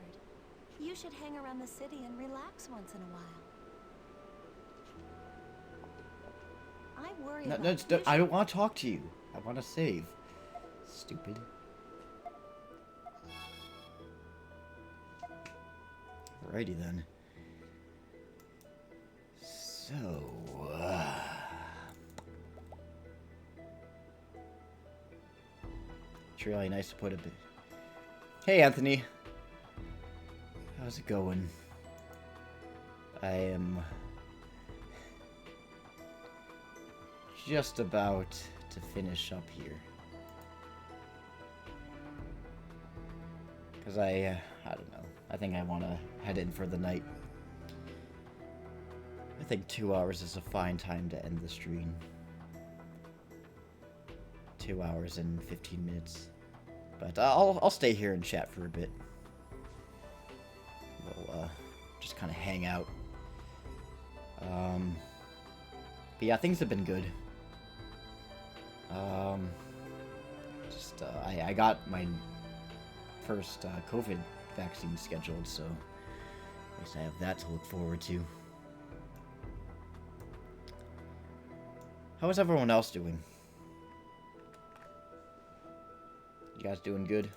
You should hang around the city and relax once in a while. I worry No, about no, you I don't want to talk to you. I want to save. Stupid. Alrighty then. So, it's really nice to put a bit. Hey, Anthony. How's it going? I am just about to finish up here. Because I don't know. I think I want to head in for the night. I think 2 hours is a fine time to end the stream. 2 hours and 15 minutes. But I'll stay here and chat for a bit. We'll just kind of hang out. But yeah, things have been good. I got my first COVID vaccine scheduled, so I guess I have that to look forward to. How is everyone else doing? You guys doing good?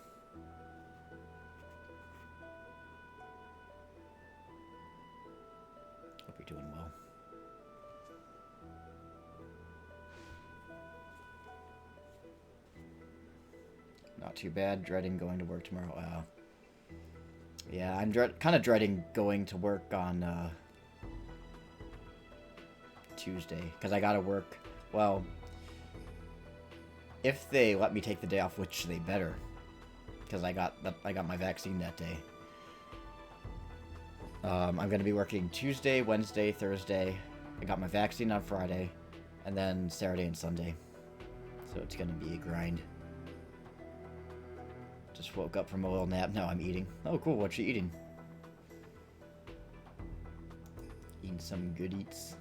Not too bad. Dreading going to work tomorrow. Yeah, I'm kind of dreading going to work on Tuesday, because I gotta work. Well, if they let me take the day off, which they better, because I got my vaccine that day. I'm gonna be working Tuesday, Wednesday, Thursday. I got my vaccine on Friday, and then Saturday and Sunday. So it's gonna be a grind. Just woke up from a little nap. Now I'm eating. Oh, cool. What you eating? Eating some good eats.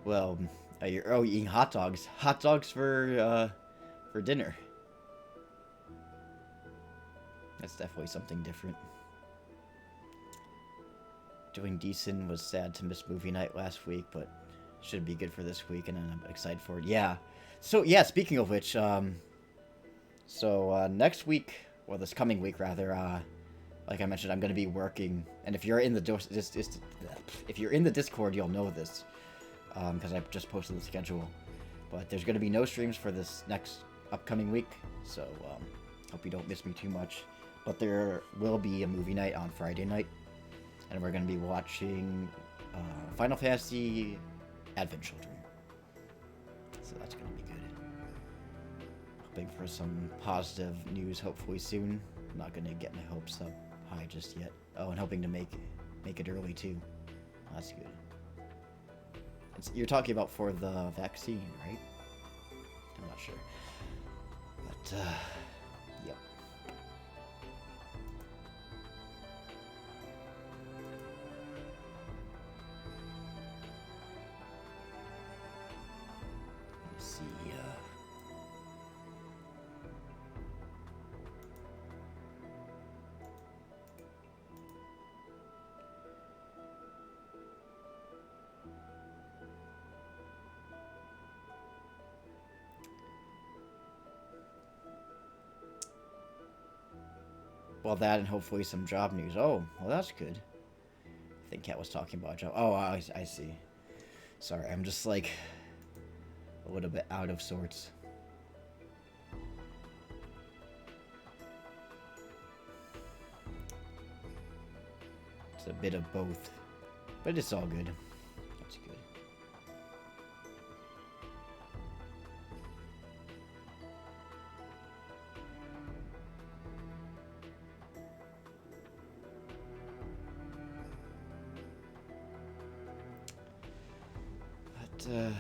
Well, you're eating hot dogs. Hot dogs for dinner. That's definitely something different. Doing decent. Was sad to miss movie night last week, but should be good for this week, and I'm excited for it. Yeah. So yeah, speaking of which, next week, well, this coming week rather, like I mentioned, I'm going to be working, and if you're in the Discord, you'll know this. Because I just posted the schedule. But there's going to be no streams for this next upcoming week, so hope you don't miss me too much. But there will be a movie night on Friday night, and we're going to be watching Final Fantasy Advent Children. So that's going to be good. Hoping for some positive news hopefully soon. I'm not going to get my hopes up high just yet. Oh, and hoping to make it early too. That's good. You're talking about for the vaccine, right? I'm not sure. But, yep. Let's see, well, that and hopefully some job news. Oh, well, that's good. I think Kat was talking about a job. Oh, I see. Sorry, I'm just like a little bit out of sorts. It's a bit of both, but it's all good. That's good. Yeah.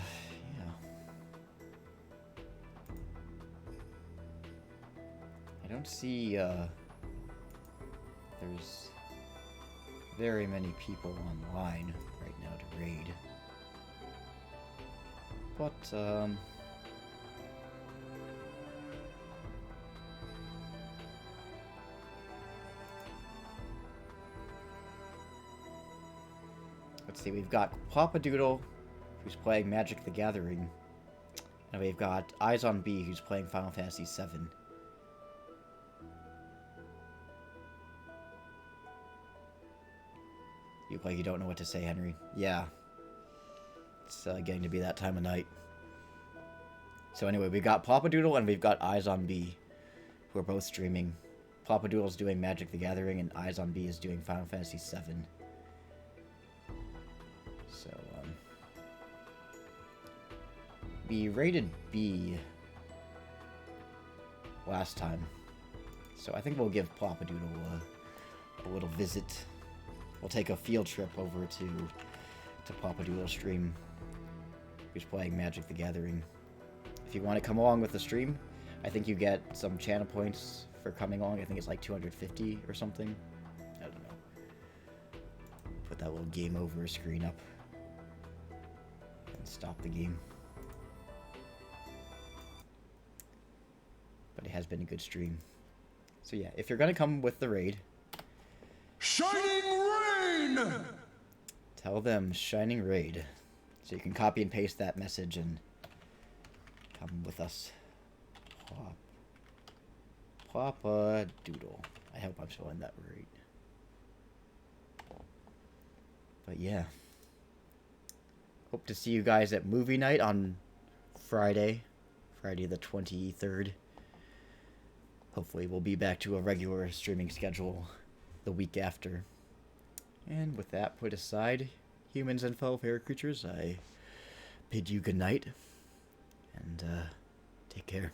I don't see, there's very many people online right now to raid. But, let's see, we've got Papa Doodle, who's playing Magic the Gathering, and we've got Eyes on B, who's playing Final Fantasy VII. You look like you don't know what to say, Henry. Yeah. It's getting to be that time of night. So anyway, we've got Papa Doodle and we've got Eyes on B, who are both streaming. Papa Doodle's doing Magic the Gathering, and Eyes on B is doing Final Fantasy VII. So, we rated B last time, so I think we'll give Papa Doodle a little visit. We'll take a field trip over to Papa Doodle's stream, who's playing Magic the Gathering. If you want to come along with the stream, I think you get some channel points for coming along. I think it's like 250 or something. I don't know. Put that little game over screen up and stop the game. But it has been a good stream. So yeah, if you're gonna come with the raid, Shining Rain! Tell them Shining Raid. So you can copy and paste that message and come with us. Papa Doodle. I hope I'm spelling that right. But yeah. Hope to see you guys at movie night on Friday the 23rd. Hopefully we'll be back to a regular streaming schedule the week after. And with that put aside, humans and fellow fairy creatures, I bid you good night, and take care.